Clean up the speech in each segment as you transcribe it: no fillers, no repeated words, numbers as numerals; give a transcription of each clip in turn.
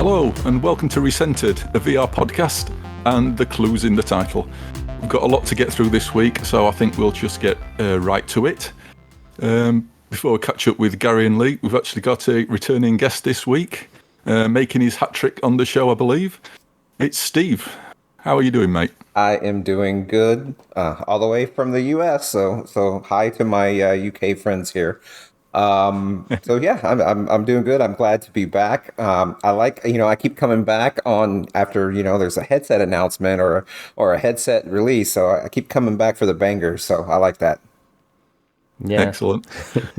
Hello and welcome to RECENTERED, a VR podcast, and the clues in the title. We've got a lot to get through this week, so I think we'll just get right to it. Before we catch up with Gary and Lee, we've actually got a returning guest this week, making his hat trick on the show, I believe. It's Steve. How are you doing, mate? I am doing good, all the way from the US. So hi to my UK friends here. So yeah, I'm doing good. I'm glad to be back. I like, I keep coming back on after, there's a headset announcement or a headset release. So I keep coming back for the bangers. So I like that. Yeah. Excellent.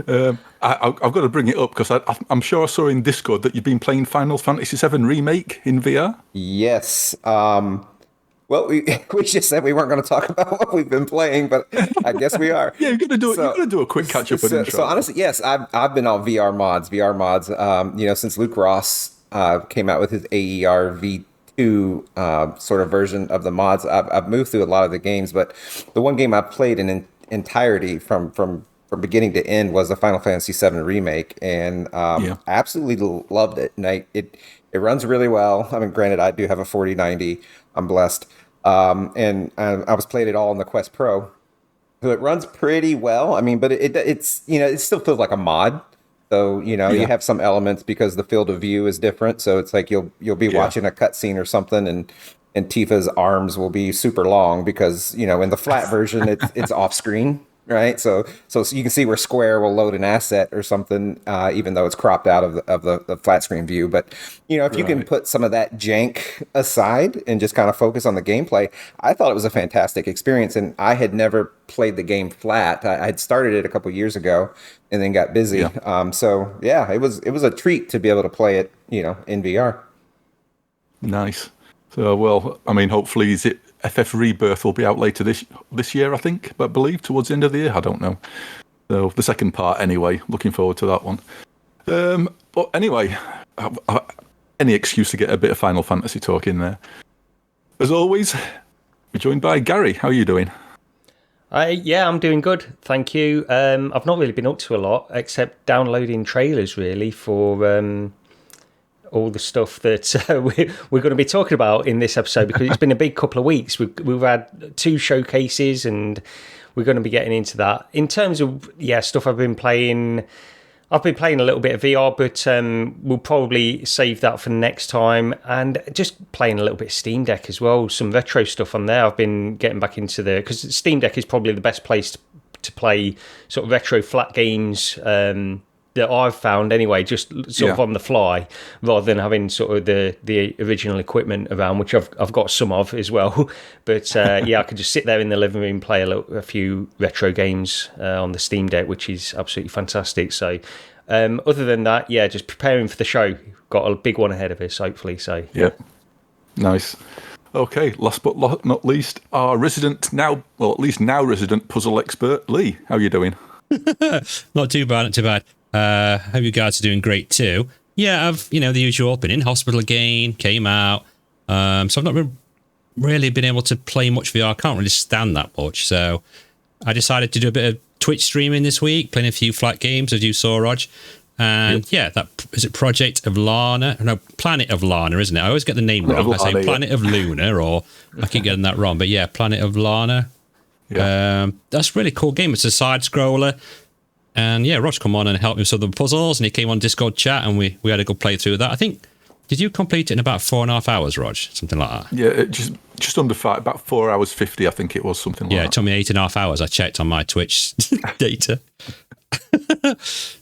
I've got to bring it up because I'm sure I saw in Discord that you've been playing Final Fantasy VII Remake in VR. Yes. Well, we just said we weren't going to talk about what we've been playing, but I guess we are. Yeah, you're going to do a quick catch up and intro. So honestly, yes, I've been on VR mods. Since Luke Ross came out with his AER V2 sort of version of the mods, I've moved through a lot of the games, but the one game I've played in entirety from beginning to end was the Final Fantasy VII Remake, and I absolutely loved it. And it runs really well. I mean, granted, I do have a 4090. I'm blessed. And I was playing it all on the Quest Pro. So it runs pretty well. I mean, but it's it still feels like a mod. So, you have some elements because the field of view is different. So it's like you'll be watching a cutscene or something and Tifa's arms will be super long because, in the flat version, it's off screen. Right. So you can see where Square will load an asset or something, even though it's cropped out of the flat screen view. But, if you can put some of that jank aside and just kind of focus on the gameplay, I thought it was a fantastic experience. And I had never played the game flat. I had started it a couple years ago and then got busy. Yeah. It was a treat to be able to play it, in VR. Nice. So, well, I mean, hopefully, is it FF Rebirth will be out later this year, I think, but I believe towards the end of the year. I don't know. So the second part, anyway. Looking forward to that one. But anyway, any excuse to get a bit of Final Fantasy talk in there. As always, we're joined by Gary. How are you doing? Yeah, I'm doing good, thank you. I've not really been up to a lot except downloading trailers, really, for all the stuff that we're going to be talking about in this episode because it's been a big couple of weeks. We've had 2 showcases and we're going to be getting into that. In terms of stuff I've been playing a little bit of VR, but we'll probably save that for next time, and just playing a little bit of Steam Deck as well, some retro stuff on there. I've been getting back into because Steam Deck is probably the best place to play sort of retro flat games that I've found anyway, just sort of on the fly, rather than having sort of the original equipment around, which I've got some of as well. But I could just sit there in the living room, play a few retro games on the Steam Deck, which is absolutely fantastic. So other than that, just preparing for the show. Got a big one ahead of us, hopefully. So yeah, nice. Okay, last but not least, our resident resident puzzle expert, Lee. How are you doing? Not too bad. Hope you guys are doing great too. Yeah, I've, the usual, been in hospital again, came out. So I've not really been able to play much VR. I can't really stand that much. So I decided to do a bit of Twitch streaming this week, playing a few flat games, as you saw, Rog. And that is it Project of Lana? No, Planet of Lana, isn't it? I always get the name wrong. I say Planet of Luna, or I keep getting that wrong. But yeah, Planet of Lana. Yeah. That's a really cool game. It's a side scroller. And Rog come on and helped me with some of the puzzles, and he came on Discord chat, and we had a good play through that. I think, did you complete it in about 4.5 hours, Rog? Something like that. Yeah, just under 5, about 4 hours 50, I think it was, something like that. Yeah, it took me 8.5 hours. I checked on my Twitch data.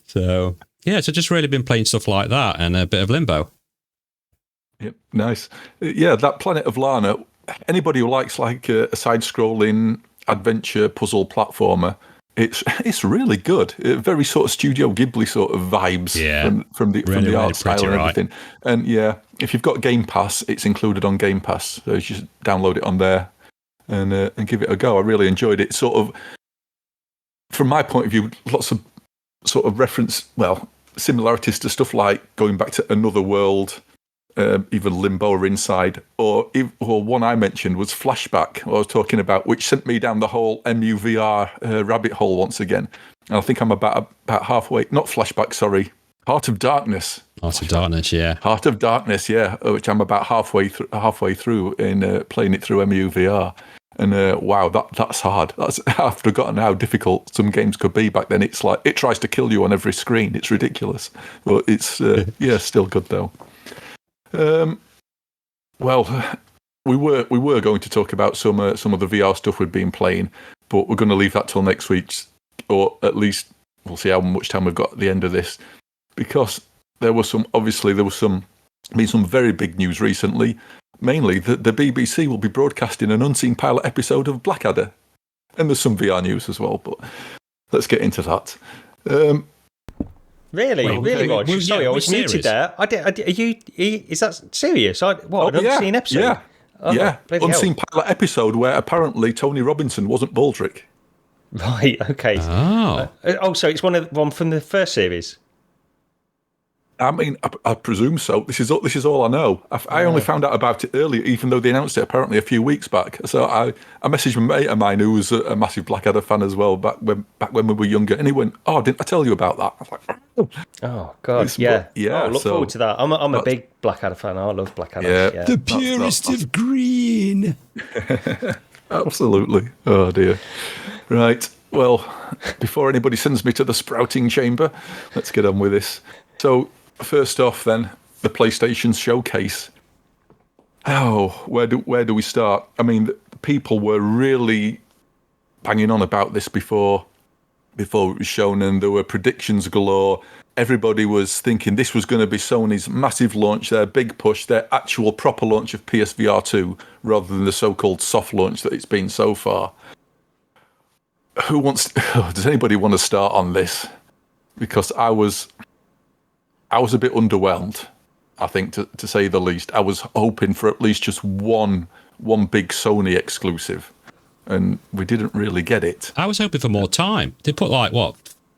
So just really been playing stuff like that and a bit of Limbo. Yep, nice. Yeah, that Planet of Lana, anybody who likes like a side-scrolling adventure puzzle platformer, it's really good. Very sort of Studio Ghibli sort of vibes from the art style and everything. And if you've got Game Pass, it's included on Game Pass. So you just download it on there and give it a go. I really enjoyed it. Sort of, from my point of view, lots of sort of similarities to stuff like going back to Another World, even Limbo or Inside, or one I mentioned was Flashback, I was talking about, which sent me down the whole MUVR rabbit hole once again. And I think I'm about halfway, not Flashback, sorry, Heart of Darkness. Heart of Darkness, yeah. Heart of Darkness, yeah, which I'm about halfway through in playing it through MUVR. And wow, that's hard. I've forgotten how difficult some games could be back then. It's like it tries to kill you on every screen. It's ridiculous, but it's still good though. Well, we were going to talk about some of the VR stuff we've been playing, but we're going to leave that till next week, or at least we'll see how much time we've got at the end of this, because there was some very big news recently. Mainly, the BBC will be broadcasting an unseen pilot episode of Blackadder. And there's some VR news as well, but let's get into that. Really, Rog? Sorry, I was muted there. Is that serious? An unseen episode? Yeah. Oh, unseen pilot episode where apparently Tony Robinson wasn't Baldrick. Right, okay. So it's one from the first series? I mean, I presume so. This is all I know. I only found out about it earlier, even though they announced it apparently a few weeks back. So I messaged a mate of mine who was a massive Blackadder fan as well back when we were younger, and he went, "Oh, didn't I tell you about that?" I was like, "Oh God, yeah." Look forward to that. I'm a big Blackadder fan. I love Blackadder. Yeah, the purest of green. Absolutely. Oh dear. Right. Well, before anybody sends me to the sprouting chamber, let's get on with this. So. First off, then, the PlayStation showcase. Oh, where do we start? I mean, people were really banging on about this before it was shown, and there were predictions galore. Everybody was thinking this was going to be Sony's massive launch, their big push, their actual proper launch of PSVR2, rather than the so-called soft launch that it's been so far. Does anybody want to start on this? Because I was a bit underwhelmed, I think, to say the least. I was hoping for at least just one big Sony exclusive, and we didn't really get it. I was hoping for more time. They put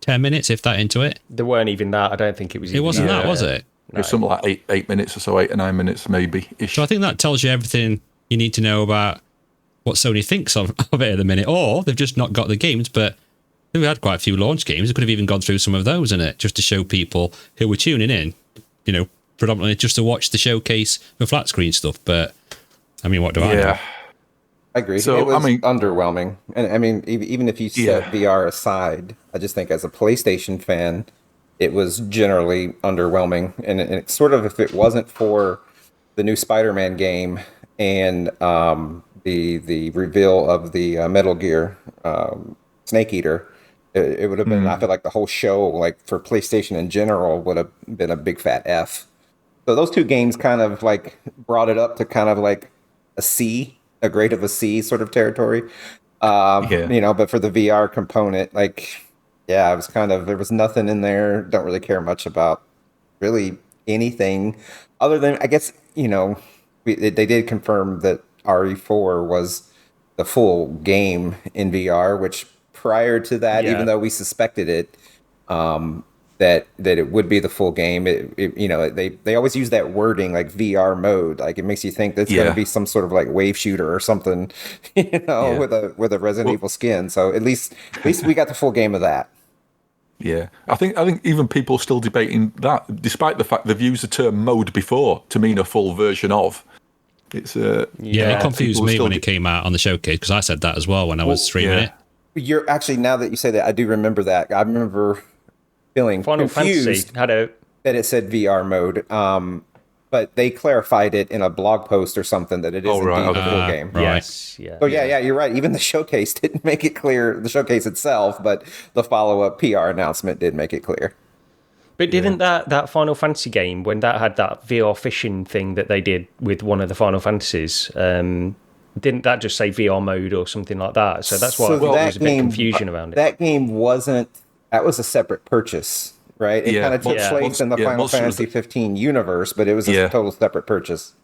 10 minutes, if that, into it. There weren't even that. I don't think it was. It wasn't that, was it? No. It was something like 8 minutes or so, 8 or 9 minutes maybe. So I think that tells you everything you need to know about what Sony thinks of it at the minute, or they've just not got the games, but. We had quite a few launch games. We could have even gone through some of those in it, just to show people who were tuning in, predominantly just to watch the showcase for flat screen stuff. But, I mean, what do I know? I agree. So, it was underwhelming. And, I mean, even if you set VR aside, I just think as a PlayStation fan, it was generally underwhelming. And it's sort of, if it wasn't for the new Spider-Man game and the reveal of the Metal Gear Snake Eater, it would have been, I feel like the whole show, like for PlayStation in general, would have been a big fat F. So those two games kind of like brought it up to kind of like a C, a grade of a C sort of territory. But for the VR component, it was kind of, there was nothing in there. Don't really care much about really anything other than, I guess, they did confirm that RE4 was the full game in VR, which prior to that, even though we suspected it, that it would be the full game, they always use that wording like VR mode, like it makes you think that's going to be some sort of like wave shooter or something, with a Resident Evil skin. So at least we got the full game of that. Yeah, I think even people still debating that, despite the fact they've used the term mode before to mean a full version of. It's it confused me when it came out on the showcase, because I said that as well when I was streaming it. You're actually, now that you say that, I do remember that. I remember feeling Final confused Fantasy that it said VR mode, but they clarified it in a blog post or something that it is indeed the full game. Right. Yes, yeah. So yeah, you're right. Even the showcase didn't make it clear, the showcase itself, but the follow-up PR announcement did make it clear. But didn't that Final Fantasy game, when that had that VR fishing thing that they did with one of the Final Fantasies, didn't that just say VR mode or something like that? So that's why I thought there was a bit confusion around it. That game that was a separate purchase, right? It kind of took place in the Final Fantasy 15 universe, but it was a total separate purchase.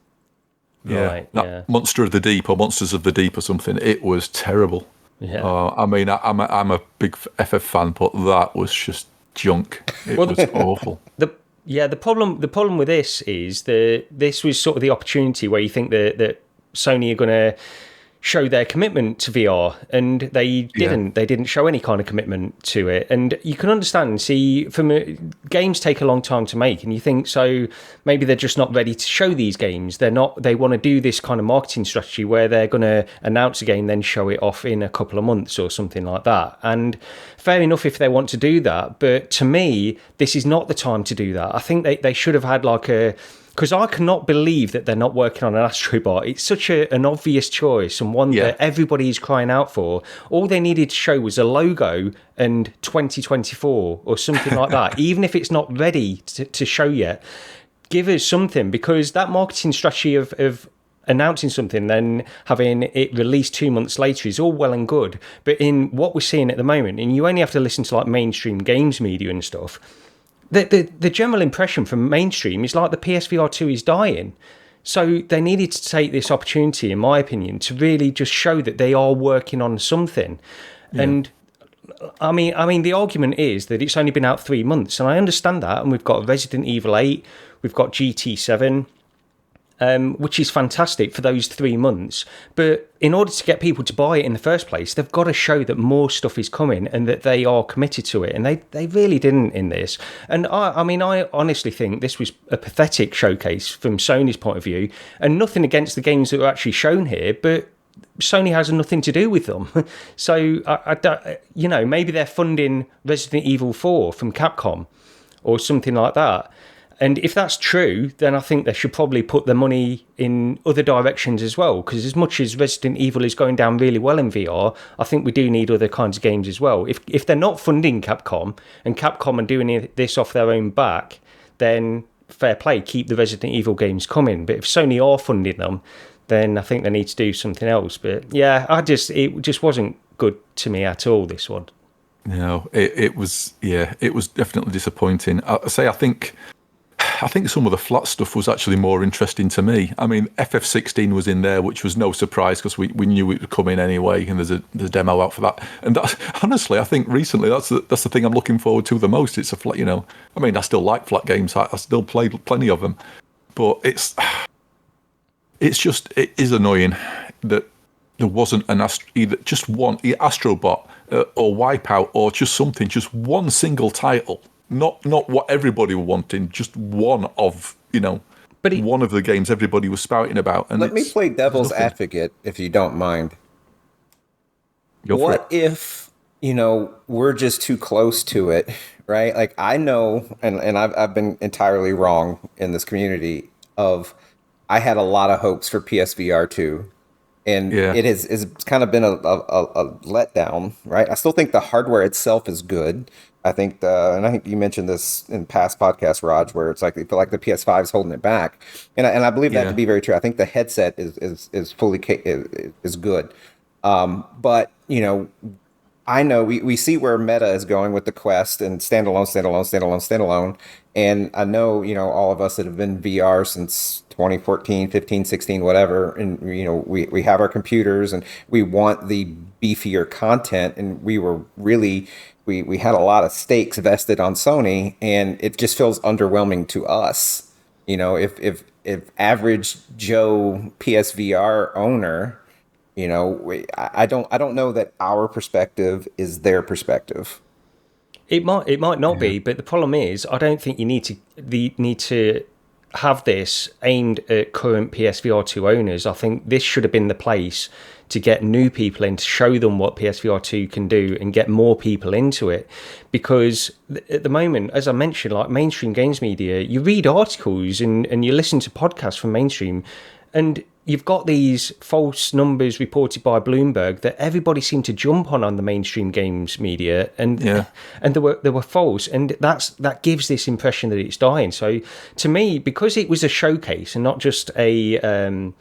Yeah, right, Monster of the Deep or Monsters of the Deep or something. It was terrible. Yeah. I mean, I'm a big FF fan, but that was just junk. It was awful. The problem with this is this was sort of the opportunity where you think that Sony are going to show their commitment to VR, and they didn't. They didn't show any kind of commitment to it, and you can understand and see games take a long time to make, and you think so maybe they're just not ready to show these games. They're not. They want to do this kind of marketing strategy where they're going to announce a game, then show it off in a couple of months or something like that. And fair enough if they want to do that, but to me, this is not the time to do that. I think they should have had like a. Because I cannot believe that they're not working on an Astrobot. It's such an obvious choice and one that everybody is crying out for. All they needed to show was a logo and 2024 or something like that. Even if it's not ready to show yet, give us something, because that marketing strategy of announcing something, then having it released 2 months later is all well and good. But in what we're seeing at the moment, and you only have to listen to like mainstream games media and stuff, the general impression from mainstream is like the PSVR2 is dying. So they needed to take this opportunity, in my opinion, to really just show that they are working on something. Yeah. And I mean, the argument is that it's only been out 3 months, and I understand that. And we've got Resident Evil 8, we've got GT7, which is fantastic for those 3 months. But in order to get people to buy it in the first place, they've got to show that more stuff is coming and that they are committed to it. And they really didn't in this. And I mean, I honestly think this was a pathetic showcase from Sony's point of view, and nothing against the games that are actually shown here, but Sony has nothing to do with them. So, I don't, maybe they're funding Resident Evil 4 from Capcom or something like that. And if that's true, then I think they should probably put their money in other directions as well. Because as much as Resident Evil is going down really well in VR, I think we do need other kinds of games as well. If they're not funding Capcom, and Capcom are doing this off their own back, then fair play, keep the Resident Evil games coming. But if Sony are funding them, then I think they need to do something else. But yeah, it just wasn't good to me at all, this one. No, it was definitely disappointing. I think some of the flat stuff was actually more interesting to me. I mean, FF16 was in there, which was no surprise because we knew it would come in anyway, and there's a demo out for that. And that, honestly, I think recently that's the thing I'm looking forward to the most. It's a flat, I mean, I still like flat games. I still play plenty of them, but it is annoying that there wasn't either just one Astrobot or Wipeout or just something, just one single title. Not what everybody were wanting, just one of, one of the games everybody was spouting about. And let me play devil's advocate, if you don't mind. What if, we're just too close to it, right? Like, I know, and I've been entirely wrong in this community I had a lot of hopes for PSVR2. And it has kind of been a letdown, right? I still think the hardware itself is good. I think and I think you mentioned this in past podcasts, Raj, where it's like you feel like the PS5 is holding it back, and I believe that to be very true. I think the headset is fully is good, but I know we see where Meta is going with the Quest and standalone, and I know all of us that have been VR since 2014, 15, 16, whatever, and we have our computers and we want the beefier content, and we were really we had a lot of stakes vested on Sony, and it just feels underwhelming to us. If average Joe PSVR owner, I don't know that our perspective is their perspective. It might not be, but the problem is, I don't think you need to have this aimed at current PSVR2 owners. I think this should have been the place to get new people in, to show them what PSVR2 can do and get more people into it. Because at the moment, as I mentioned, like mainstream games media, you read articles and you listen to podcasts from mainstream, and you've got these false numbers reported by Bloomberg that everybody seemed to jump on the mainstream games media, and they were false, and that gives this impression that it's dying. So to me, because it was a showcase and not just a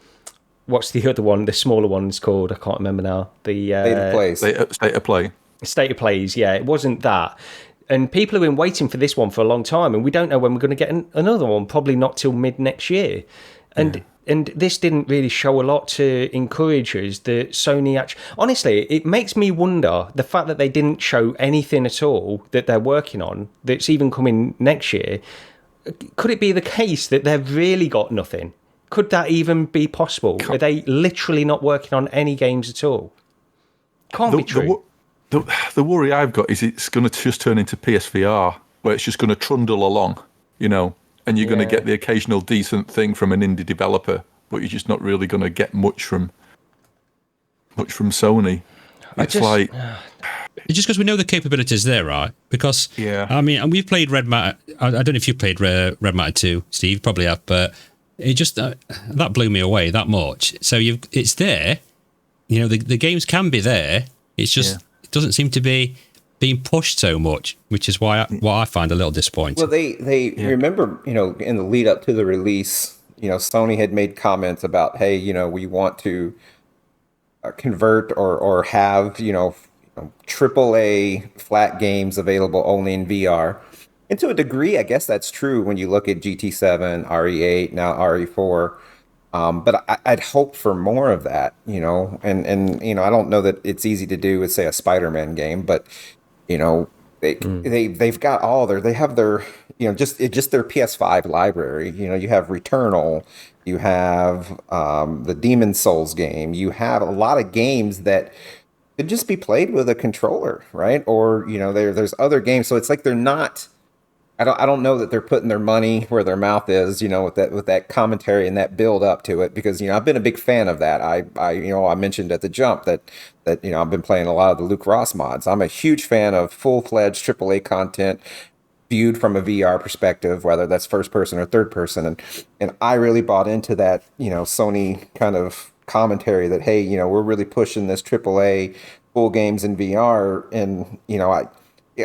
what's the other one, the smaller one's called? I can't remember now. The State of Play. State of Plays, yeah, it wasn't that. And people have been waiting for this one for a long time, and we don't know when we're going to get another one, probably not till mid next year. And this didn't really show a lot to encourage us that Sony actually... Honestly, it makes me wonder, the fact that they didn't show anything at all that they're working on, that's even coming next year, could it be the case that they've really got nothing? Could that even be possible? Are they literally not working on any games at all? Can't be true. The worry I've got is it's going to just turn into PSVR, where it's just going to trundle along, and you're going to get the occasional decent thing from an indie developer, but you're just not really going to get much from Sony. It's just because we know the capabilities there, right? Because I mean, and we've played Red Matter. I don't know if you played Red Matter 2, Steve, probably have, but it just that blew me away that much. So it's there, the games can be there. It's just it doesn't seem to be being pushed so much, which is what I find a little disappointing. Well, they remember, in the lead up to the release, Sony had made comments about, hey, we want to convert or have, AAA flat games available only in VR. And to a degree, I guess that's true when you look at GT7, RE8, now RE4. But I'd hoped for more of that, and I don't know that it's easy to do with, say, a Spider-Man game, but they've got they have their just their PS5 library. You have Returnal, you have the Demon Souls game, you have a lot of games that could just be played with a controller, right? Or there's other games, so it's like they're not. I don't know that they're putting their money where their mouth is, with that commentary and that build up to it, because I've been a big fan of that. I mentioned at the jump that I've been playing a lot of the Luke Ross mods. I'm a huge fan of full-fledged AAA content viewed from a VR perspective, whether that's first person or third person, and I really bought into that Sony kind of commentary that, hey, we're really pushing this AAA full games in VR, and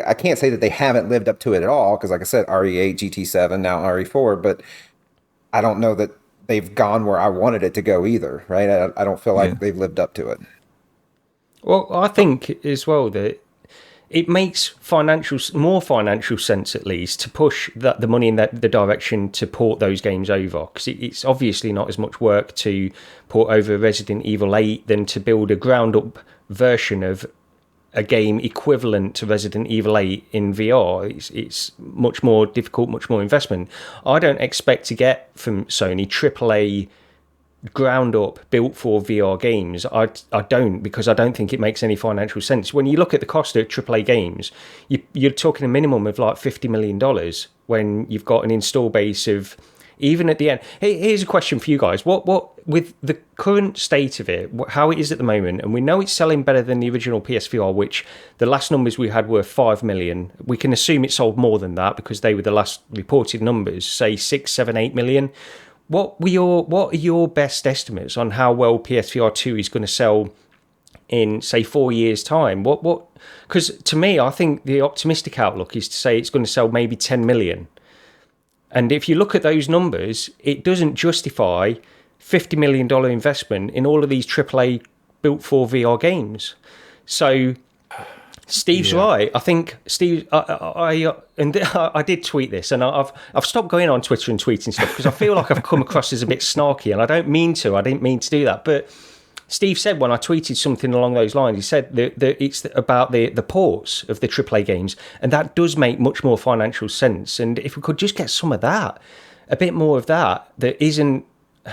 I can't say that they haven't lived up to it at all, because like I said, RE8, GT7, now RE4, but I don't know that they've gone where I wanted it to go either, right? I don't feel like they've lived up to it. Well, I think as well that it makes more financial sense, at least, to push the money in the direction to port those games over, because it's obviously not as much work to port over Resident Evil 8 than to build a ground-up version of a game equivalent to Resident Evil 8 in VR. It's much more difficult, much more investment. I don't expect to get from Sony AAA ground up built for VR games. I don't, because I don't think it makes any financial sense. When you look at the cost of AAA games, you're talking a minimum of like $50 million when you've got an install base of, even at the end. Here's a question for you guys. What with the current state of it, how it is at the moment, and we know it's selling better than the original PSVR, which the last numbers we had were 5 million. We can assume it sold more than that because they were the last reported numbers, say 6, 7, 8 million. What are your best estimates on how well PSVR2 is going to sell in, say, 4 years' time? What? Because to me, I think the optimistic outlook is to say it's going to sell maybe 10 million. And if you look at those numbers, it doesn't justify $50 million investment in all of these AAA built for VR games. So Steve's right. I think Steve, I did tweet this, and I've stopped going on Twitter and tweeting stuff because I feel like I've come across as a bit snarky, and I didn't mean to do that. But Steve said when I tweeted something along those lines, he said that it's about the ports of the AAA games, and that does make much more financial sense. And if we could just get some of that, a bit more of that isn't,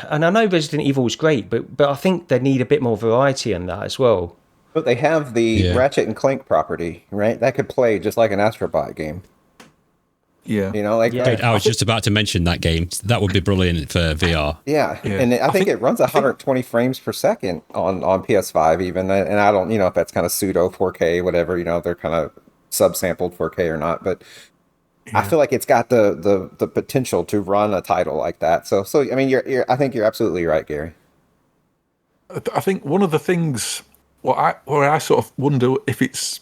and I know Resident Evil was great, but I think they need a bit more variety in that as well. But they have the Ratchet and Clank property, right? That could play just like an Astrobot game. Yeah. I was just about to mention that game. That would be brilliant for VR. Yeah. And I think it runs 120 frames per second on PS5 even. And I don't, if that's kind of pseudo 4K, whatever, they're kind of subsampled 4K or not. But I feel like it's got the potential to run a title like that. So I mean, I think you're absolutely right, Gary. I think one of the things where I sort of wonder if it's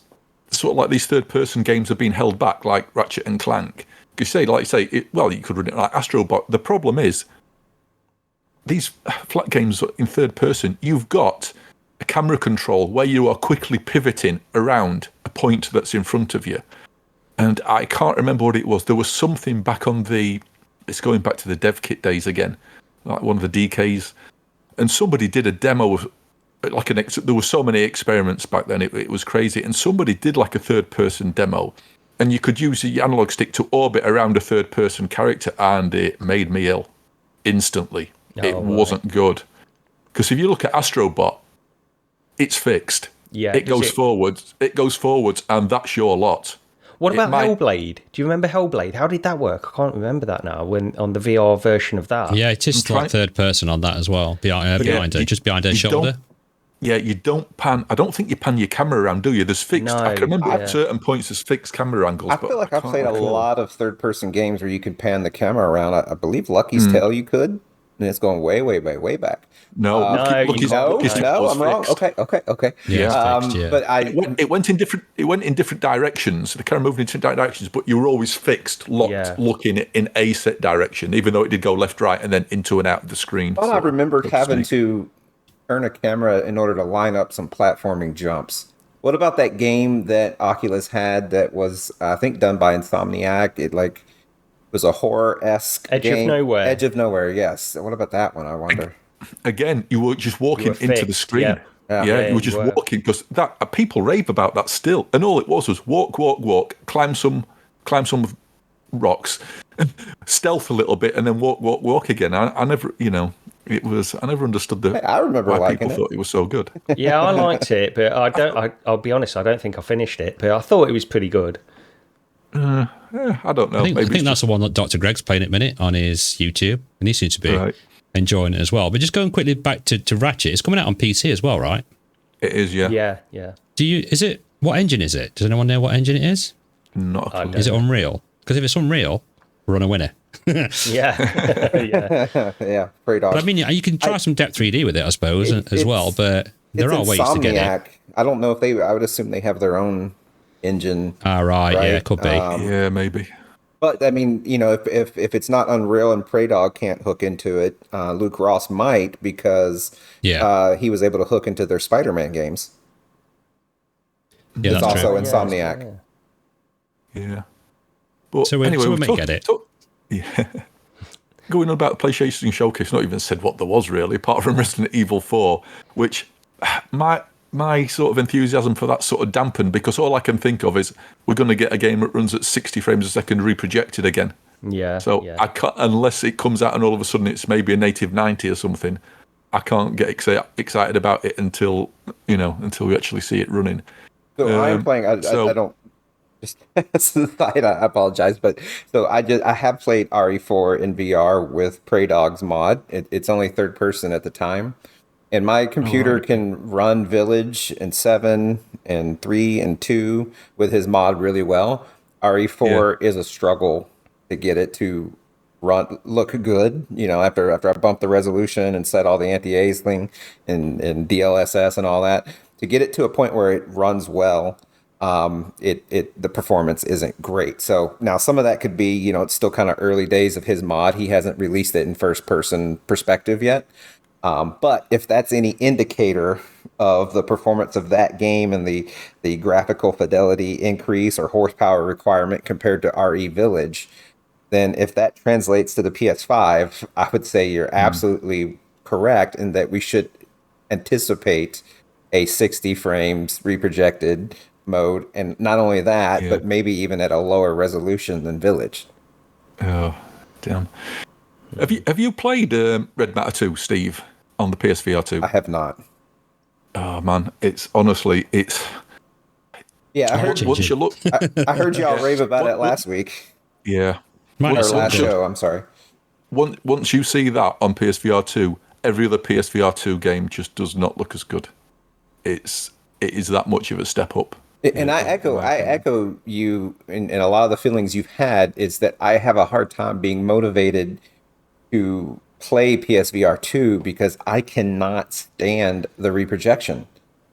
sort of like these third-person games are being held back, like Ratchet and Clank. You could run it like Astrobot. The problem is, these flat games in third person, you've got a camera control where you are quickly pivoting around a point that's in front of you. And I can't remember what it was. There was something back on it's going back to the dev kit days again, like one of the DKs. And somebody did a demo of, there were so many experiments back then, it was crazy. And somebody did like a third-person demo, and you could use the analog stick to orbit around a third-person character, and it made me ill instantly. it wasn't good. Because if you look at Astrobot, it's fixed. Yeah, it goes forwards. It goes forwards, and that's your lot. What about Hellblade? Do you remember Hellblade? How did that work? I can't remember that now. When on the VR version of that. Yeah, it is like third person on that as well. Behind her, just behind her shoulder. Yeah, you don't pan. I don't think you pan your camera around, do you? There's fixed. I can remember at certain points there's fixed camera angles. I feel like I've played a lot of third-person games where you can pan the camera around. I believe Lucky's Tale you could, and it's going way back. No, I'm wrong. Okay. Yeah, but it went in different directions. The camera moved in different directions, but you were always fixed, locked, looking in a set direction, even though it did go left, right, and then into and out of the screen. I remembered having to turn a camera in order to line up some platforming jumps. What about that game that Oculus had that was, I think, done by Insomniac? It was a horror-esque game. Edge of Nowhere, yes. What about that one, I wonder? Again, you were just walking into the screen. Yeah, you were just walking, because that people rave about that still. And all it was walk, climb some rocks, stealth a little bit, and then walk again. I never, I never understood I remember why people thought it was so good. Yeah, I liked it, but I'll be honest, I don't think I finished it, but I thought it was pretty good. I don't know. I think that's the one that Dr. Greg's playing at the minute on his YouTube, and he seems to be enjoying it as well. But just going quickly back to Ratchet, it's coming out on PC as well, right? It is, yeah. Yeah. What engine is it? Does anyone know what engine it is? Not a clue. Is it Unreal? Because if it's Unreal, we're on a winner. Yeah. Pretty dog. But I mean, you can try some depth 3D with it, I suppose, as well. But there are ways to get it. I don't know if I would assume they have their own engine. Right? Yeah, it could be. Yeah, maybe. But I mean, if it's not Unreal and Prey Dog can't hook into it, Luke Ross might, because he was able to hook into their Spider-Man games. Yeah, it's that's also true. Insomniac. Yeah. But so anyway, we may get it. Going on about the PlayStation Showcase, not even said what there was really, apart from Resident Evil 4, which my sort of enthusiasm for that sort of dampened, because all I can think of is we're going to get a game that runs at 60 frames a second reprojected again. Yeah. So I can't, unless it comes out and all of a sudden it's maybe a native 90 or something, I can't get excited about it until we actually see it running. So I'm playing. I don't. Just I apologize, but so I have played RE4 in VR with Prey Dog's mod. It's only third person at the time, and my computer can run Village and 7 and 3 and 2 with his mod really well. RE4 is a struggle to get it to look good. After I bump the resolution and set all the anti-aliasing and DLSS and all that, to get it to a point where it runs well. The performance isn't great. So now some of that could be, it's still kind of early days of his mod. He hasn't released it in first person perspective yet. But if that's any indicator of the performance of that game and the graphical fidelity increase or horsepower requirement compared to RE Village, then if that translates to the PS5, I would say you're absolutely correct in that we should anticipate a 60 frames reprojected mode, and not only that, but maybe even at a lower resolution than Village. Oh, damn! Have you played Red Matter 2, Steve, on the PSVR 2? I have not. Oh man, it's honestly. Yeah, I heard. Once you look, I heard y'all rave about it last week. Yeah, or last show. I'm sorry. Once you see that on PSVR 2, every other PSVR 2 game just does not look as good. It is that much of a step up. And I echo you in a lot of the feelings you've had, is that I have a hard time being motivated to play PSVR 2 because I cannot stand the reprojection.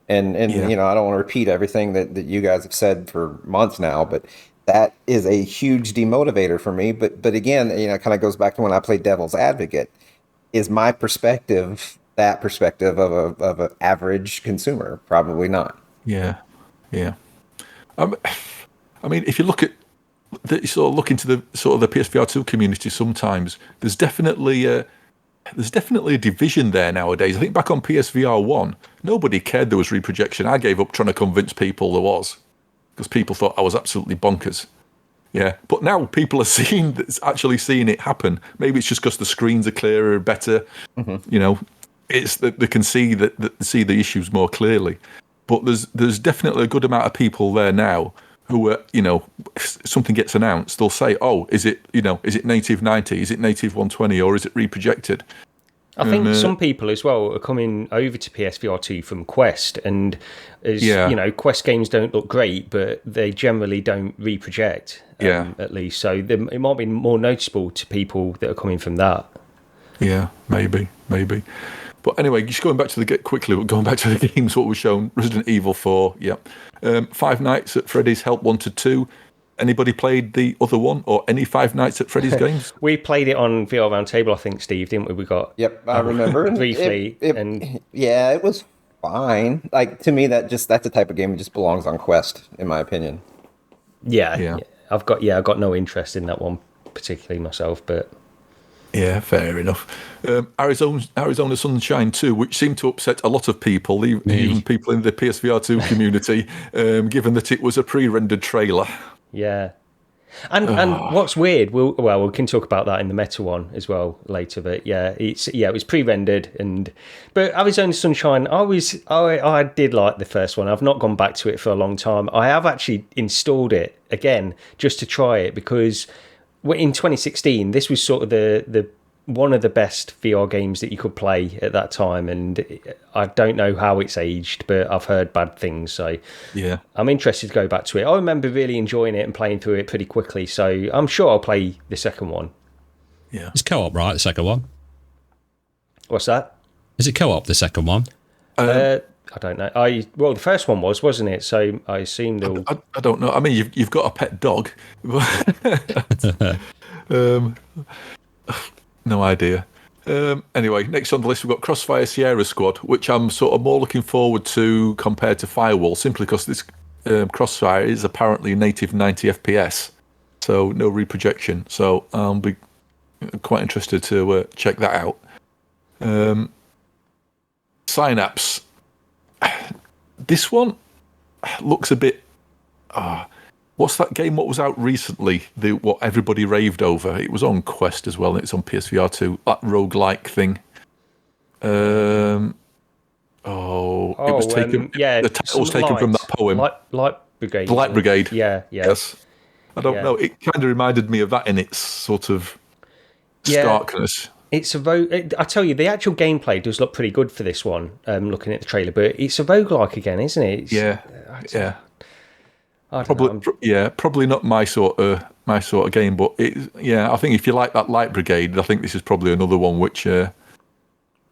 And I don't want to repeat everything that you guys have said for months now, but that is a huge demotivator for me. But again, it kind of goes back to when I played Devil's Advocate. Is my perspective that perspective of an average consumer? Probably not. Yeah. I mean, if you look at look into the sort of the PSVR 2 community, sometimes there's definitely a division there nowadays. I think back on PSVR 1, nobody cared there was reprojection. I gave up trying to convince people there was, because people thought I was absolutely bonkers. Yeah, but now people are actually seeing it happen. Maybe it's just because the screens are clearer, better. You know, it's that they can see see the issues more clearly. But there's definitely a good amount of people there now who are, you know, if something gets announced, they'll say, "Oh, is it native 90? Is it native 120, or is it reprojected?" I think some people as well are coming over to PSVR2 from Quest, and you know, Quest games don't look great, but they generally don't reproject. At least, so it might be more noticeable to people that are coming from that. Yeah, maybe. But anyway, just going back to the games, what was shown: Resident Evil 4, Five Nights at Freddy's Help Wanted 2. Anybody played the other one, or any Five Nights at Freddy's games? We played it on VR Roundtable, I think, Steve, didn't we? We got I remember briefly, it was fine. Like, to me, that's the type of game that just belongs on Quest, in my opinion. Yeah. I've got no interest in that one particularly myself, but yeah, fair enough. Arizona Sunshine 2, which seemed to upset a lot of people, even people in the PSVR2 community, given that it was a pre-rendered trailer. Yeah. And what's weird, we can talk about that in the meta one as well later, but it was pre-rendered, but Arizona Sunshine, I did like the first one. I've not gone back to it for a long time. I have actually installed it again just to try it, because in 2016 this was sort of the one of the best VR games that you could play at that time, and I don't know how it's aged, but I've heard bad things, so yeah, I'm interested to go back to it. I remember really enjoying it and playing through it pretty quickly, so I'm sure I'll play the second one. Yeah, it's co-op, right? The second one. What's that? Is it co-op? The second one? I don't know. The first one wasn't it? So I assume they'll. I don't know. I mean, you've got a pet dog. No idea. Anyway, next on the list we've got Crossfire Sierra Squad, which I'm sort of more looking forward to compared to Firewall, simply because this Crossfire is apparently native 90 FPS, so no reprojection. So I'll be quite interested to check that out. Synapse. This one looks a bit... what's that game? What was out recently? What everybody raved over? It was on Quest as well, and it's on PSVR 2. That roguelike thing. It was taken. The title was taken from that poem. Light Brigade. The Light Brigade. Yeah. Yes. I don't know. It kind of reminded me of that in its sort of starkness. It's I tell you, the actual gameplay does look pretty good for this one. Looking at the trailer, but it's a roguelike again, isn't it? Yeah. Probably not my sort of game, but I think if you like that Light Brigade, I think this is probably another one which you'll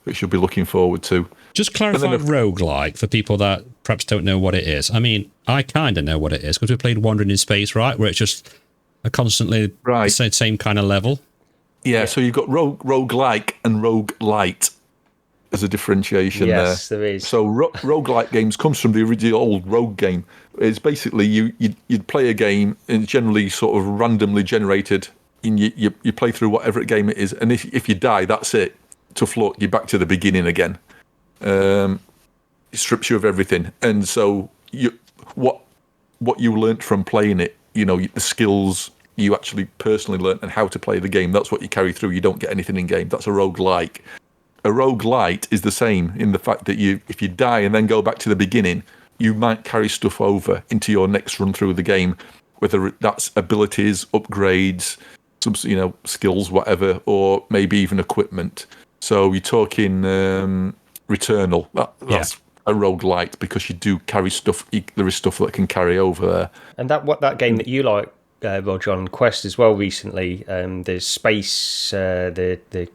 be looking forward to. Just clarify roguelike for people that perhaps don't know what it is. I mean, I kind of know what it is because we played Wandering in Space, right, where it's just a constantly the same kind of level. Yeah, so you've got roguelike and roguelite as a differentiation there. Yes, there is. So roguelike games comes from the original old Rogue game. It's basically you'd play a game and generally sort of randomly generated, and you play through whatever game it is, and if you die, that's it. Tough luck, you're back to the beginning again. It strips you of everything, and so what you learnt from playing it, the skills you actually personally learnt and how to play the game, that's what you carry through. You don't get anything in game. That's a roguelike. A roguelite is the same in the fact that if you die and then go back to the beginning, you might carry stuff over into your next run through the game, whether that's abilities, upgrades, some skills, whatever, or maybe even equipment. So you're talking Returnal. That's a roguelite because you do carry stuff. There is stuff that can carry over there. And that game that you like, Roger, on Quest as well recently. There's space, the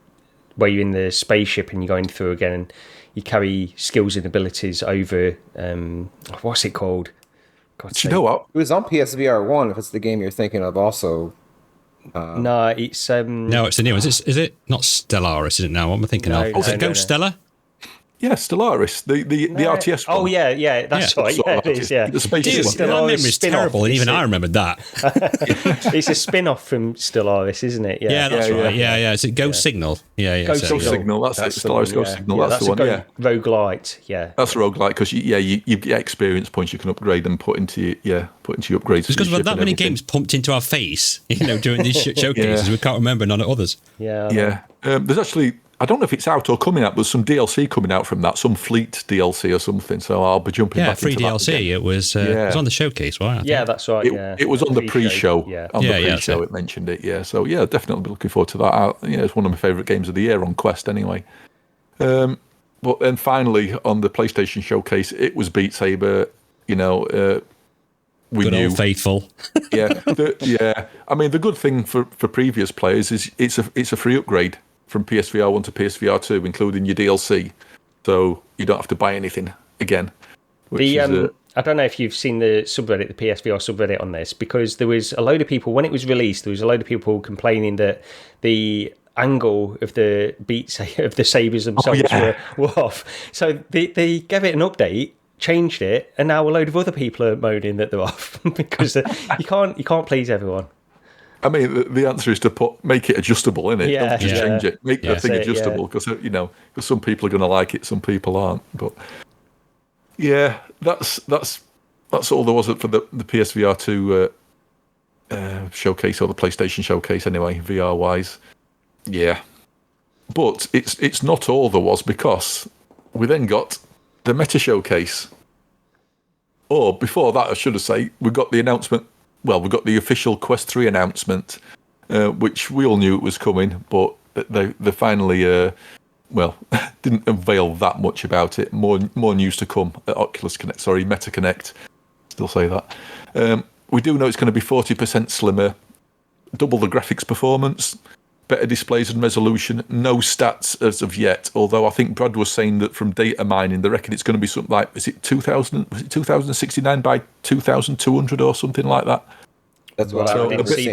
where you're in the spaceship and you're going through again, and you carry skills and abilities over. What's it called? You know what? It was on PSVR 1. If it's the game you're thinking of, also. No, it's no, it's the new one. Is it not Stellaris? Is it now? What am I thinking of? Is it Ghost Stellar? Stellaris, the RTS one. Oh yeah, that's right. Sort Yeah, of it is. Yeah, the space Dude, one. that memory is terrible, and even I remembered that. It's a spin-off from Stellaris, isn't it? Yeah, that's right. Yeah. Is it Ghost Signal? Yeah. Ghost Ghost Signal, that's it. Stellaris Ghost Signal, that's the one. Roguelite. Yeah, that's a roguelite because you get experience points you can upgrade and put into your upgrades. Because with that many games pumped into our face, during these showcases, we can't remember none of others. Yeah. There's actually, I don't know if it's out or coming out, but some DLC coming out from that, some Fleet DLC or something. So I'll be jumping back free into DLC. That It was on the showcase, right? Yeah, that's right. It was on the pre-show. On the pre-show, it mentioned it. Yeah, so definitely be looking forward to that. It's one of my favourite games of the year on Quest, anyway. But then finally on the PlayStation showcase, it was Beat Saber. We Good knew. Old faithful. I mean, the good thing for previous players is it's a free upgrade from PSVR 1 to PSVR 2, including your DLC, so you don't have to buy anything again. I don't know if you've seen the subreddit, the PSVR subreddit on this, because there was a load of people, when it was released, there was a load of people complaining that the angle of the of the sabers themselves were off. So they gave it an update, changed it, and now a load of other people are moaning that they're off because you can't please everyone. I mean, the answer is to make it adjustable, innit? Don't just change it. Make the thing adjustable, because because some people are going to like it, some people aren't. But yeah, that's all there was for the PSVR 2 showcase, or the PlayStation showcase anyway, VR wise. Yeah, but it's not all there was, because we then got the Meta showcase. Or before that, I should have said, we got the announcement. Well, we got the official Quest 3 announcement, which we all knew it was coming, but they finally, didn't unveil that much about it. More news to come at Meta Connect. Still say that. We do know it's going to be 40% slimmer, double the graphics performance, better displays and resolution. No stats as of yet, although I think Brad was saying that from data mining, they reckon it's going to be something like, is it 2069 by 2200 or something like that? That's what I remember seeing.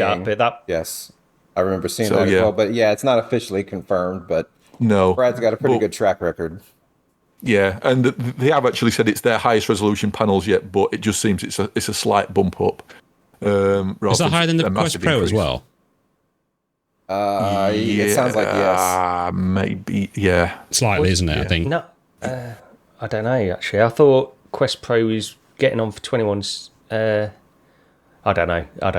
Yes, I remember seeing that as well. But it's not officially confirmed, but no, Brad's got a pretty good track record. Yeah, and they have actually said it's their highest resolution panels yet, but it just seems it's a slight bump up. Is that higher than the Quest Pro as well? It sounds like yes. Maybe, yeah. Slightly, isn't it, I think? No, I don't know, actually. I thought Quest Pro is getting on for 21's... I don't know. I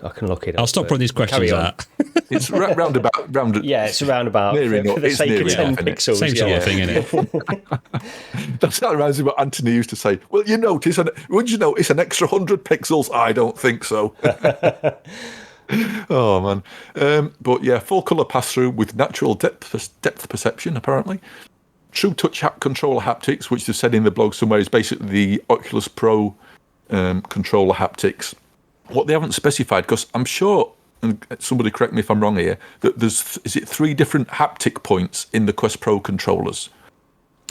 can look it up. I'll stop putting these questions out. It's roundabout. Yeah, it's roundabout. For the sake of 10 pixels. Same sort of thing, innit? That reminds me of what Anthony used to say. Well, would you notice an extra 100 pixels? I don't think so. Oh, man. But yeah, full colour pass-through with natural depth perception, apparently. True touch controller haptics, which they've said in the blog somewhere, is basically the Oculus Pro controller haptics. What they haven't specified, because I'm sure, and somebody correct me if I'm wrong here, that there's 3 different haptic points in the Quest Pro controllers.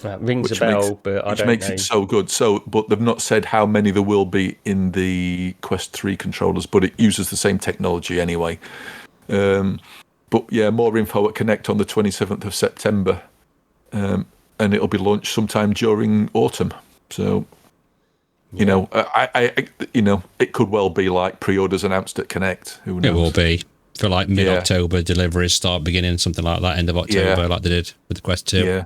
Rings a bell, but I don't know. Which makes it so good. But they've not said how many there will be in the Quest 3 controllers, but it uses the same technology anyway. But yeah, more info at Connect on the 27th of September, and it'll be launched sometime during autumn. So, it could well be like pre-orders announced at Connect. Who knows? It will be for like mid-October deliveries start beginning, something like that, end of October, like they did with the Quest 2. Yeah.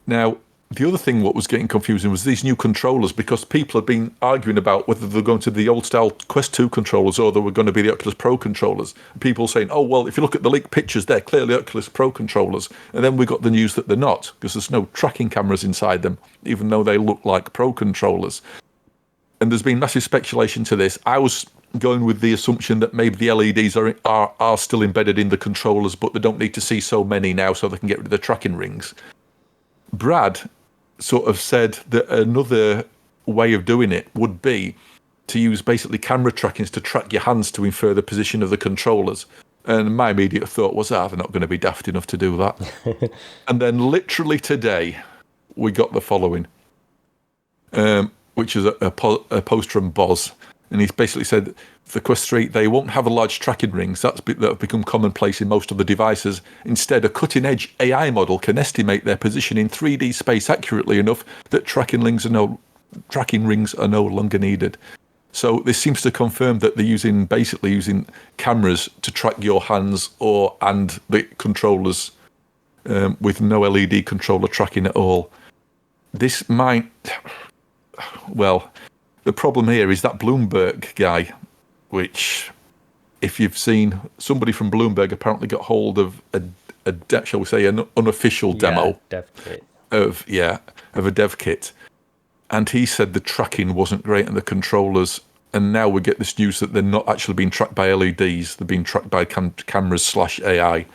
Now, the other thing what was getting confusing was these new controllers, because people have been arguing about whether they're going to be the old-style Quest 2 controllers or they were going to be the Oculus Pro controllers. People saying, oh, well, if you look at the leaked pictures, they're clearly Oculus Pro controllers. And then we got the news that they're not, because there's no tracking cameras inside them, even though they look like Pro controllers. And there's been massive speculation to this. I was going with the assumption that maybe the LEDs are still embedded in the controllers, but they don't need to see so many now so they can get rid of the tracking rings. Brad sort of said that another way of doing it would be to use basically camera trackings to track your hands to infer the position of the controllers. And my immediate thought was, they're not going to be daft enough to do that. And then literally today, we got the following, which is a post from Boz. And he's basically said for Quest 3, they won't have a large tracking rings. That have become commonplace in most of the devices. Instead, a cutting-edge AI model can estimate their position in 3D space accurately enough that tracking rings are no longer needed. So this seems to confirm that they're basically using cameras to track your hands and the controllers with no LED controller tracking at all. This might... Well, the problem here is that Bloomberg guy, which, if you've seen, somebody from Bloomberg apparently got hold of shall we say, an unofficial demo dev kit. of a dev kit. And he said the tracking wasn't great and the controllers, and now we get this news that they're not actually being tracked by LEDs, they're being tracked by cameras / AI.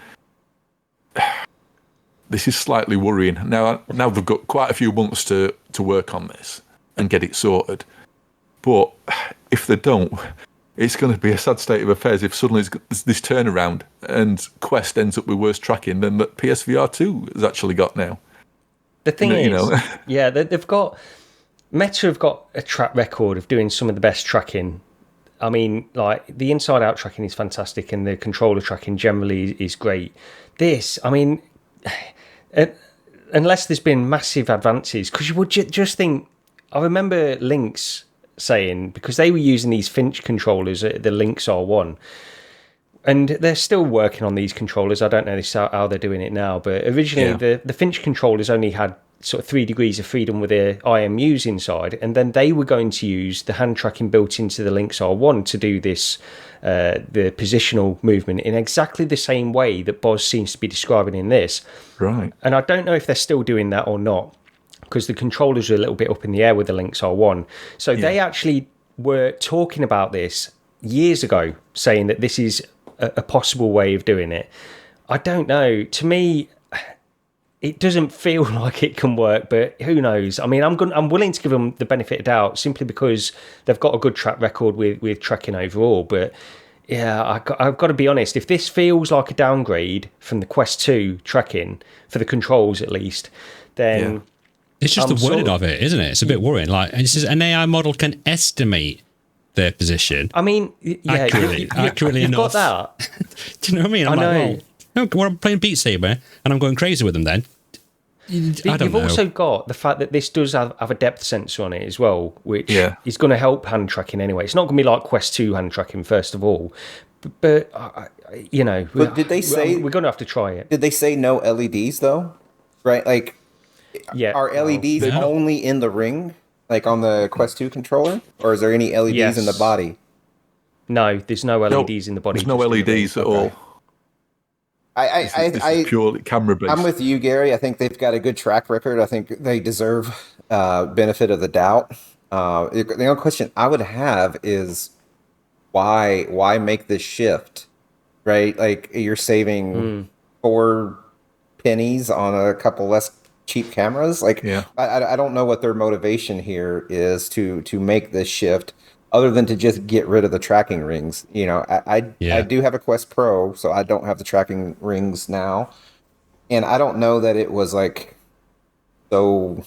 This is slightly worrying. Now they've got quite a few months to work on this and get it sorted. But if they don't, it's going to be a sad state of affairs if suddenly there's this turnaround and Quest ends up with worse tracking than that PSVR2 has actually got now. The thing they've got... Meta have got a track record of doing some of the best tracking. I mean, like, the inside-out tracking is fantastic and the controller tracking generally is great. This, I mean, unless there's been massive advances, because you would just think... I remember Lynx saying, because they were using these Finch controllers, the Lynx R1, and they're still working on these controllers. I don't know how they're doing it now, but originally the Finch controllers only had sort of 3 degrees of freedom with their IMUs inside, and then they were going to use the hand tracking built into the Lynx R1 to do this, the positional movement in exactly the same way that Boz seems to be describing in this. Right. And I don't know if they're still doing that or not, because the controllers are a little bit up in the air with the Lynx R1. So they actually were talking about this years ago, saying that this is a possible way of doing it. I don't know. To me, it doesn't feel like it can work, but who knows? I mean, I'm willing to give them the benefit of doubt simply because they've got a good track record with tracking overall. But yeah, I've got to be honest. If this feels like a downgrade from the Quest 2 tracking, for the controls at least, then... Yeah. It's just the wording of it, isn't it? It's a bit worrying. Like, it says an AI model can estimate their position. I mean, accurately you've enough. got that. Do you know what I mean? I'm like, well, I'm playing Beat Saber and I'm going crazy with them then. You've also got the fact that this does have a depth sensor on it as well, which is going to help hand tracking anyway. It's not going to be like Quest 2 hand tracking, first of all. But But did they say... We're going to have to try it. Did they say no LEDs, though? Right? Like... Yeah. Are LEDs only in the ring, like on the Quest 2 controller, or is there any LEDs in the body? No, there's no LEDs in the body. There's no LEDs at all. This is purely camera based. I'm with you, Gary. I think they've got a good track record. I think they deserve benefit of the doubt. The only question I would have is why make this shift, right? Like, you're saving 4 pennies on a couple less cheap cameras. Like, I don't know what their motivation here is to make this shift, other than to just get rid of the tracking rings. You know, I do have a Quest Pro, so I don't have the tracking rings now, and I don't know that it was like so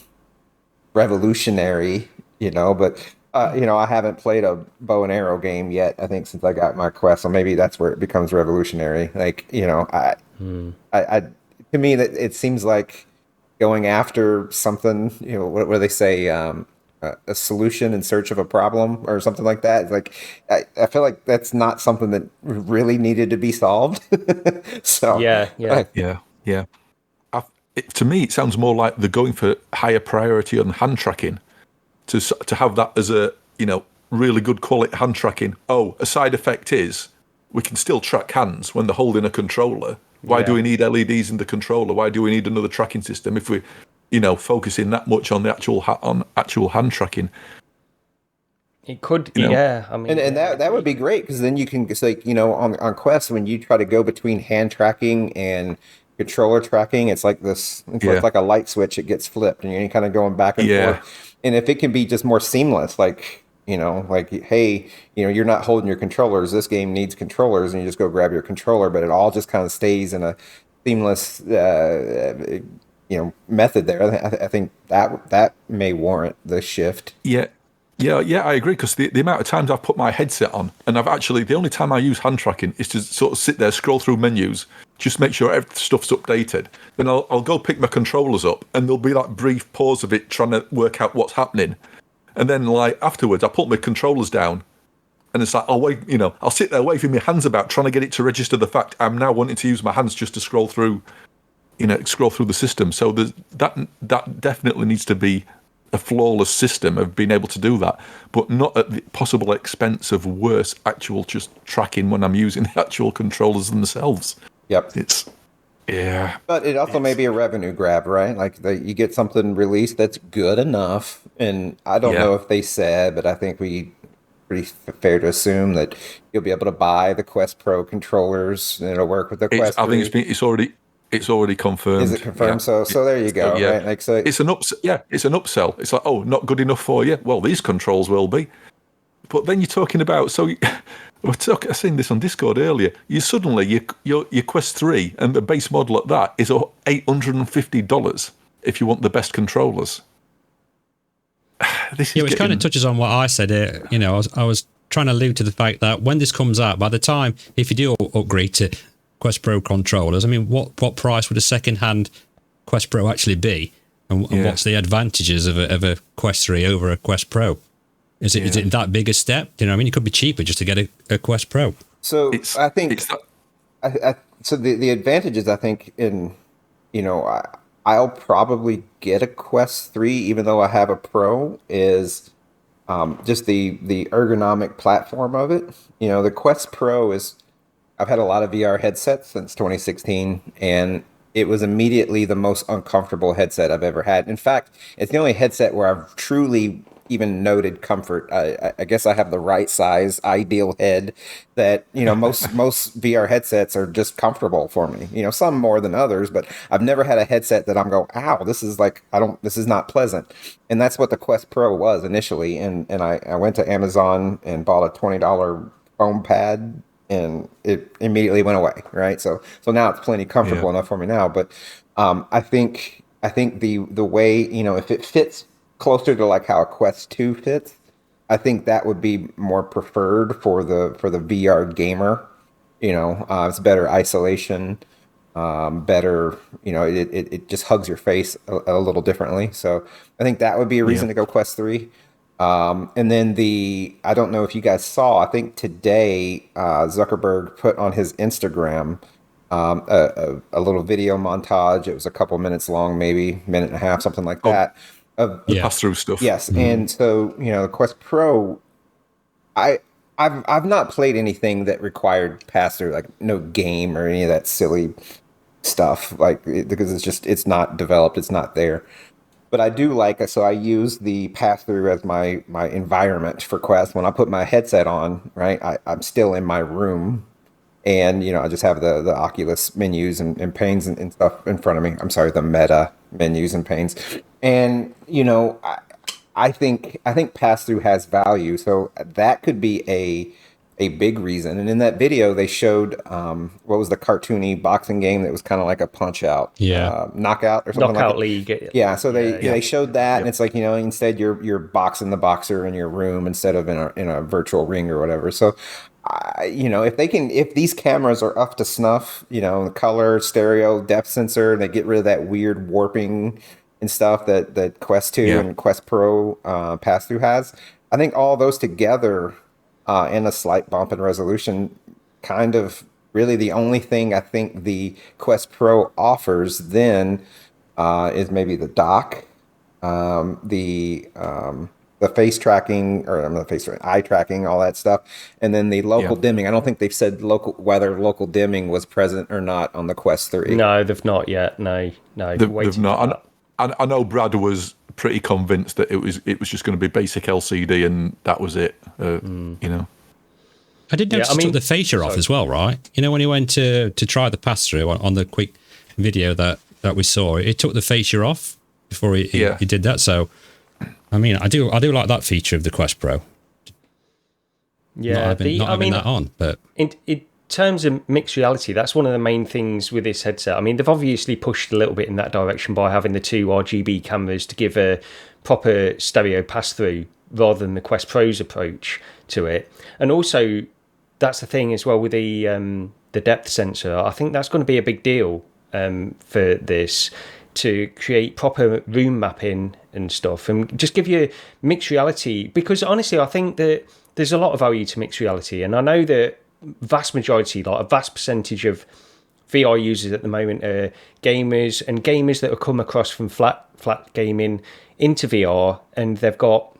revolutionary, you know. But I haven't played a bow and arrow game yet, I think, since I got my Quest, so maybe that's where it becomes revolutionary. Like, to me, that it seems like going after something, what do they say, a solution in search of a problem or something like that. It's like, I feel like that's not something that really needed to be solved. So to me, it sounds more like they're going for higher priority on hand tracking, to have that as a really good quality hand tracking. Oh, a side effect is we can still track hands when they're holding a controller. Why do we need LEDs in the controller? Why do we need another tracking system if we, focusing that much on the actual hand tracking? It could, I mean, and that would be great, because then you can just, like, on Quest, when you try to go between hand tracking and controller tracking, it's like this. It's like a light switch; it gets flipped, and you're kind of going back and forth. And if it can be just more seamless, like, hey, you're not holding your controllers. This game needs controllers, and you just go grab your controller. But it all just kind of stays in a seamless, method there. I think that may warrant the shift. Yeah, Yeah, I agree, because the amount of times I've put my headset on, and the only time I use hand tracking is to sort of sit there, scroll through menus, just make sure stuff's updated. Then I'll go pick my controllers up, and there'll be like brief pause of it trying to work out what's happening. And then like afterwards, I put my controllers down, and it's like, I'll sit there waving my hands about, trying to get it to register the fact I'm now wanting to use my hands just to scroll through the system. So that definitely needs to be a flawless system of being able to do that, but not at the possible expense of worse actual just tracking when I'm using the actual controllers themselves. Yep. But it also may be a revenue grab, right? Like you get something released that's good enough, and I don't know if they said, but I think pretty fair to assume that you'll be able to buy the Quest Pro controllers and it'll work with the Quest. I think it's already confirmed. Is it confirmed? Yeah. So there you go. Right? Like, so it's an upsell. It's like, oh, not good enough for you. Well, these controls will be. But then you're talking about, I seen this on Discord earlier. Your Quest 3 and the base model at that is $850 if you want the best controllers. Which kind of touches on what I said. I was trying to allude to the fact that when this comes out, by the time, if you do upgrade to Quest Pro controllers, I mean, what price would a second-hand Quest Pro actually be? And what's the advantages of a Quest 3 over a Quest Pro? Is it that big a step? You know, I mean, it could be cheaper just to get a Quest Pro. So I think so the advantages, I think, I'll probably get a Quest 3 even though I have a Pro, is just the ergonomic platform of it. The Quest Pro I've had a lot of VR headsets since 2016, and it was immediately the most uncomfortable headset I've ever had. In fact, it's the only headset where I've truly even noted comfort. I guess I have the right size, ideal head that, most VR headsets are just comfortable for me. Some more than others, but I've never had a headset that I'm going, ow, this is not pleasant. And that's what the Quest Pro was initially. And I went to Amazon and bought a $20 foam pad, and it immediately went away. Right. So now it's plenty comfortable enough for me now. But I think the way, if it fits closer to like how a Quest 2 fits, I think that would be more preferred for the VR gamer. It's better isolation, better, it just hugs your face a little differently. So I think that would be a reason to go Quest 3. And then I don't know if you guys saw, I think today Zuckerberg put on his Instagram a little video montage. It was a couple minutes long, maybe minute and a half, something like that. Of pass-through stuff. Yes, and so the Quest Pro, I've not played anything that required pass-through, like no game or any of that silly stuff, because it's not developed, it's not there. But I do so I use the pass-through as my environment for Quest. When I put my headset on, right, I'm still in my room, and I just have the Oculus menus and panes and stuff in front of me. I'm sorry, the Meta menus and panes. And I think pass-through has value, so that could be a big reason. And in that video, they showed what was the cartoony boxing game that was kind of like a Punch-Out, knockout or something. Knockout League. Yeah, so they showed that, and it's like instead you're boxing the boxer in your room instead of in a virtual ring or whatever. So if these cameras are up to snuff, color, stereo, depth sensor, and they get rid of that weird warping and stuff that Quest 2 and Quest Pro pass-through has, I think all those together and a slight bump in resolution, kind of really the only thing I think the Quest Pro offers then is maybe the dock, the face tracking, or not face tracking, eye tracking, all that stuff, and then the local dimming. I don't think they've said whether local dimming was present or not on the Quest 3. No, they've not yet. No, they've not. I know Brad was pretty convinced that it was just going to be basic LCD and that was it. I did notice it took the fascia off as well, right? When he went to try the pass through on the quick video that we saw, it took the fascia off before he did that. So, I mean, I do like that feature of the Quest Pro. Yeah, not having that on, but in terms of mixed reality, that's one of the main things with this headset. I mean, they've obviously pushed a little bit in that direction by having the two RGB cameras to give a proper stereo pass-through rather than the Quest Pro's approach to it. And also, that's the thing as well with the depth sensor. I think that's going to be a big deal for this, to create proper room mapping and stuff, and just give you mixed reality. Because honestly, I think that there's a lot of value to mixed reality, and I know that vast majority, like a vast percentage of VR users at the moment are gamers, and gamers that have come across from flat gaming into VR, and they've got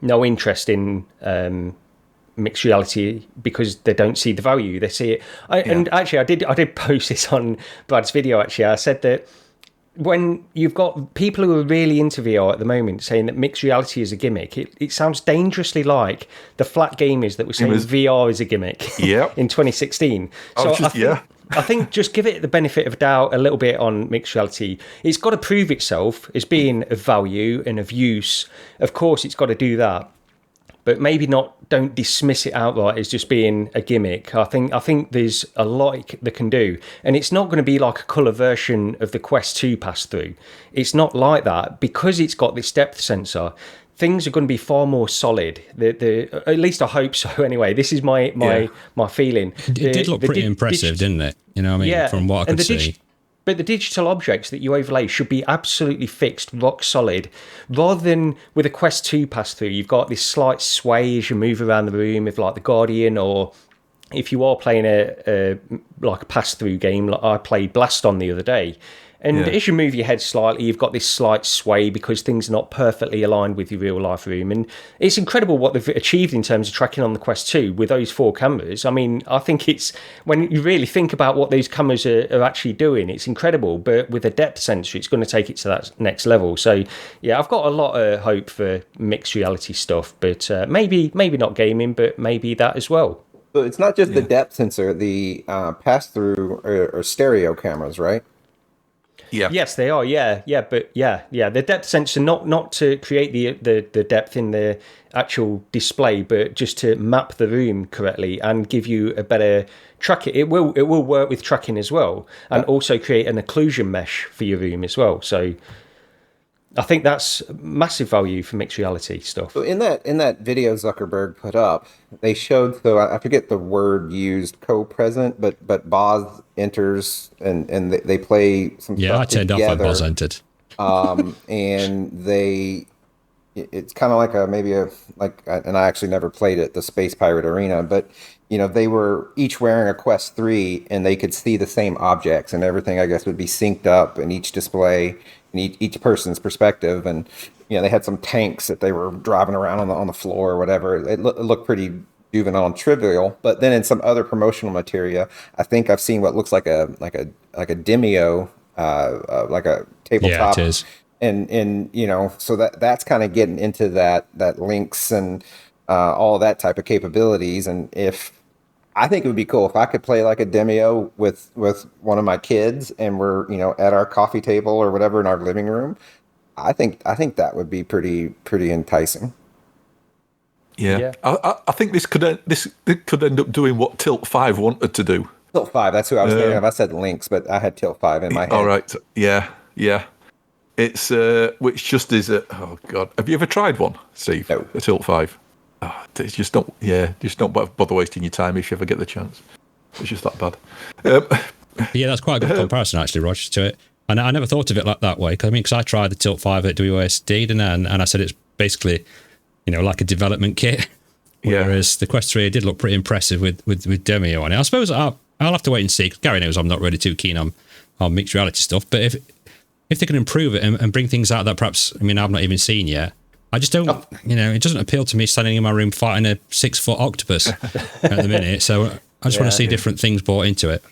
no interest in mixed reality because they don't see the value. They see it. And actually, I did post this on Brad's video. Actually, I said that when you've got people who are really into VR at the moment saying that mixed reality is a gimmick, it sounds dangerously like the flat gamers that were saying VR is a gimmick in 2016. I think just give it the benefit of doubt a little bit on mixed reality. It's got to prove itself as being of value and of use. Of course, it's got to do that. But maybe don't dismiss it outright as just being a gimmick. I think there's a lot that can do. And it's not going to be like a colour version of the Quest 2 pass-through. It's not like that. Because it's got this depth sensor, things are going to be far more solid. At least I hope so anyway. This is my feeling. It did look pretty impressive, didn't it? You know what I mean? From what I could see. But the digital objects that you overlay should be absolutely fixed, rock solid. Rather than with a Quest 2 pass-through, you've got this slight sway as you move around the room, if like the Guardian, or if you are playing a pass-through game, like I played Blast On the other day. And as you move your head slightly, you've got this slight sway because things are not perfectly aligned with your real-life room. And it's incredible what they've achieved in terms of tracking on the Quest 2 with those 4 cameras. I mean, I think it's, when you really think about what those cameras are actually doing, it's incredible. But with a depth sensor, it's going to take it to that next level. So, yeah, I've got a lot of hope for mixed reality stuff. But maybe not gaming, but maybe that as well. So it's not just the depth sensor, the pass-through or stereo cameras, right? Yeah. Yes, they are. Yeah. But the depth sensor not to create the depth in the actual display, but just to map the room correctly and give you a better tracking. It will work with tracking as well, and also create an occlusion mesh for your room as well. So I think that's massive value for mixed reality stuff. So in that video Zuckerberg put up, they showed, so I forget the word used, co-present, but Boz enters and they play some stuff I turned off when Boz entered. And it's kind of like and I actually never played it, the Space Pirate Arena, but they were each wearing a Quest 3 and they could see the same objects, and everything I guess would be synced up in each display, in each person's perspective. And they had some tanks that they were driving around on the floor or whatever. It looked pretty juvenile and trivial. But then in some other promotional material, I think I've seen what looks like a Demio, like a tabletop. Yeah, it is. And so that's kind of getting into that links and all that type of capabilities. And I think it would be cool if I could play like a Demio with one of my kids, and we're at our coffee table or whatever in our living room. I think that would be pretty enticing. Yeah. I think this could end up doing what Tilt 5 wanted to do. Tilt 5, that's who I was thinking of. I said links, but I had Tilt 5 in my head. All right. Yeah. It's which just is oh god. Have you ever tried one, Steve? No. A Tilt 5? Oh, it's just don't. Yeah, just don't bother wasting your time if you ever get the chance. It's just that bad. Yeah, that's quite a good comparison actually, Roger, to it. And I never thought of it like that way. Because I tried the Tilt 5 at WSD, and I said it's basically, like a development kit. Whereas the Quest 3 did look pretty impressive with Demio on it. I suppose I'll have to wait and see. Gary knows I'm not really too keen on mixed reality stuff. But if they can improve it and bring things out that perhaps, I've not even seen yet, I just don't, it doesn't appeal to me standing in my room fighting a 6-foot octopus at the minute. So I just want to see different things brought into it.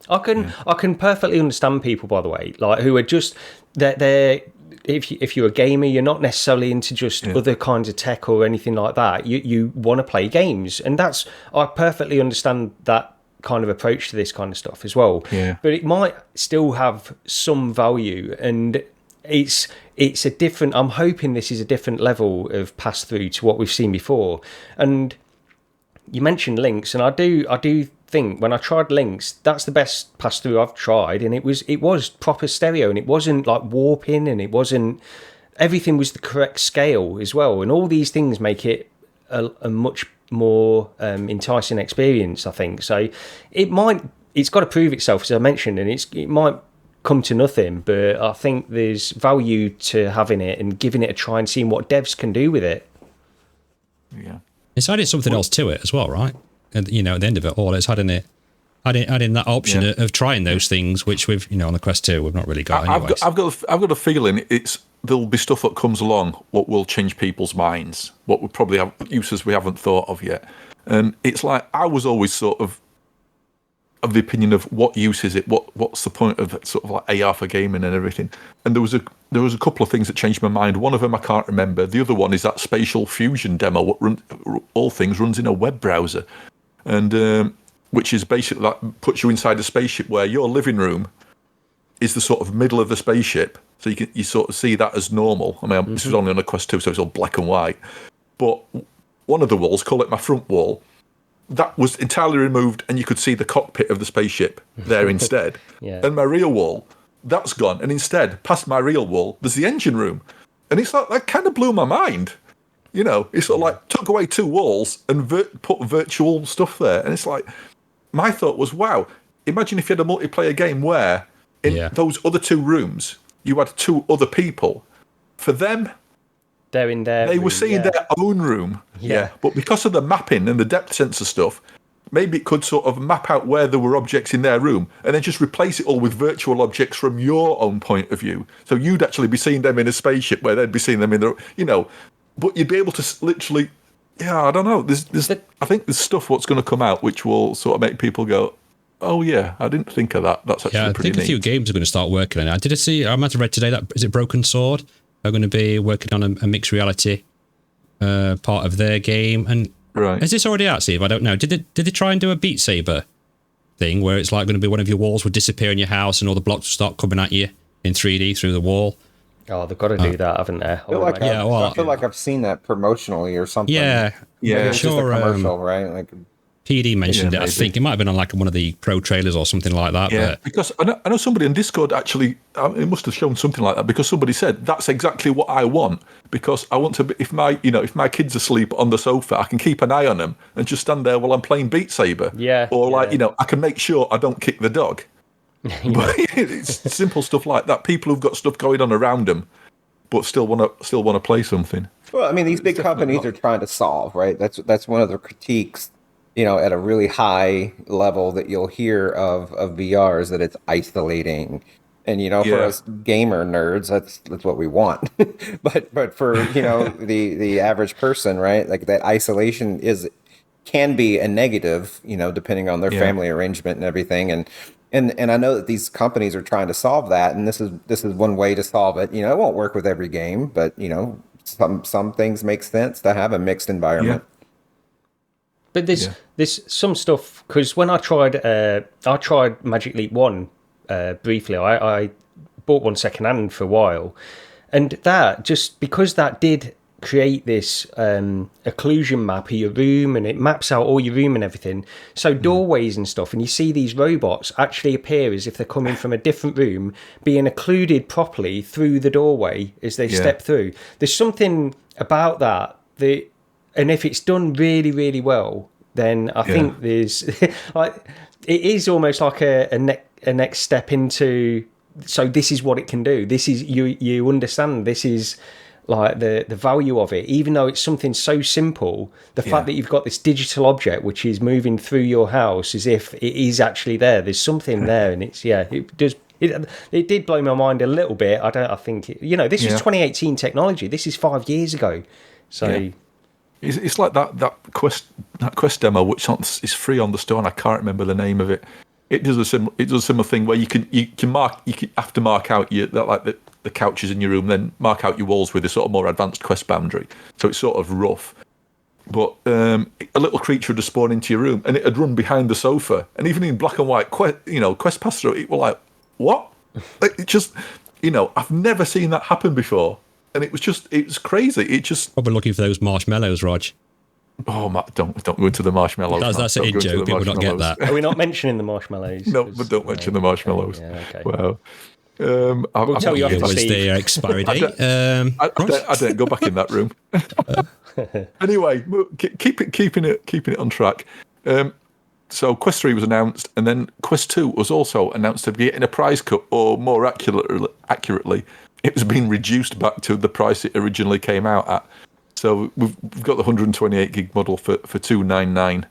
I can perfectly understand people, by the way, like who are just they're if you're a gamer, you're not necessarily into just other kinds of tech or anything like that. You want to play games, and I perfectly understand that kind of approach to this kind of stuff as well. Yeah. But it might still have some value, and it's a different. I'm hoping this is a different level of pass through to what we've seen before. And you mentioned links, and I do think when I tried links, that's the best pass through I've tried, and it was proper stereo, and it wasn't like warping, and it wasn't everything was the correct scale as well, and all these things make it a much more enticing experience, I think. So it's got to prove itself, as I mentioned, and it might come to nothing, but I think there's value to having it and giving it a try and seeing what devs can do with it. Yeah, it's added something else to it as well, right? And at the end of it all, it's adding that option of trying those things, which we've on the Quest 2 we've not really got. I've got a feeling there'll be stuff that comes along what will change people's minds, what would probably have uses we haven't thought of yet. And it's like, I was always sort of the opinion of what use is it? What's the point of sort of like AR for gaming and everything? And there was a couple of things that changed my mind. One of them I can't remember. The other one is that spatial fusion demo. What all things runs in a web browser, and which is basically that puts you inside a spaceship where your living room is the sort of middle of the spaceship. So you sort of see that as normal. I mean, this was only on a Quest 2, so it's all black and white. But one of the walls, call it my front wall, that was entirely removed, and you could see the cockpit of the spaceship there instead. Yeah. And my real wall, that's gone, and instead, past my real wall, there's the engine room. And it's like, that kind of blew my mind. It's sort of like, took away 2 walls and put virtual stuff there. And it's like, my thought was, wow, imagine if you had a multiplayer game where in those other 2 rooms, you had 2 other people. For them, they're in there. They were seeing their own room. Yeah. But because of the mapping and the depth sensor stuff, maybe it could sort of map out where there were objects in their room and then just replace it all with virtual objects from your own point of view. So you'd actually be seeing them in a spaceship where they'd be seeing them in their, but you'd be able to literally, I don't know. I think there's stuff what's going to come out which will sort of make people go, oh yeah, I didn't think of that. That's actually pretty neat. I think a few games are going to start working on it. I might have read today that, is it Broken Sword? Are going to be working on a mixed reality part of their game. And is this already out, Steve? I don't know. Did they try and do a Beat Saber thing where it's like going to be one of your walls would disappear in your house and all the blocks will start coming at you in 3D through the wall? Oh, they've got to do that, haven't they? I feel like I've seen that promotionally or something. Yeah, it's sure. Just a commercial, right? Like, PD mentioned it. I think it might have been on like one of the pro trailers or something like that. Yeah, but because I know somebody in Discord actually, it must have shown something like that because somebody said that's exactly what I want, because I want to be, if my kid's asleep on the sofa, I can keep an eye on them and just stand there while I'm playing Beat Saber. Yeah. Or I can make sure I don't kick the dog. But it's simple stuff like that. People who've got stuff going on around them, but still want to play something. Well, I mean, these big companies are trying to solve, right? That's one of the critiques. At a really high level that you'll hear of VR is that it's isolating. And, for us gamer nerds, that's what we want. but for, the average person, right? Like that isolation can be a negative, depending on their family arrangement and everything. And I know that these companies are trying to solve that. And this is one way to solve it. It won't work with every game, but, some things make sense to have a mixed environment. Yeah. But there's some stuff, because when I tried Magic Leap 1 briefly, I bought one secondhand for a while, and that, just because that did create this occlusion map of your room, and it maps out all your room and everything, so doorways and stuff, and you see these robots actually appear as if they're coming from a different room, being occluded properly through the doorway as they step through. There's something about that, and if it's done really, really well, then I think there's like, it is almost like a next step into. So this is what it can do. This is you understand. This is like the value of it, even though it's something so simple. The fact that you've got this digital object which is moving through your house as if it is actually there. There's something there, and it's it does. It did blow my mind a little bit. I think this was 2018 technology. This is 5 years ago. So. Yeah. It's like that quest demo, which is free on the store, and I can't remember the name of it. It does a similar thing where you have to mark out the couches in your room, then mark out your walls with a sort of more advanced quest boundary. So it's sort of rough. But a little creature would spawn into your room, and it'd run behind the sofa, and even in black and white quest pass through, it was like, what? It just I've never seen that happen before. And it was crazy. It just probably looking for those marshmallows, Rog. Oh, Matt, don't go into the marshmallows. That's an in-joke. People don't get that. Are we not mentioning the marshmallows? No, but don't mention the marshmallows. Okay. Wow. We'll tell you after, It was Steve. the expiry date. I don't go back in that room. Anyway, keeping it on track. So Quest 3 was announced, and then Quest 2 was also announced to be getting a price cut, or more accurately, it was being reduced back to the price it originally came out at. So we've got the 128 gig model for $299,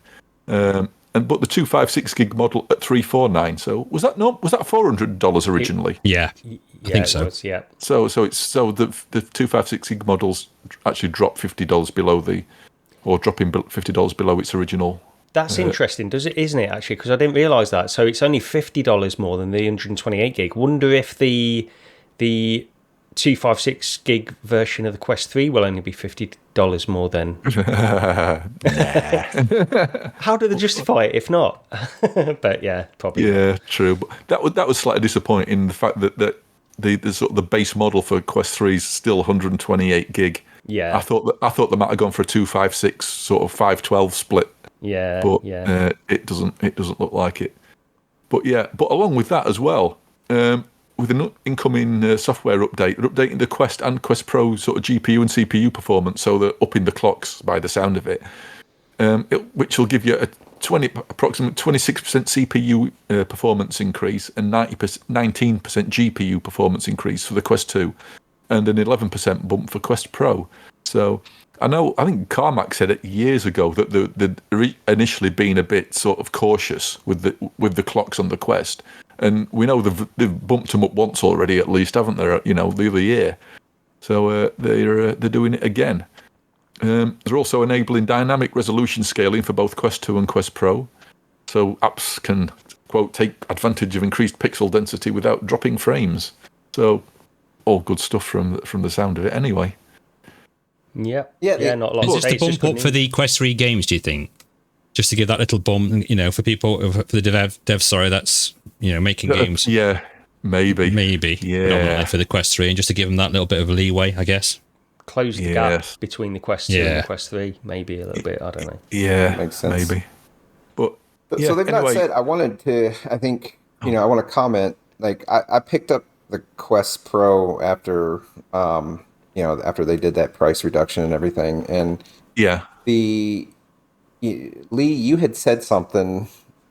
but the 256 gig model at $349. So was that $400 originally? Yeah, I think so. Yeah. So the 256 gig models actually dropped $50 below dropping $50 below its original. That's interesting, isn't it, actually? Because I didn't realise that. So it's only $50 more than the 128 gig. Wonder if the 256 gig version of the Quest 3 will only be $50 more then. How do they justify it if not? But yeah, probably. Yeah, true. But that was slightly disappointing. The fact that the sort of the base model for Quest 3 is still 128 gig. Yeah. I thought they might have gone for a 256 sort of 512 split. Yeah. But yeah. It doesn't look like it. But yeah, but along with that as well, with an incoming software update, they're updating the Quest and Quest Pro sort of GPU and CPU performance, so they're upping the clocks by the sound of it, which will give you a approximate 26% CPU performance increase and 19% GPU performance increase for the Quest 2, and an 11% bump for Quest Pro. So I think Carmack said it years ago that they'd initially been a bit sort of cautious with the clocks on the Quest. And we know they've bumped them up once already, at least, haven't they? The other year. So they're doing it again. They're also enabling dynamic resolution scaling for both Quest 2 and Quest Pro. So apps can, quote, take advantage of increased pixel density without dropping frames. So all good stuff from the sound of it anyway. Yeah. Not a lot. Is this the bump up for the Quest 3 games, do you think? Just to give that little bump, for people, for the devs, that's, making games. Yeah, maybe. Yeah. For the Quest 3, and just to give them that little bit of leeway, I guess. Close the gap between the Quest 2 and the Quest 3, maybe a little bit, I don't know. Yeah, makes sense. Maybe. But so they've not said, I want to comment, like, I picked up the Quest Pro after, after they did that price reduction and everything, and Lee, you had said something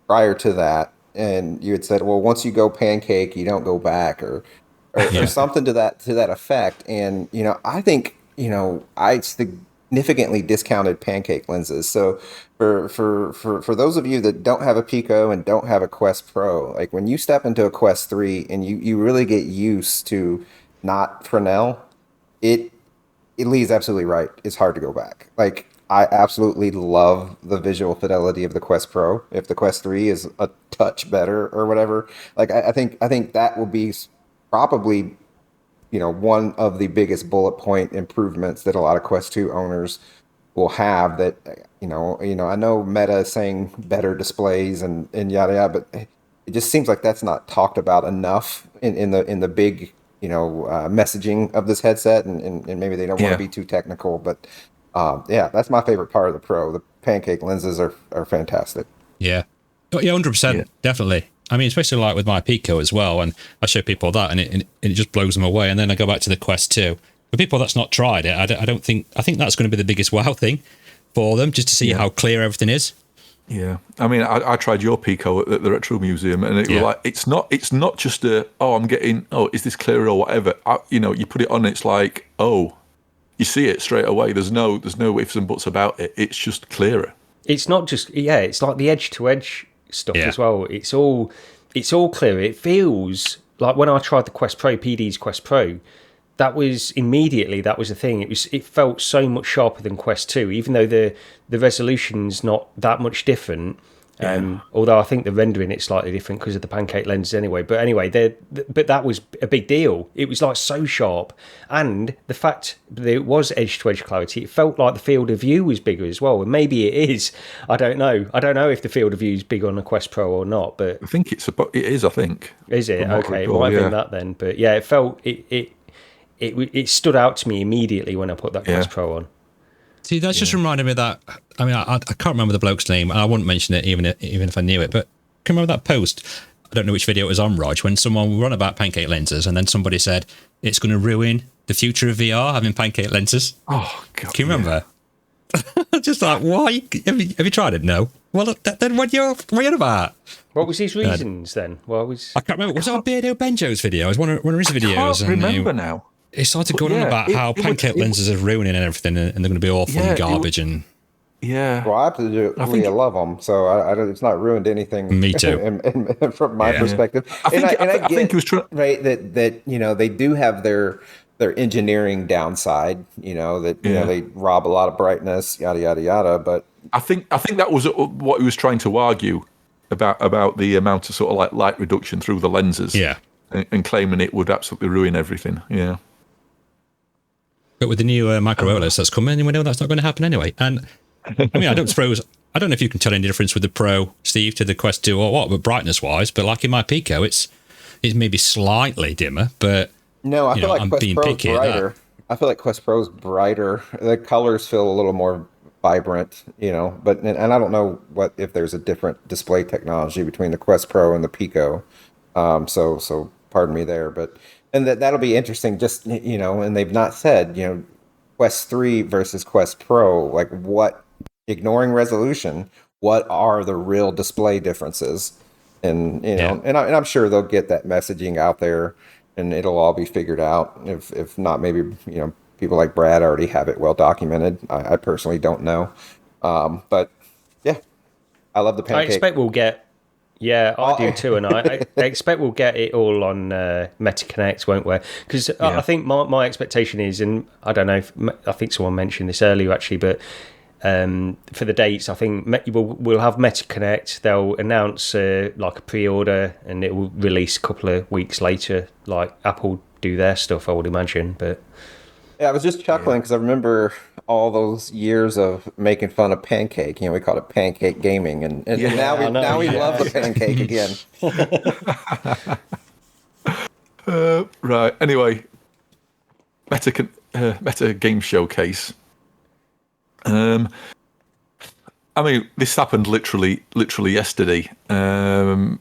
prior to that, and you had said, well, once you go Pancake, you don't go back, or something to that effect. And, I think, I significantly discounted Pancake lenses. So for those of you that don't have a Pico and don't have a Quest Pro, like when you step into a Quest 3 and you really get used to not Fresnel, Lee's absolutely right. It's hard to go back. Like, I absolutely love the visual fidelity of the Quest Pro. If the Quest 3 is a touch better or whatever, like I think that will be probably, one of the biggest bullet point improvements that a lot of Quest 2 owners will have. That I know Meta is saying better displays and yada yada, but it just seems like that's not talked about enough in the big messaging of this headset, and maybe they don't want to be too technical, but. That's my favorite part of the Pro. The Pancake lenses are fantastic. Yeah. 100%, definitely. I mean, especially like with my Pico as well, and I show people that, and it just blows them away. And then I go back to the Quest 2. For people that's not tried it, I think that's going to be the biggest wow thing for them, just to see how clear everything is. Yeah, I mean, I tried your Pico at the Retro Museum, and it was like it's not just is this clearer or whatever. You put it on, it's like you see it straight away. There's no ifs and buts about it. It's just clearer. It's not just it's like the edge to edge stuff as well. It's all clear. It feels like when I tried the Quest Pro, PD's Quest Pro, that was a thing. It felt so much sharper than Quest 2, even though the resolution's not that much different. Although I think the rendering it's slightly different because of the Pancake lenses anyway. But anyway, but that was a big deal. It was like so sharp, and the fact that it was edge to edge clarity, it felt like the field of view was bigger as well. And maybe it is. I don't know. I don't know if the field of view is bigger on a Quest Pro or not. But I think it is. I think. Is it? Okay, it might have been that then. But yeah, it felt it stood out to me immediately when I put that Quest Pro on. See, that's just reminded me of that. I mean, I can't remember the bloke's name, and I wouldn't mention it even if I knew it. But can you remember that post? don't know which video it was on, Rog, when someone were on about Pancake lenses, and then somebody said it's going to ruin the future of VR having Pancake lenses. Oh, God. Can you remember? Just like, why? Have you tried it? No. Well, then what are you on about? What was his reasons then? I can't remember. Was it on Beardo Benjo's video? It was one of his videos. I can't remember now. He started going on about how Pancake lenses are ruining and everything, and they're going to be awful and garbage. Well, I absolutely love them, so I don't, it's not ruined anything. Me too. From my perspective. I think he was trying. Right, that they do have their engineering downside. That they rob a lot of brightness, yada yada yada. But I think that was what he was trying to argue about the amount of sort of like light reduction through the lenses. Yeah, and claiming it would absolutely ruin everything. Yeah. But with the new micro OLEDs that's coming, we know that's not going to happen anyway. And I mean, I don't know if you can tell any difference with the Pro, Steve, to the Quest 2 or what, but brightness-wise. But like in my Pico, it's maybe slightly dimmer, but no, I feel like I'm Quest being Pro's picky brighter. I feel like Quest Pro's brighter. The colors feel a little more vibrant, But and I don't know if there's a different display technology between the Quest Pro and the Pico. So pardon me there, but. And that'll be interesting, just, and they've not said, Quest 3 versus Quest Pro, like ignoring resolution, what are the real display differences? And, and I'm sure they'll get that messaging out there and it'll all be figured out. If not, maybe, people like Brad already have it well documented. I personally don't know. But yeah, I love the Pancake. I expect we'll get. Yeah, I do too, and I expect we'll get it all on MetaConnect, won't we? Because I think my expectation is, and I don't know, I think someone mentioned this earlier actually, but for the dates, I think we'll have MetaConnect. They'll announce like a pre-order, and it will release a couple of weeks later, like Apple do their stuff, I would imagine. But yeah, I was just chuckling because I remember all those years of making fun of Pancake. We called it Pancake Gaming, and now we love the Pancake again. Right. Anyway, Meta Game Showcase. I mean, this happened literally yesterday. I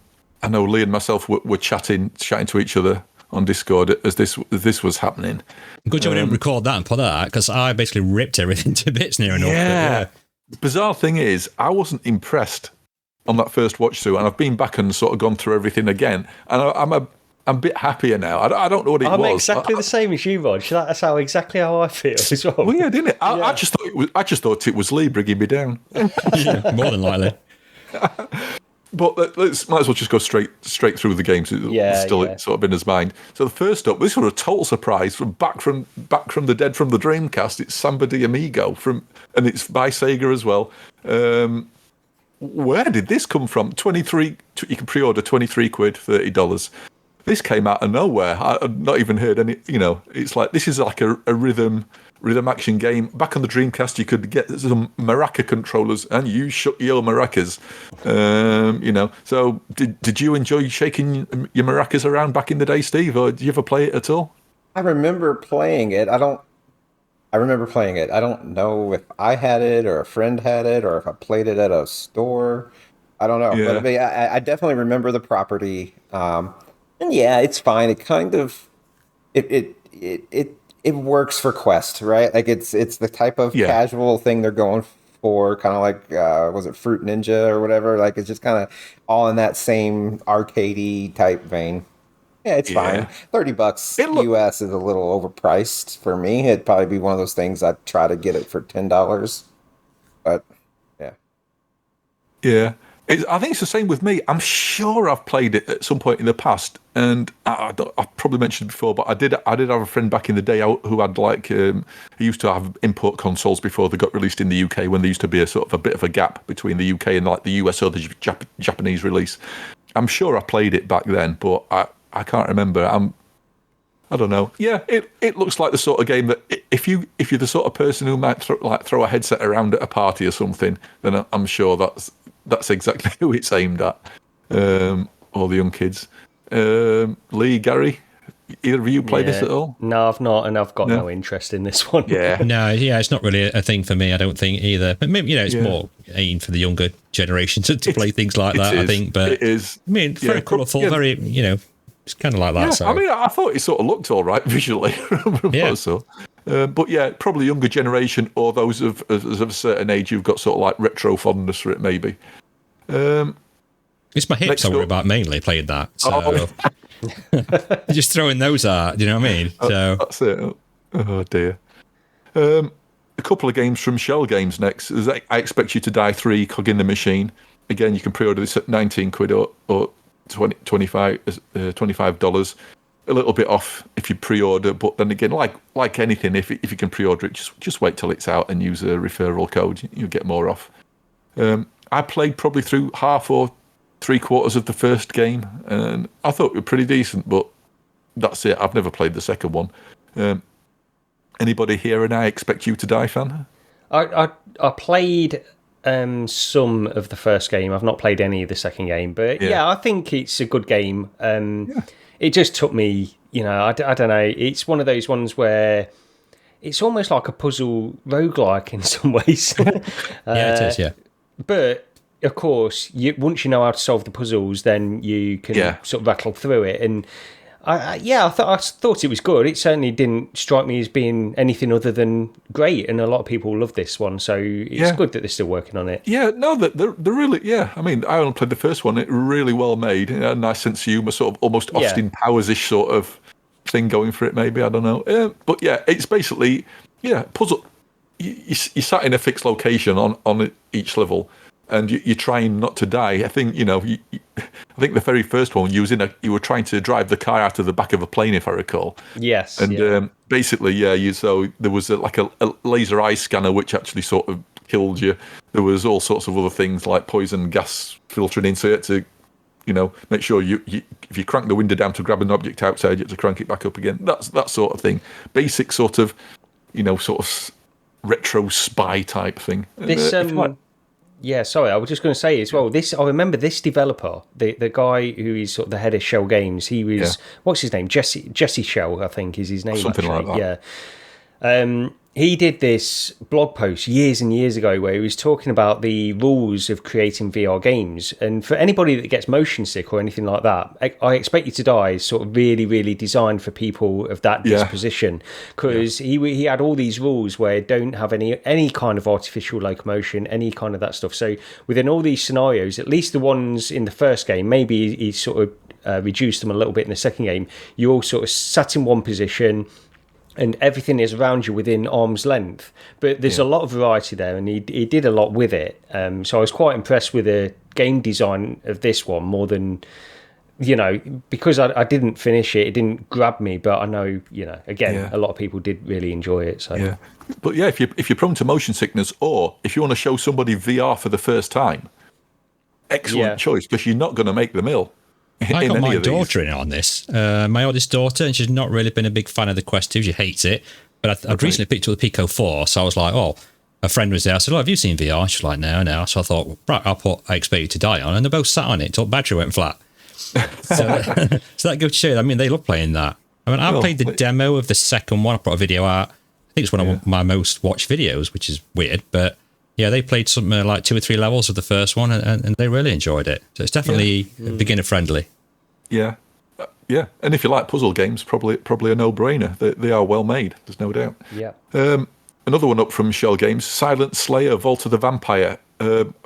know Lee and myself were chatting to each other on Discord as this was happening. Good job we didn't record that and put that out, because I basically ripped everything to bits near enough. Yeah. The bizarre thing is, I wasn't impressed on that first watch through, and I've been back and sort of gone through everything again, and I'm a bit happier now. I don't know what it was. I'm exactly the same as you, Rog. That's exactly how I feel as well. Weird, isn't it? I just thought it was Lee bringing me down. Yeah, more than likely. But might as well just go straight through the games. It's still sort of in his mind. So the first up, this was a total surprise back from the dead from the Dreamcast. It's Samba De Amigo and it's by Sega as well. Where did this come from? 23. You can pre-order £23, $30. This came out of nowhere. I've not even heard any. It's like this is like a rhythm action game. Back on the Dreamcast, you could get some maraca controllers, and you shook your maracas. So did you enjoy shaking your maracas around back in the day, Steve, or did you ever play it at all? I remember playing it. I don't know if I had it or a friend had it or if I played it at a store. I don't know. Yeah. But I definitely remember the property. And yeah, it's fine. It kind of it works for Quest, right? Like it's the type of casual thing they're going for, kind of like was it Fruit Ninja or whatever? Like it's just kind of all in that same arcadey type vein. Yeah, it's fine. $30 US is a little overpriced for me. It'd probably be one of those things I'd try to get it for $10. But yeah. Yeah. I think it's the same with me. I'm sure I've played it at some point in the past, and I've probably mentioned it before, but I did have a friend back in the day who had he used to have import consoles before they got released in the UK, when there used to be a bit of a gap between the UK and like the US or the Japanese release. I'm sure I played it back then, but I can't remember. I don't know. Yeah, it looks like the sort of game that if you're the sort of person who might throw a headset around at a party or something, then I'm sure that's exactly who it's aimed at, all the young kids. Lee, Gary, Either of you play this at all? No, I've not, and I've got no interest in this one. Yeah. No, yeah, it's not really a thing for me, I don't think either. But maybe, it's more aimed for the younger generation to play things like that, I think. But it is. I mean, very colourful, very, it's kind of like that. Yeah, So I mean, I thought it sort of looked all right visually. So. But yeah, probably younger generation or those of a certain age who've got sort of like retro fondness for it, maybe. It's my hips I worry about mainly playing that. So just throwing those out, do you know what I mean? So that's it. Oh dear. A couple of games from Shell Games next. I Expect You to Die 3, Cog in the Machine. Again, you can pre-order this at 19 quid or $25. A little bit off if you pre-order, but then again, like anything, if you can pre-order it, just wait till it's out and use a referral code. You'll get more off. I played probably through half or 3/4 of the first game, and I thought it was pretty decent, but that's it. I've never played the second one. Anybody here and I Expect You to Die fan? I played some of the first game. I've not played any of the second game, but yeah I think it's a good game. It just took me, I don't know. It's one of those ones where it's almost like a puzzle roguelike in some ways. yeah, it is, yeah. But of course, once you know how to solve the puzzles, then you can sort of rattle through it. And I thought it was good. It certainly didn't strike me as being anything other than great. And a lot of people love this one, so it's good that they're still working on it. Yeah, no, they're really. Yeah, I mean, I only played the first one. It really well made. A nice sense of humour, sort of almost Austin Powers-ish sort of thing going for it. Maybe, I don't know. But yeah, it's basically puzzle. You sat in a fixed location on each level. And you're trying not to die. I think I think the very first one you were trying to drive the car out of the back of a plane, if I recall. Yes. And basically, so there was a laser eye scanner which actually sort of killed you. There was all sorts of other things like poison gas filtering in, so you had to, make sure you if you crank the window down to grab an object outside, you have to crank it back up again. That's that sort of thing. Basic sort of, sort of retro spy type thing. This Yeah, sorry, I was just going to say as well, I remember this developer, the guy who is sort of the head of Shell Games, he was, what's his name? Jesse Shell, I think is his name. Something actually. Like that. Yeah. He did this blog post years and years ago where he was talking about the rules of creating VR games. And for anybody that gets motion sick or anything like that, I Expect You to Die is sort of really, really designed for people of that disposition. Because he had all these rules where don't have any kind of artificial locomotion, any kind of that stuff. So within all these scenarios, at least the ones in the first game, maybe he sort of reduced them a little bit in the second game, you all sort of sat in one position, and everything is around you within arm's length. But there's a lot of variety there, and he did a lot with it. So I was quite impressed with the game design of this one more than, because I didn't finish it, it didn't grab me. But I know, again, a lot of people did really enjoy it. So yeah, but yeah, if you're prone to motion sickness, or if you want to show somebody VR for the first time, excellent choice, because you're not going to make the mill. I got my daughter in on this. My oldest daughter, and she's not really been a big fan of the Quest 2. She hates it. But I'd recently picked up the Pico 4, so I was like, a friend was there. I said, have you seen VR? She's like, no. So I thought, right, I'll put I Expect You to Die on. And they both sat on it until the battery went flat. So that goes to show you, I mean, they love playing that. I mean, I played the demo of the second one. I put a video out. I think it's one of my most watched videos, which is weird. But yeah, they played something like 2 or 3 levels of the first one, and they really enjoyed it. So it's definitely beginner friendly. Yeah, and if you like puzzle games, probably a no-brainer. They are well made. There's no doubt. Yeah. Another one up from Shell Games, Silent Slayer: Vault of the Vampire.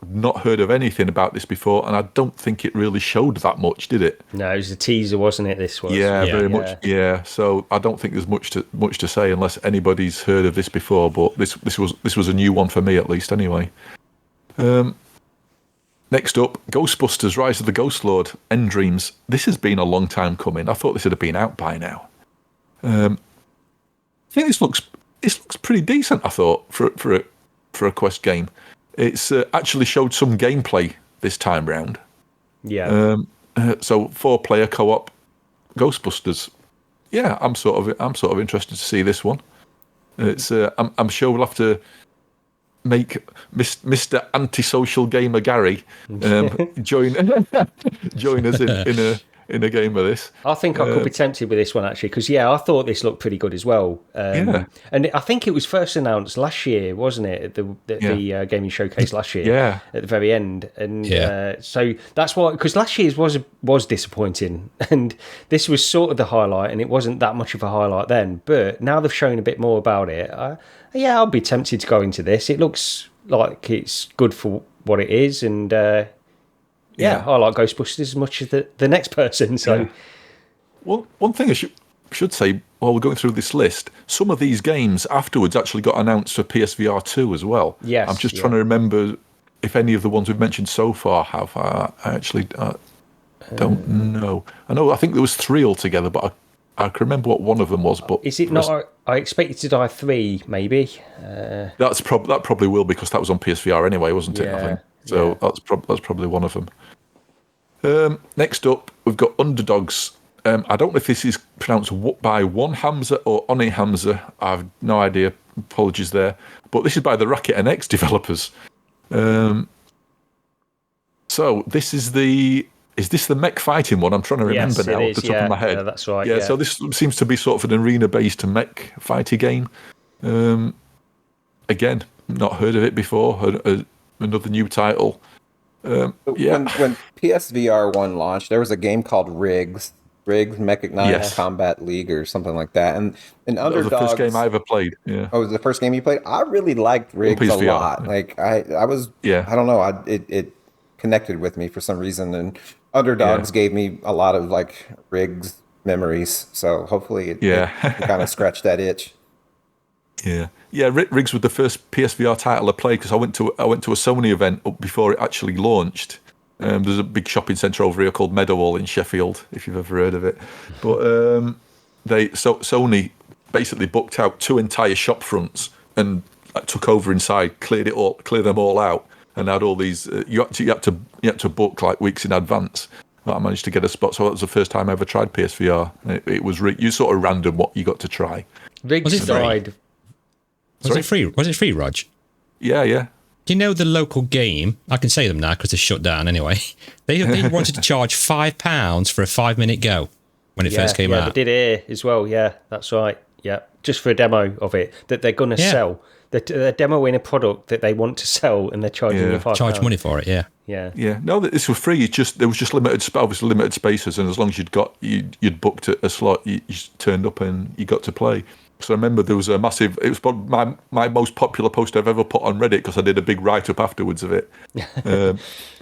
Not heard of anything about this before, and I don't think it really showed that much, did it? No, it was a teaser, wasn't it? This was. Yeah, very much. Yeah, so I don't think there's much to say unless anybody's heard of this before. But this was a new one for me, at least. Anyway. Next up, Ghostbusters: Rise of the Ghost Lord, End Dreams. This has been a long time coming. I thought this would have been out by now. I think this looks pretty decent. I thought for a Quest game, it's actually showed some gameplay this time round. Yeah. So 4-player co-op Ghostbusters. Yeah, I'm sort of interested to see this one. It's I'm sure we'll have to make Mr. Antisocial Gamer Gary join us in a game of this. I think I could be tempted with this one actually, because I thought this looked pretty good as well. Yeah. And I think it was first announced last year, wasn't it? At the gaming showcase last year. Yeah. At the very end, and so that's why, because last year's was disappointing, and this was sort of the highlight, and it wasn't that much of a highlight then. But now they've shown a bit more about it. I'll be tempted to go into this. It looks like it's good for what it is, and I like Ghostbusters as much as the next person. So, well, one thing I should say while we're going through this list, some of these games afterwards actually got announced for PSVR2 as well. Yes, I'm just trying to remember if any of the ones we've mentioned so far have. I actually don't know. I think there was 3 altogether, but I can remember what one of them was. But is it not? I Expected to Die 3, maybe. That probably will, because that was on PSVR anyway, wasn't it? I think so. That's probably one of them. Next up, we've got Underdogs. I don't know if this is pronounced by one Hamza or Oni Hamza. I have no idea. Apologies there. But this is by the Racket NX developers. So this is Is this the mech fighting one? I'm trying to remember now off the top of my head. Yeah, that's right. Yeah, so this seems to be sort of an arena-based mech fighting game. Again, not heard of it before. Another new title. When PSVR 1 launched, there was a game called Riggs Mechanized Combat League or something like that. And Underdogs, that was the first game I ever played. Yeah. Oh, it was the first game you played? I really liked Riggs a lot. Yeah. Like I was, I don't know, it connected with me for some reason, and Underdogs gave me a lot of like Riggs memories. So hopefully it kind of scratched that itch. Yeah. Riggs was the first PSVR title I played, because I went to a Sony event before it actually launched. There's a big shopping centre over here called Meadowhall in Sheffield, if you've ever heard of it. But Sony basically booked out 2 entire shop fronts and took over inside, cleared them all out, and had all these. You had to book like weeks in advance. But I managed to get a spot, so that was the first time I ever tried PSVR. It was you sort of random what you got to try. Riggs died. Was it free? Was it free, Rog? Yeah. Do you know the local game? I can say them now because they're shut down anyway. They wanted to charge £5 for a 5-minute go when it first came out. Yeah, they did here as well. Yeah, that's right. Yeah, just for a demo of it that they're going to sell. They're demoing a product that they want to sell, and they're charging you £5. Charge money for it. Yeah. No, this was free. There was just limited spaces, and as long as you'd booked a slot, you just turned up and you got to play. So I remember there was a massive. It was probably my most popular post I've ever put on Reddit, because I did a big write up afterwards of it.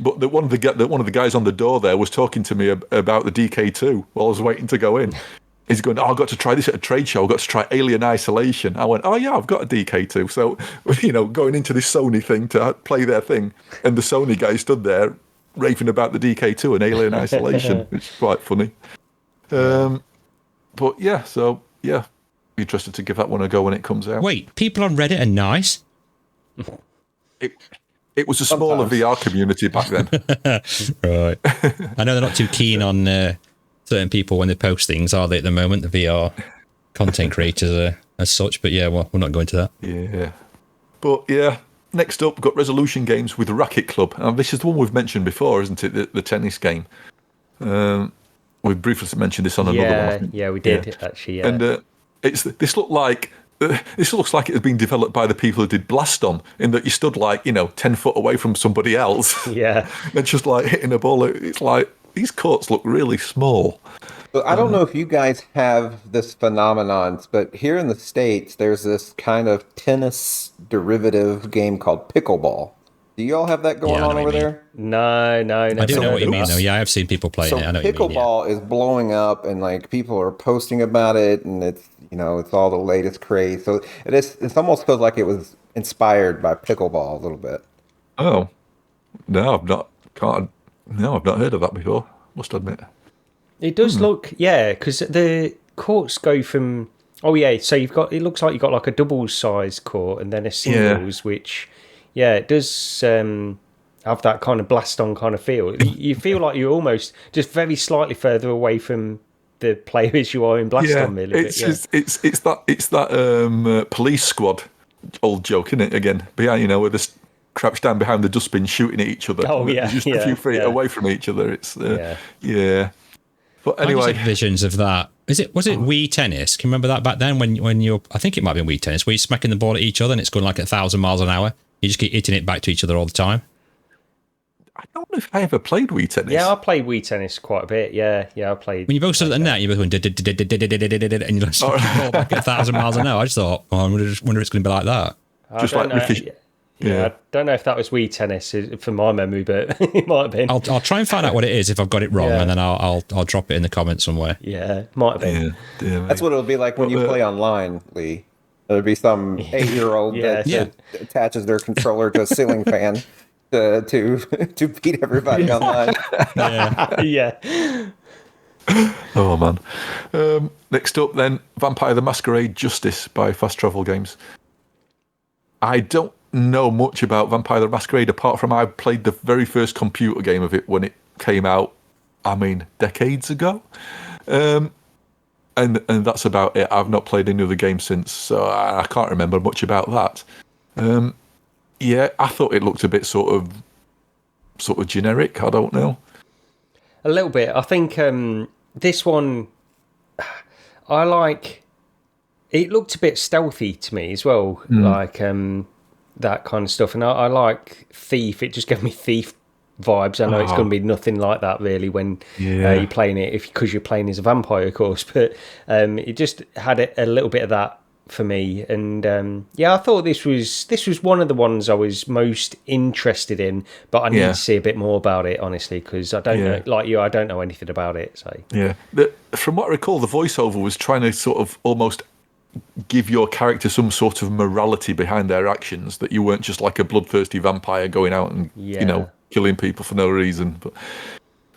But one of the guys on the door there was talking to me about the DK2 while I was waiting to go in. He's going, I got to try this at a trade show. I got to try Alien Isolation. I went, oh yeah, I've got a DK2. So going into this Sony thing to play their thing, and the Sony guy stood there raving about the DK2 and Alien Isolation. It's quite funny. But yeah. Interested to give that one a go when it comes out. Wait, people on Reddit are nice? It was a smaller VR community back then. Right. I know they're not too keen on certain people when they post things, are they, at the moment, the VR content creators as such, but we're not going to that. Yeah. But next up, we've got Resolution Games with Racket Club. And this is the one we've mentioned before, isn't it? The tennis game. We briefly mentioned this on another one. Yeah, we did, actually, yeah. And this looks like it had been developed by the people who did Blast On, in that you stood 10 foot away from somebody else. Yeah. And just hitting a ball. It's like, these courts look really small. So I don't know if you guys have this phenomenon, but here in the States, there's this kind of tennis derivative game called pickleball. Do you all have that going on over there? No. I do know what you mean, though. Yeah, I've seen people playing it. I know what you mean. Pickleball is blowing up, and people are posting about it, and it's it's all the latest craze. So it almost feels like it was inspired by pickleball a little bit. Oh, no, I've not heard of that before. Must admit. It does look, because the courts go from. Oh yeah, so it looks like you've got like a double size court and then a singles, which. Yeah, it does have that kind of blast on kind of feel. You feel like you're almost just very slightly further away from the players you are in blast on, really. It's that police squad old joke, isn't it? Again, behind where they're crouched down behind the dustbin shooting at each other. Oh yeah, just a few feet away from each other. It's But I just anyway, had visions of that. Was it Wii Tennis? Can you remember that back then when you're? I think it might be Wii Tennis, where you're smacking the ball at each other and it's going like 1,000 miles an hour. You just keep hitting it back to each other all the time. I don't know if I ever played Wii Tennis. Yeah, I played Wii Tennis quite a bit. Yeah, I played. When you both stood at the net, you're both going and you're smacking the ball back at 1,000 miles an hour. I just thought, I wonder if it's going to be like that. Just like Ricky. Yeah, I don't know if that was Wii Tennis from my memory, but it might have been. I'll try and find out what it is if I've got it wrong, and then I'll drop it in the comments somewhere. Yeah, might have been. That's what it'll be like when you play online, Lee. There'll be some 8-year-old that attaches their controller to a ceiling fan to beat everybody online. Yeah. Oh man. Next up, then, Vampire the Masquerade Justice by Fast Travel Games. I don't know much about Vampire the Masquerade apart from I played the very first computer game of it when it came out. I mean, decades ago. And that's about it. I've not played any other game since, so I can't remember much about that. Yeah, I thought it looked a bit sort of generic. I don't know. A little bit. I think this one, I like. It looked a bit stealthy to me as well, like that kind of stuff. And I like Thief. It just gave me Thief vibes. I know it's going to be nothing like that really when you're playing it, because you're playing as a vampire, of course. But it just had a little bit of that for me. And I thought this was one of the ones I was most interested in. But I need to see a bit more about it, honestly, because I don't know, like you, I don't know anything about it. So from what I recall, the voiceover was trying to sort of almost give your character some sort of morality behind their actions, that you weren't just like a bloodthirsty vampire going out and killing people for no reason. But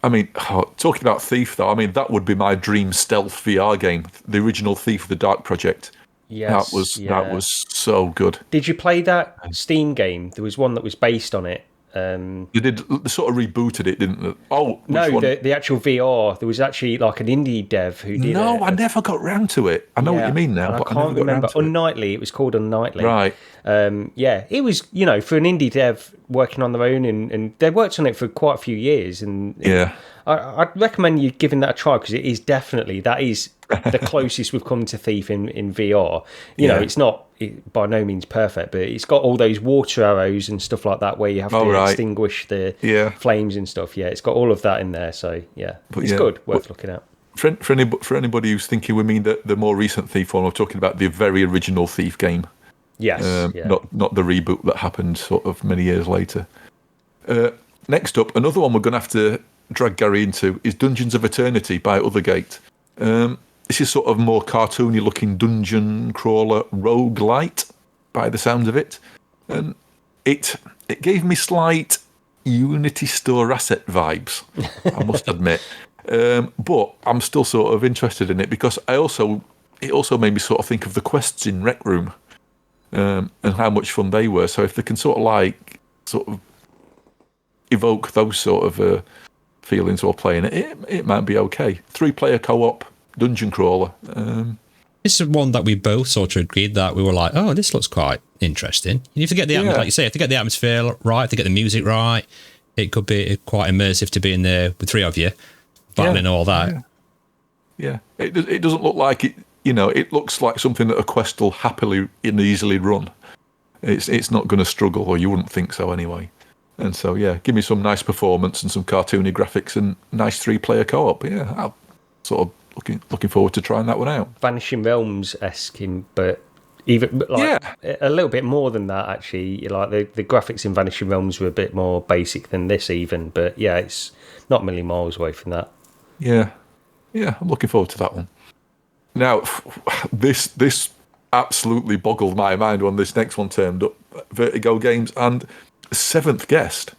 I mean, talking about Thief though, I mean that would be my dream stealth VR game, the original Thief of the Dark Project. Yes, that was so good. Did you play that Steam game? There was one that was based on it. They sort of rebooted it, didn't they? Oh no, the actual VR. There was actually like an indie dev who did. No, I never got round to it. I know what you mean now, but I can't remember. Unnightly, it was called Unnightly. Right. It was for an indie dev working on their own, and they worked on it for quite a few years. And I'd recommend you giving that a try, because it is definitely the closest we've come to Thief in VR. You know, it's not by no means perfect, but it's got all those water arrows and stuff like that where you have to extinguish the flames and stuff. Yeah, it's got all of that in there. So it's good, worth looking at. For anybody who's thinking we mean the more recent Thief one, we're talking about the very original Thief game. Yes, not the reboot that happened sort of many years later. Next up, another one we're going to have to drag Gary into is Dungeons of Eternity by Othergate. This is sort of more cartoony looking dungeon crawler roguelite by the sounds of it. And it gave me slight Unity Store asset vibes, I must admit. But I'm still sort of interested in it because it also made me sort of think of the quests in Rec Room and how much fun they were. So if they can sort of evoke those sort of feelings while playing it might be okay. 3-player co-op dungeon crawler. This is one that we both sort of agreed that we were like, oh, this looks quite interesting. You have to get the atmosphere, like you say, if to get the atmosphere right, to get the music right, it could be quite immersive to be in there with 3 of you battling all that. Yeah. It doesn't look like it. It looks like something that a quest will happily and easily run. It's not going to struggle, or you wouldn't think so anyway. And so, give me some nice performance and some cartoony graphics and nice 3-player co-op. Yeah, I'm sort of looking forward to trying that one out. Vanishing Realms-esque, but even a little bit more than that, actually. Like the graphics in Vanishing Realms were a bit more basic than this even, but it's not a million miles away from that. Yeah, I'm looking forward to that one. Now, this absolutely boggled my mind when this next one turned up. Vertigo Games and Seventh Guest.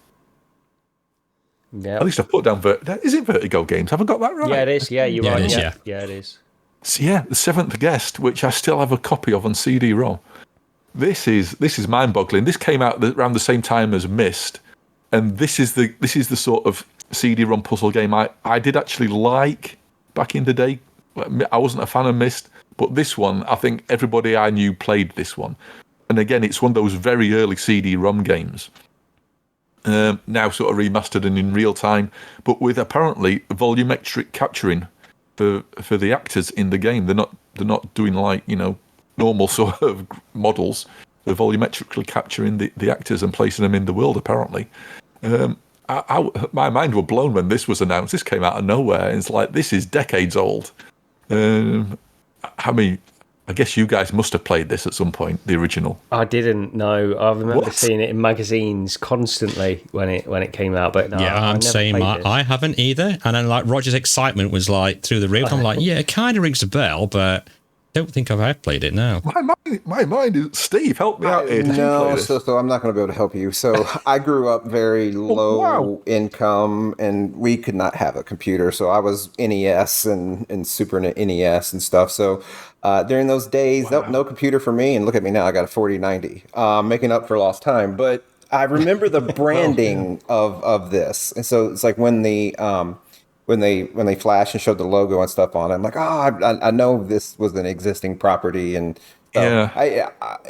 Yeah. At least I put down is it Vertigo Games? Have I got that right? Yeah, it is. Yeah, you're right. It is, yeah, it is. So, the Seventh Guest, which I still have a copy of on CD-ROM. This is mind-boggling. This came out around the same time as Myst, and this is the sort of CD-ROM puzzle game I did actually like back in the day. I wasn't a fan of Myst, but this one, I think everybody I knew played this one. And again, it's one of those very early CD-ROM games. Now sort of remastered and in real time, but with apparently volumetric capturing for the actors in the game. They're not doing like, normal sort of models. They're volumetrically capturing the actors and placing them in the world, apparently. My mind was blown when this was announced. This came out of nowhere. It's like, this is decades old. I guess you guys must have played this at some point, the original. I didn't know. I remember seeing it in magazines constantly when it came out, but no, yeah, I'm saying I haven't either. And then like Roger's excitement was like through the roof. I'm like, yeah, it kind of rings a bell, but don't think I've played it now. My mind is, Steve, help me out here. No, so I'm not going to be able to help you. So I grew up very low income, and we could not have a computer. So I was NES and Super NES and stuff. So during those days, no computer for me. And look at me now, I got a 4090, making up for lost time. But I remember the branding of this. And so it's like when they flashed and showed the logo and stuff on it, I'm like, I know this was an existing property, and so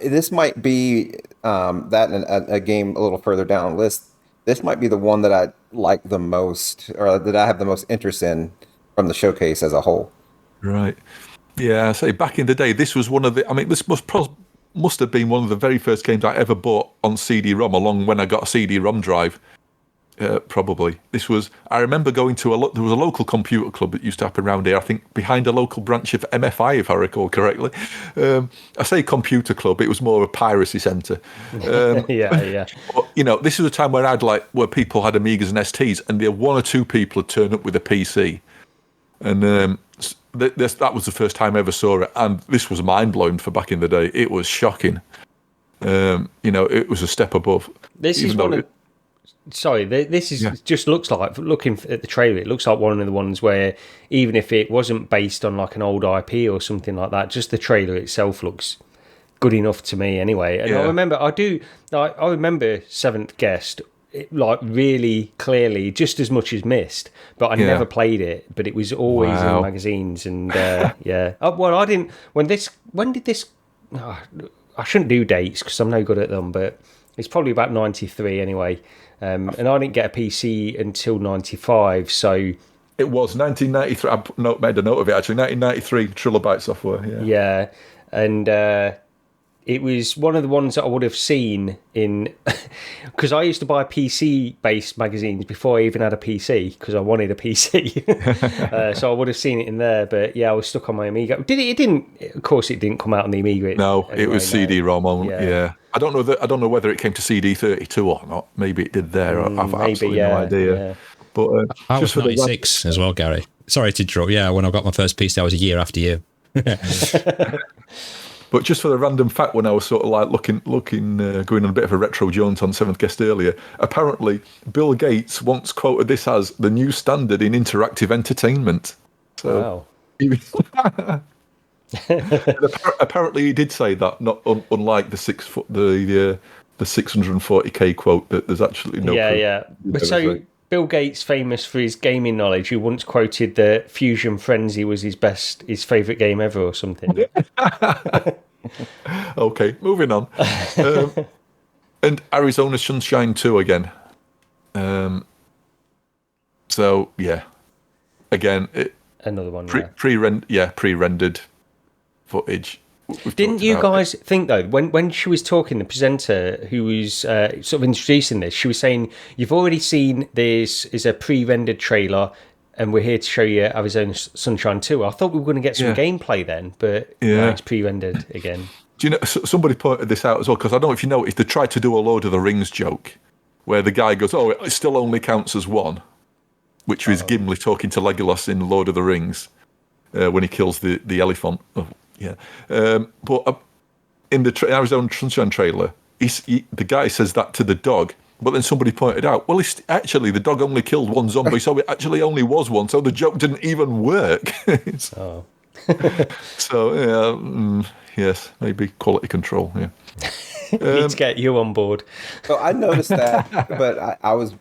this might be that and a game a little further down the list. This might be the one that I like the most, or that I have the most interest in from the showcase as a whole. Right. Yeah. I say back in the day, this was one of the. I mean, this must have been one of the very first games I ever bought on CD-ROM, along when I got a CD-ROM drive. Probably. This was, I remember going to there was a local computer club that used to happen around here, I think behind a local branch of MFI, if I recall correctly. I say computer club, it was more of a piracy centre. Yeah. But, this was a time where people had Amigas and STs, and there were one or two people had turned up with a PC. And that was the first time I ever saw it, and this was mind-blowing for back in the day. It was shocking. It was a step above. This is one of... Sorry, this is just looks like, looking at the trailer, it looks like one of the ones where even if it wasn't based on like an old IP or something like that, just the trailer itself looks good enough to me anyway. And I remember Seventh Guest like really clearly, just as much as Mist, but I never played it. But it was always in magazines, and I didn't. When did this? I shouldn't do dates because I'm no good at them, but it's probably about 93 anyway. And I didn't get a PC until 95, so... It was 1993, I made a note of it actually, 1993, Trilobyte software, Yeah, and it was one of the ones that I would have seen in... Because I used to buy PC-based magazines before I even had a PC, because I wanted a PC. So I would have seen it in there, but yeah, I was stuck on my Amiga. Of course it didn't come out on the Amiga. No, anyway, it was CD-ROM on, I don't know whether it came to CD32 or not. Maybe it did there. I've absolutely no idea. Yeah. But I was 96 as well, Gary. Sorry to interrupt. Yeah, when I got my first PC, I was a year after you. But just for the random fact, when I was sort of like looking, going on a bit of a retro jaunt on Seventh Guest earlier, apparently Bill Gates once quoted this as the new standard in interactive entertainment. So, wow. Apparently he did say that, not unlike the 640k quote, that there's actually no proof. But so Bill Gates, famous for his gaming knowledge, who once quoted that Fusion Frenzy was his favourite game ever or something. Okay, moving on. And Arizona Sunshine 2 again. So yeah, again, another one. Pre-rendered footage. Didn't you guys think though, when she was talking, the presenter who was sort of introducing this, she was saying, you've already seen this is a pre-rendered trailer and we're here to show you Arizona Sunshine 2. I thought we were going to get some gameplay then, but it's pre-rendered again. Do you know, somebody pointed this out as well, because I don't know if you noticed, they tried to do a Lord of the Rings joke where the guy goes, it still only counts as one, which was Gimli talking to Legolas in Lord of the Rings when he kills the elephant. But in the Arizona Sunshine trailer, the guy says that to the dog, but then somebody pointed out, well, actually the dog only killed one zombie, so it actually only was one, so the joke didn't even work. So, yes, maybe quality control, Need to get you on board. So I noticed that, but I was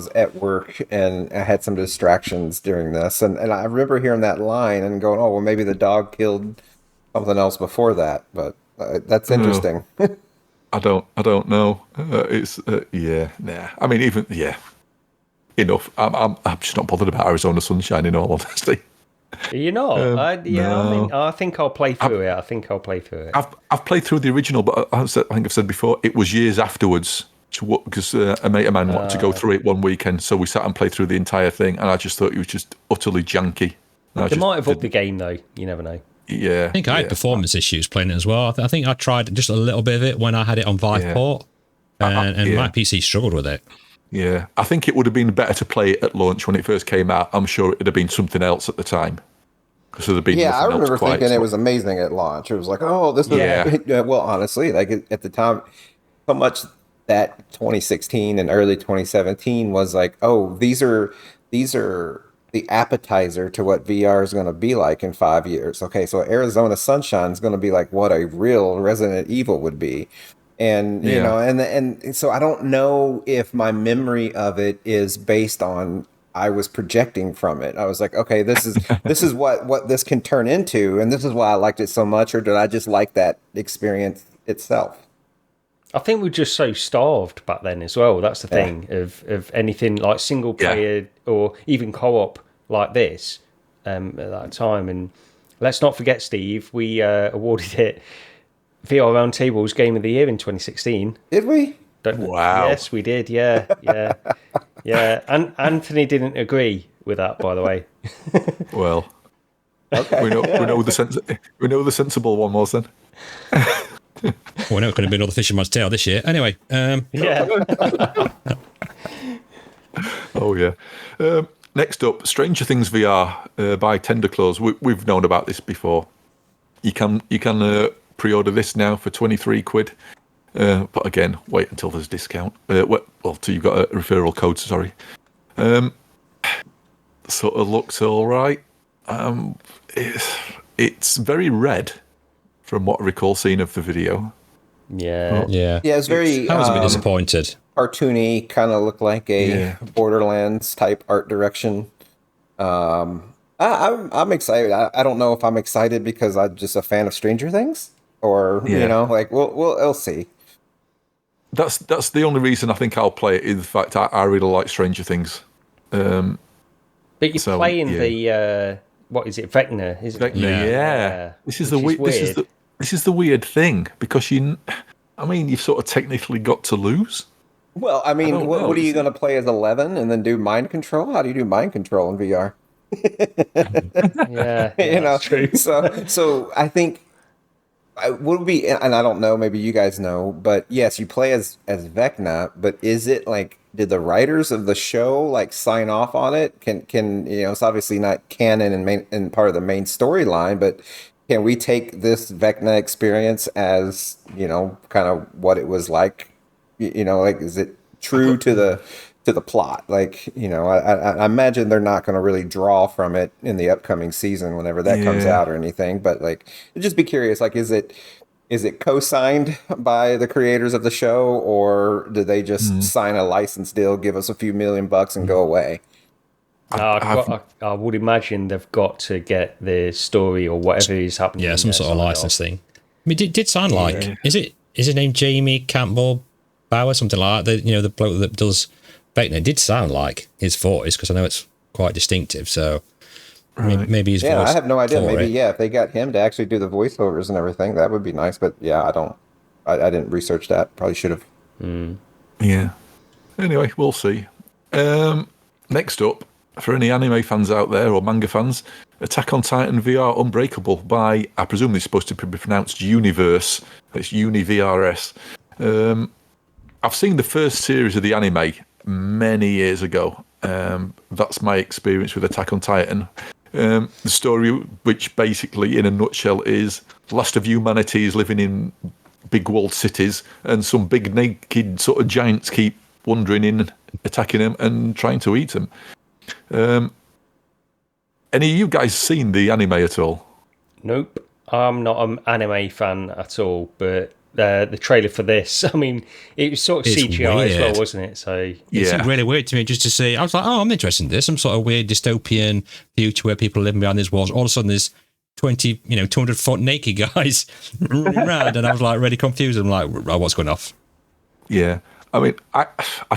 at work and I had some distractions during this, and I remember hearing that line and going, oh, well, maybe the dog killed something else before that, but that's interesting. I don't know. It's I mean, enough. I'm just not bothered about Arizona Sunshine, in all honesty. You're not? No. I mean, I think I'll play through it. I've played through the original, but I think I've said before, it was years afterwards because a mate of mine wanted to go through it one weekend, so we sat and played through the entire thing, and I just thought it was just utterly janky. They might have upped the game, though. You never know. Yeah. I think I had performance issues playing it as well. I think I tried just a little bit of it when I had it on Viveport, and my PC struggled with it. Yeah. I think it would have been better to play it at launch when it first came out. I'm sure it would have been something else at the time. Because there had been I remember thinking so. it was amazing at launch. It was like, oh, this is well, honestly, like at the time, so much that 2016 and early 2017 was like, oh, these are the appetizer to what VR is going to be like in 5 years. Okay, so Arizona Sunshine is going to be like what a real Resident Evil would be. And you know, and so I don't know if my memory of it is based on I was projecting from it. I was like, okay, this is what this can turn into, and this is why I liked it so much, or did I just like that experience itself? I think we're just so starved back then as well. That's the thing of anything like single player or even co-op like this at that time. And let's not forget, Steve, we awarded it VR Roundtable's Game of the Year in 2016. Did we? Wow. Yes, we did. Yeah. And Anthony didn't agree with that, by the way. Well, Okay. we know the sensible one was then. Well, no, it could have been another Fisherman's Tale this year. Anyway, Yeah. Oh yeah. Next up, Stranger Things VR by Tender Claws. We've known about this before. You can pre-order this now for £23. But again, wait until there's a discount. Till you've got a referral code. Sorry. Sort of looks all right. It's very red, from what I recall seeing of the video. Yeah. yeah. Yeah, it's very I was a bit disappointed. cartoony, kind of looked like a Borderlands type art direction. I'm excited. I don't know if I'm excited because I'm just a fan of Stranger Things, or you know, like we'll see. That's the only reason I think I'll play it, is the fact I really like Stranger Things. But you're playing the what is it, Vecna? Is it? Vecna, yeah. This is the weird thing, because you've sort of technically got to lose. Well, I mean, what are you going to play as 11 and then do mind control? How do you do mind control in VR? Yeah, You know, that's true. so I think I would be, and I don't know, maybe you guys know, but yes, you play as Vecna, but is it like, did the writers of the show like sign off on it? Can you know, it's obviously not canon and part of the main storyline, but can we take this Vecna experience as, you know, kind of what it was like? You know, like, is it true to the plot? Like, you know, I imagine they're not going to really draw from it in the upcoming season whenever that comes out or anything. But like, I'd just be curious, like, is it co-signed by the creators of the show, or do they just sign a license deal, give us a few $1 million and go away? I would imagine they've got to get the story or whatever is happening. Yeah, some sort of license thing. I mean, it did sound like, is his name Jamie Campbell Bauer, something like that? The bloke that does Vecna. It did sound like his voice, because I know it's quite distinctive. So maybe his voice. Yeah, I have no idea. Maybe it. if they got him to actually do the voiceovers and everything, that would be nice. But yeah, I didn't research that. Probably should have. Yeah. Anyway, we'll see. Next up, for any anime fans out there or manga fans, Attack on Titan VR Unbreakable by, I presume it's supposed to be pronounced Universe. It's UniVRS. I've seen the first series of the anime many years ago. That's my experience with Attack on Titan. The story, which basically, in a nutshell, is the last of humanity is living in big walled cities, and some big naked sort of giants keep wandering in, attacking them, and trying to eat them. Any of you guys seen the anime at all? Nope, I'm not an anime fan at all, but the trailer for this, I mean, it was sort of CGI as well, wasn't it? So it seemed really weird to me just to see. I was like, oh, I'm interested in this. Some sort of weird dystopian future where people are living behind these walls. All of a sudden, there's 200-foot naked guys running around, and I was like really confused. I'm like, oh, what's going off? Yeah, I mean, I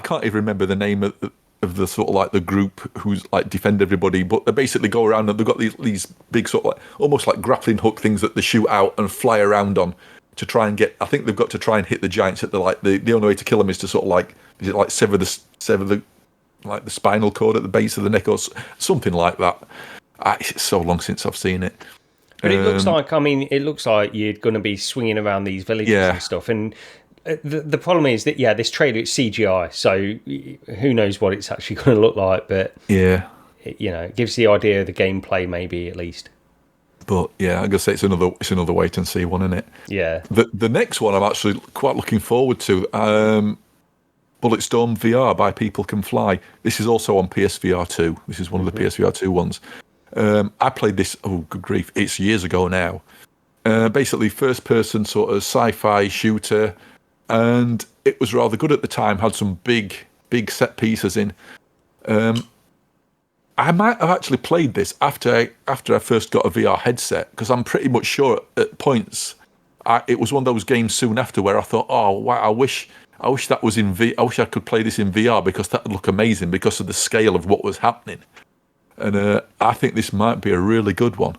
can't even remember the name of of the sort of like the group who's like defend everybody, but they basically go around and they've got these big sort of like almost like grappling hook things that they shoot out and fly around on to try and get. I think they've got to try and hit the giants at the only way to kill them is to sort of like sever the like the spinal cord at the base of the neck or something like that. It's so long since I've seen it. But it looks like, it looks like you're going to be swinging around these villages and stuff. And the problem is that, this trailer, it's CGI, so who knows what it's actually going to look like. But, it gives the idea of the gameplay, maybe, at least. But, I'm going to say it's another wait and see one, isn't it? Yeah. The next one I'm actually quite looking forward to. Bulletstorm VR by People Can Fly. This is also on PSVR2. This is one of the PSVR2 ones. I played this, good grief, it's years ago now. Basically, first-person sort of sci-fi shooter, and it was rather good at the time, had some big set pieces in. I might have actually played this after I first got a VR headset, because I'm pretty much sure at points it was one of those games soon after where I thought, oh, wow, I wish that was in I wish I could play this in VR because that would look amazing because of the scale of what was happening. And I think this might be a really good one.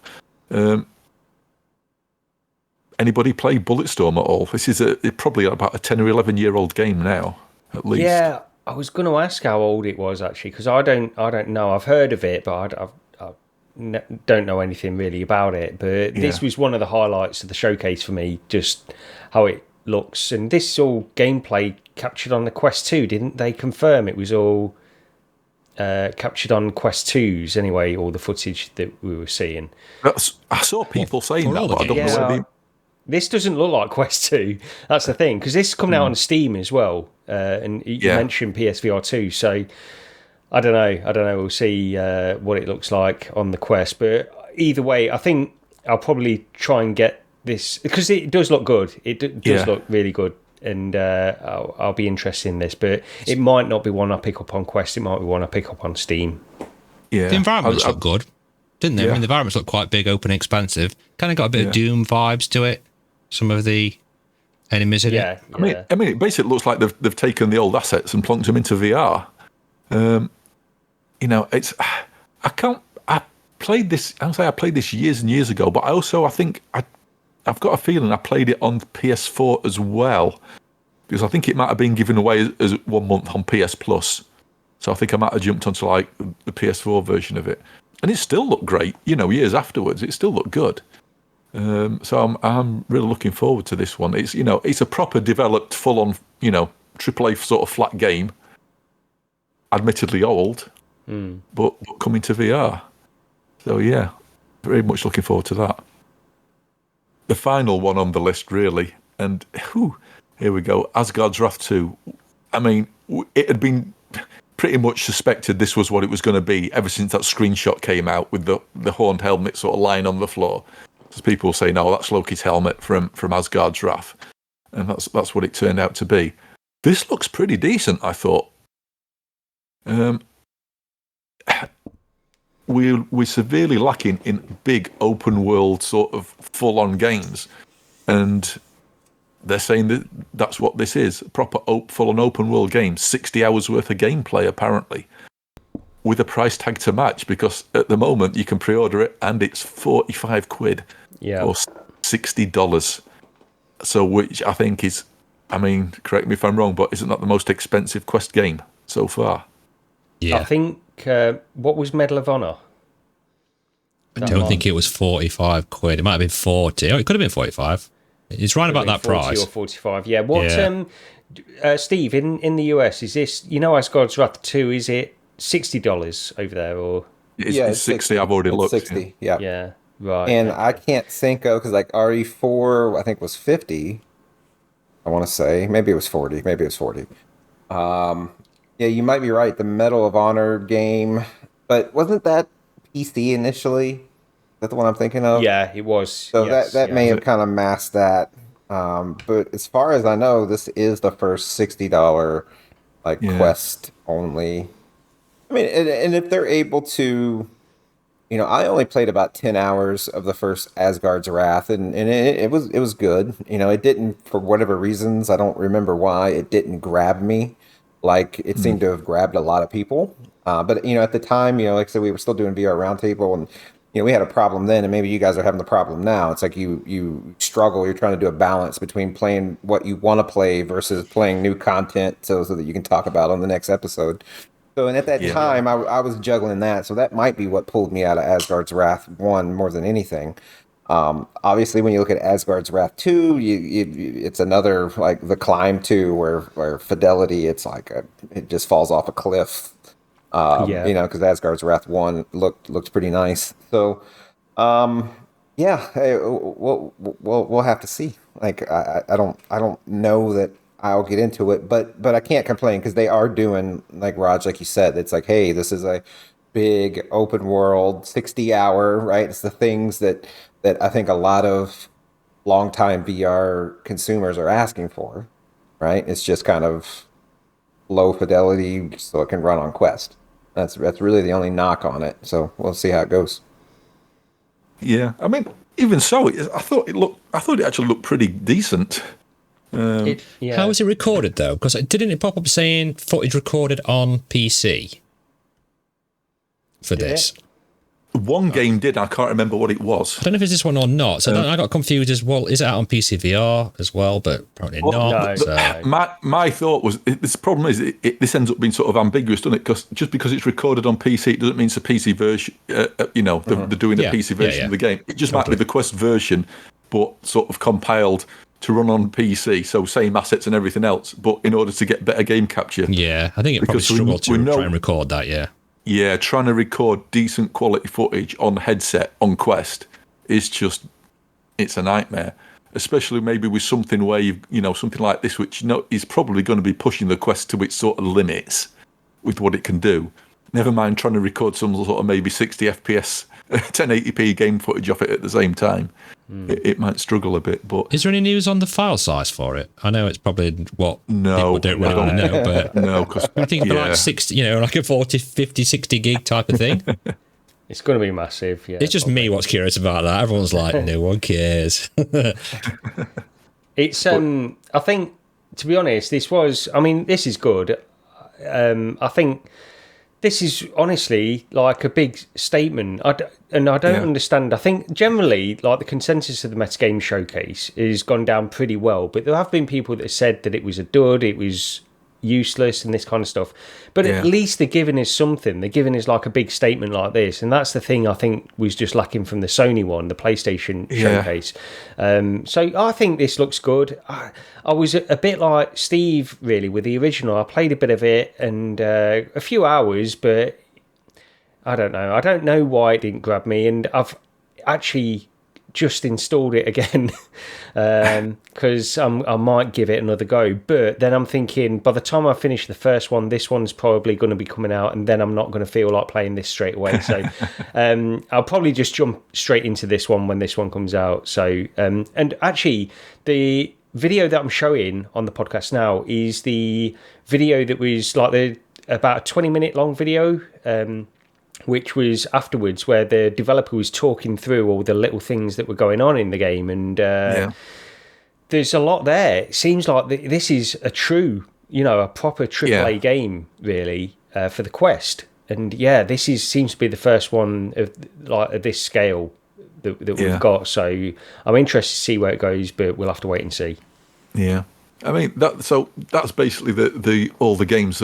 Anybody play Bulletstorm at all? This is probably about a 10 or 11-year-old game now, at least. Yeah, I was going to ask how old it was actually, because I don't know. I've heard of it, but I don't know anything really about it. But this was one of the highlights of the showcase for me, just how it looks. And this is all gameplay captured on the Quest 2. Didn't they confirm it was all captured on Quest 2s anyway, all the footage that we were seeing? I saw people saying that, but I don't know. This doesn't look like Quest 2. That's the thing, because this is coming out on Steam as well. And you mentioned PSVR2, so I don't know. We'll see what it looks like on the Quest. But either way, I think I'll probably try and get this, because it does look good. It does look really good. And I'll be interested in this, but it might not be one I pick up on Quest. It might be one I pick up on Steam. Yeah, the environments look good, didn't they? I mean, the environments look quite big, open, expansive. Kind of got a bit of Doom vibes to it. Some of the enemies in it. I mean, it basically looks like they've taken the old assets and plonked them into VR. It's I played this. I played this years and years ago, but I think I've got a feeling I played it on PS4 as well, because I think it might have been given away as 1 month on PS Plus. So I think I might have jumped onto like the PS4 version of it, and it still looked great. Years afterwards, it still looked good. So I'm really looking forward to this one. It's a proper developed, full on AAA sort of flat game. Admittedly old, but coming to VR. So very much looking forward to that. The final one on the list, really, and here we go. Asgard's Wrath 2. I mean, it had been pretty much suspected this was what it was going to be ever since that screenshot came out with the horned helmet sort of lying on the floor. Because people say, no, that's Loki's helmet from Asgard's Wrath, and that's what it turned out to be. This looks pretty decent, I thought. We're severely lacking in big open world sort of full on games, and they're saying that's what this is, a proper full on open world game, 60 hours worth of gameplay apparently, with a price tag to match, because at the moment you can pre-order it and it's £45 or $60. So which I think is, correct me if I'm wrong, but isn't that the most expensive Quest game so far? Yeah. I think, what was Medal of Honor? I don't think it was £45. It might have been 40. Oh, it could have been 45. It's right about that 40 price. Or 45, yeah. Steve, in the US, is this, Asgard's Wrath 2, is it $60 over there, or? It's 60. I've already looked. 60, yeah. Yeah, right. And I can't think of, because like RE4, I think was 50. I want to say. Maybe it was 40. Yeah, you might be right. The Medal of Honor game, but wasn't that PC initially? Is that the one I'm thinking of? Yeah, it was. So that may have kind of masked that. But as far as I know, this is the first $60 Quest only. I mean, and if they're able to, I only played about 10 hours of the first Asgard's Wrath, and it was good. It didn't, for whatever reasons, I don't remember why, it didn't grab me. like it seemed to have grabbed a lot of people. But at the time, like I said, we were still doing VR Roundtable, and we had a problem then, and maybe you guys are having the problem now. It's like you struggle. You're trying to do a balance between playing what you want to play versus playing new content, so that you can talk about on the next episode. So, and at that time, I was juggling that. So that might be what pulled me out of Asgard's Wrath 1 more than anything. Obviously, when you look at Asgard's Wrath 2, it's another, like the Climb 2, where fidelity, it's like it just falls off a cliff. Because Asgard's Wrath 1 looked pretty nice. So, hey, we'll have to see. Like, I don't know that I'll get into it, but I can't complain because they are doing, like Raj, like you said, it's like, hey, this is a big open world 60-hour, right? It's the things that I think a lot of longtime VR consumers are asking for, right? It's just kind of low fidelity so it can run on Quest. That's really the only knock on it. So we'll see how it goes. Yeah, I mean, even so, I thought it actually looked pretty decent. How was it recorded though? Because didn't it pop up saying footage recorded on PC for this? One game did. I can't remember what it was. I don't know if it's this one or not. So I got confused as well. Is it out on PC VR as well? But probably not. No. My thought was this problem is this ends up being sort of ambiguous, doesn't it? Because just because it's recorded on PC, it doesn't mean it's a PC version. They're doing a PC version of the game. It just might be the Quest version, but sort of compiled to run on PC, so same assets and everything else, but in order to get better game capture. Yeah, I think it probably struggled to try and record that, Yeah, trying to record decent quality footage on headset on Quest is it's a nightmare. Especially maybe with something where something like this, which is probably going to be pushing the Quest to its sort of limits with what it can do. Never mind trying to record some sort of maybe 60 FPS, 1080p game footage off it at the same time. It might struggle a bit, but... Is there any news on the file size for it? I know it's probably what people don't really want to know, but... No, because... I think about like 60, like a 40, 50, 60 gig type of thing. It's going to be massive, yeah. It's just me what's curious about that. Everyone's like, no one cares. It's, I think, to be honest, this is good. I think... This is honestly like a big statement. I don't understand. I think generally, like the consensus of the Metagame Showcase has gone down pretty well, but there have been people that have said that it was a dud, it was useless and this kind of stuff. But at least they're giving us something. They're giving us like a big statement like this. And that's the thing I think was just lacking from the Sony one, the PlayStation Showcase. So I think this looks good. I was a bit like Steve, really, with the original. I played a bit of it and a few hours, but I don't know. I don't know why it didn't grab me. And I've actually just installed it again because I might give it another go. But then I'm thinking, by the time I finish the first one, this one's probably going to be coming out, and then I'm not going to feel like playing this straight away. So I'll probably just jump straight into this one when this one comes out. So and actually, the video that I'm showing on the podcast now is the video that was like about a 20-minute long video. Which was afterwards, where the developer was talking through all the little things that were going on in the game, and there's a lot there. It seems like this is a proper AAA game, really, for the Quest. And this seems to be the first one of this scale that we've got. So I'm interested to see where it goes, but we'll have to wait and see. Yeah, I mean that's basically all the games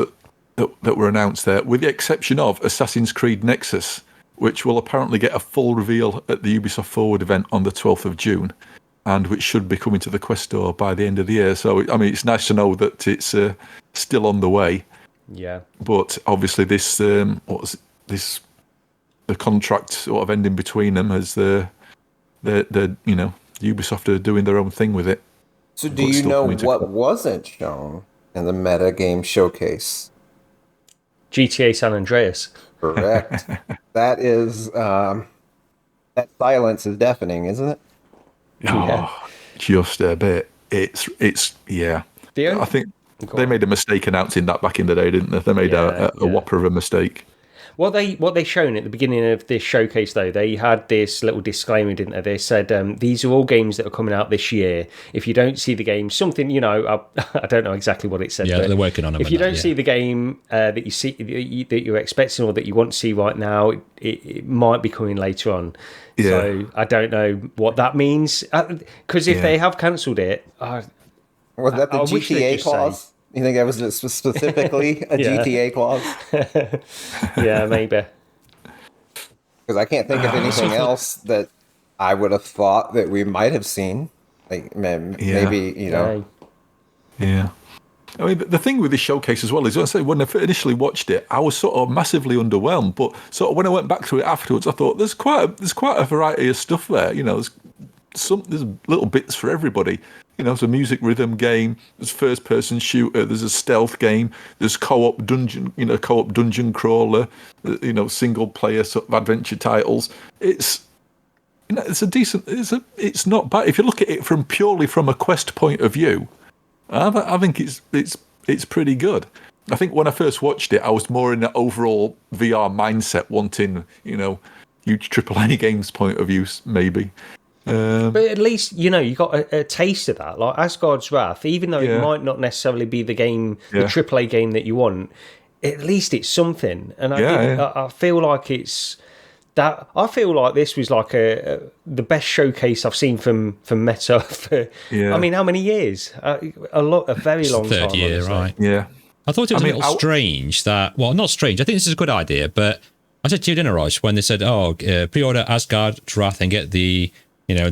that were announced there, with the exception of Assassin's Creed Nexus, which will apparently get a full reveal at the Ubisoft Forward event on the 12th of June, and which should be coming to the Quest Store by the end of the year. So, I mean, it's nice to know that it's still on the way. Yeah. But obviously the contract sort of ending between them as Ubisoft are doing their own thing with it. So do you know what wasn't shown in the Meta Game Showcase? GTA San Andreas. Correct. That is that silence is deafening, isn't it? Oh, just a bit. It's I think they made a mistake announcing that back in the day, didn't they? They made a whopper of a mistake. What they shown at the beginning of this showcase, though, they had this little disclaimer, didn't they? They said these are all games that are coming out this year. If you don't see the game, something I don't know exactly what it said. Yeah, but they're working on them. If you don't see the game that you see that you're expecting or that you want to see right now, it might be coming later on. Yeah. So I don't know what that means, because if they have cancelled it, Was that the I wish they'd GTA just clause? You think that was specifically a GTA clause? yeah, maybe. Because I can't think of anything else that I would have thought that we might have seen. Like maybe Yeah. I mean, the thing with this showcase as well is, when I initially watched it, I was sort of massively underwhelmed. But sort of when I went back through it afterwards, I thought there's quite a variety of stuff there. There's little bits for everybody. There's a music rhythm game, there's first-person shooter, there's a stealth game, there's co-op dungeon crawler, single-player sort of adventure titles. It's a decent. It's not bad if you look at it purely from a Quest point of view. I think it's pretty good. I think when I first watched it, I was more in the overall VR mindset, wanting huge AAA games point of view, maybe. But at least you got a taste of that, like Asgard's Wrath. Even though it might not necessarily be the game, the AAA game that you want, at least it's something. And I feel like it's that. I feel like this was like the best showcase I've seen from Meta for. I mean, how many years? A very long third time. year, honestly. right? Yeah. I thought it was a little strange that. Well, not strange. I think this is a good idea, but I said to you, didn't I, Raj, when they said, pre-order Asgard's Wrath and get the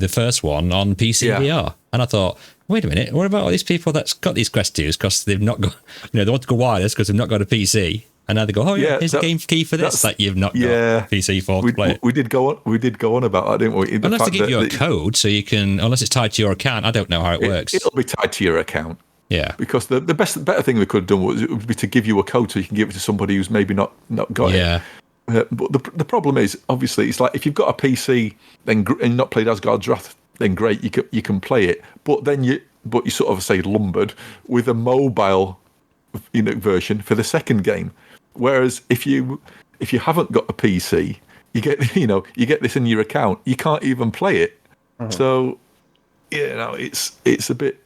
first one on PC VR. And I thought, wait a minute, what about all these people that's got these Quest 2s because they've not got, they want to go wireless because they've not got a PC. And now they go, here's the game key for this that you've not got a PC for to play it. We did go on about that, didn't we? Unless they give you a code so you can, unless it's tied to your account, I don't know how it works. It'll be tied to your account. Yeah. Because the better thing they could have done would be to give you a code so you can give it to somebody who's maybe not got it. Yeah. But the problem is, obviously, it's like if you've got a PC and not played Asgard's Wrath, then great, you can play it. But then you sort of say lumbered with a mobile version for the second game. Whereas if you haven't got a PC, you get this in your account, you can't even play it. So it's a bit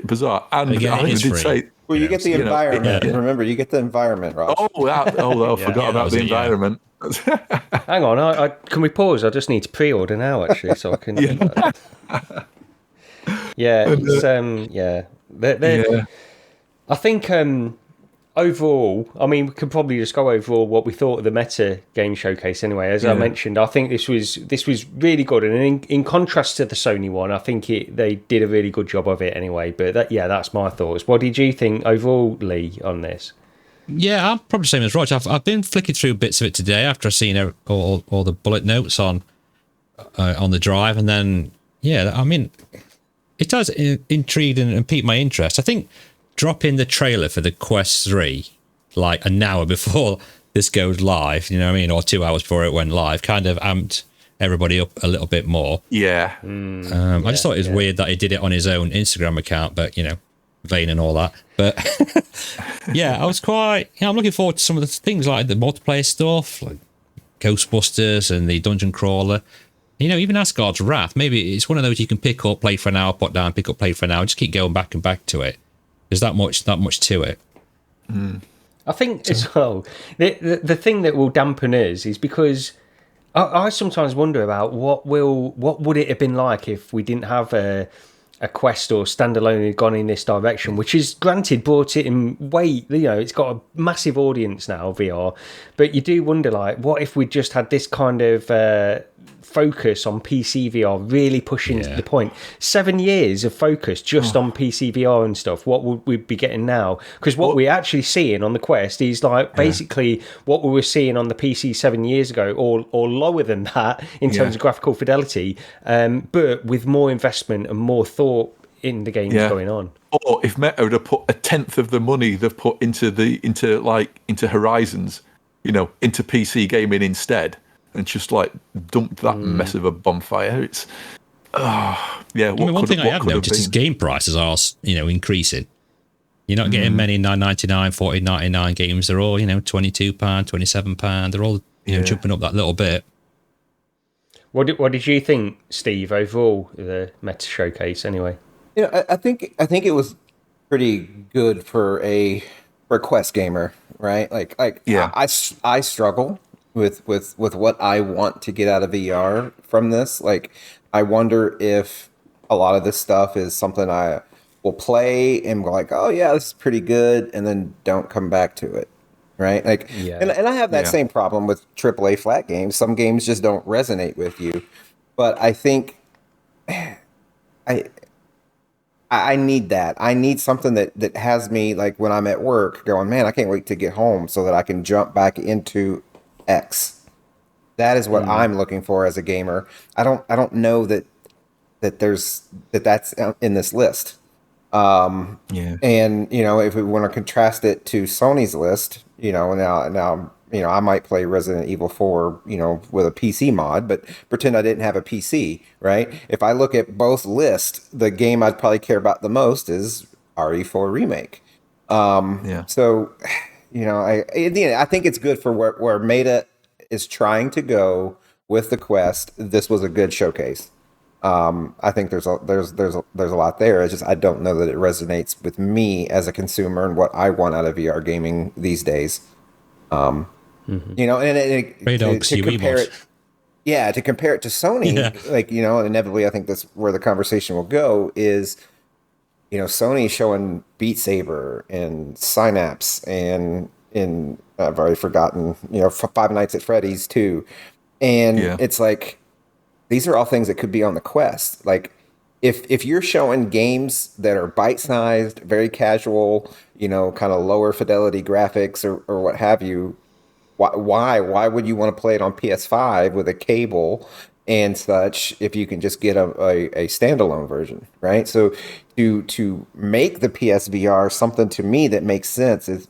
bizarre. And again, I think they did say. Well, you get the environment. Remember, you get the environment, Ross. I forgot about the environment. Hang on, can we pause? I just need to pre-order now, actually, so I can. I think overall, I mean, we could probably just go overall what we thought of the Meta game showcase. Anyway, as I mentioned, I think this was really good, and in contrast to the Sony one, I think they did a really good job of it. Anyway, but that's my thoughts. What did you think overall, Lee, on this? Yeah, I'm probably the same as Roger. I've been flicking through bits of it today after I've seen all the bullet notes on the drive, and then I mean, it does intrigue and pique my interest. I think dropping the trailer for the Quest 3 like an hour before this goes live, you know what I mean, or 2 hours before it went live, kind of amped everybody up a little bit more. Yeah. I just thought it was weird that he did it on his own Instagram account, but vain and all that. But I was quite. I'm looking forward to some of the things like the multiplayer stuff, like Ghostbusters and the dungeon crawler. Even Asgard's Wrath. Maybe it's one of those you can pick up, play for an hour, put down, pick up, play for an hour, just keep going back and back to it. There's that much to it. I think as well, the thing that will dampen us is because I sometimes wonder about what would it have been like if we didn't have a Quest or standalone had gone in this direction, which is granted brought it in way, it's got a massive audience now, VR, but you do wonder, like, what if we just had this kind of focus on PC VR, really pushing to the point. 7 years of focus just on PC VR and stuff. What would we be getting now? Because what we're actually seeing on the Quest is like basically what we were seeing on the PC 7 years ago, or lower than that in terms of graphical fidelity, but with more investment and more thought in the games going on. Or if Meta would have put a tenth of the money they've put into Horizons, into PC gaming instead, and just like dumped that mess of a bonfire. It's one thing I have noticed is game prices are increasing. You're not getting many $9.99, $14.99 games. They're all, £22, £27. They're all jumping up that little bit. What did you think, Steve, overall, the Meta Showcase, anyway? I think it was pretty good for a Quest gamer, right? I struggle with what I want to get out of VR from this. Like, I wonder if a lot of this stuff is something I will play and go like, oh yeah, this is pretty good, and then don't come back to it. Right? Like, and I have that same problem with AAA flat games. Some games just don't resonate with you. But I think I need that. I need something that has me, like, when I'm at work going, man, I can't wait to get home so that I can jump back into X. That is what I'm looking for as a gamer. I don't know that's in this list. And if we want to contrast it to Sony's list, now I might play Resident Evil 4, with a PC mod, but pretend I didn't have a PC, right? If I look at both lists, the game I'd probably care about the most is RE4 Remake. So, I think it's good for where Meta is trying to go with the Quest. This was a good showcase. I think there's a lot there. It's just I don't know that it resonates with me as a consumer and what I want out of VR gaming these days. And to compare it, to compare it to Sony, inevitably I think that's where the conversation will go. Is Sony showing Beat Saber and Synapse and I've already forgotten Five Nights at Freddy's too, and it's like. These are all things that could be on the Quest. Like, if you're showing games that are bite-sized, very casual, kind of lower fidelity graphics or what have you, why would you want to play it on PS5 with a cable and such if you can just get a standalone version, right? So to make the PSVR something to me that makes sense is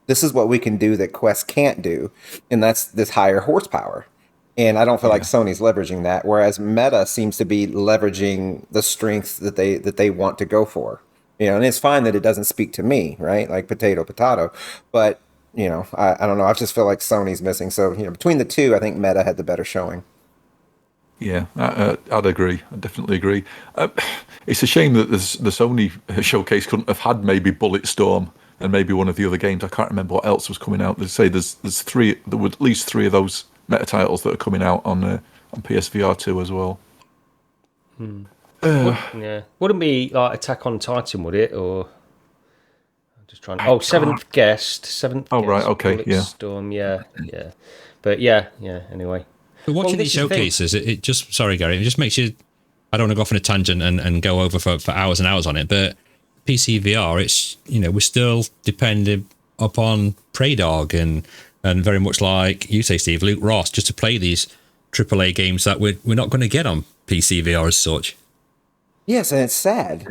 this is what we can do that Quest can't do, and that's this higher horsepower. And I don't feel like Sony's leveraging that, whereas Meta seems to be leveraging the strengths that they want to go for. And it's fine that it doesn't speak to me, right? Like potato. But, I don't know. I just feel like Sony's missing. So, between the two, I think Meta had the better showing. Yeah, I'd agree. I definitely agree. It's a shame that the Sony showcase couldn't have had maybe Bulletstorm and maybe one of the other games. I can't remember what else was coming out. They say there were at least 3 of those Meta titles that are coming out on PSVR2 as well. Wouldn't be like Attack on Titan, would it? Or I'm just trying. Seventh Guest. Oh, right, okay, Bulletstorm, yeah. But anyway. But watching these showcases, it just, sorry Gary, it just makes you, I don't want to go off on a tangent and go over for hours and hours on it, but PC VR, it's, we're still dependent upon Praydog and very much like you say, Steve, Luke Ross, just to play these AAA games that we're not going to get on PC VR as such. Yes, and it's sad.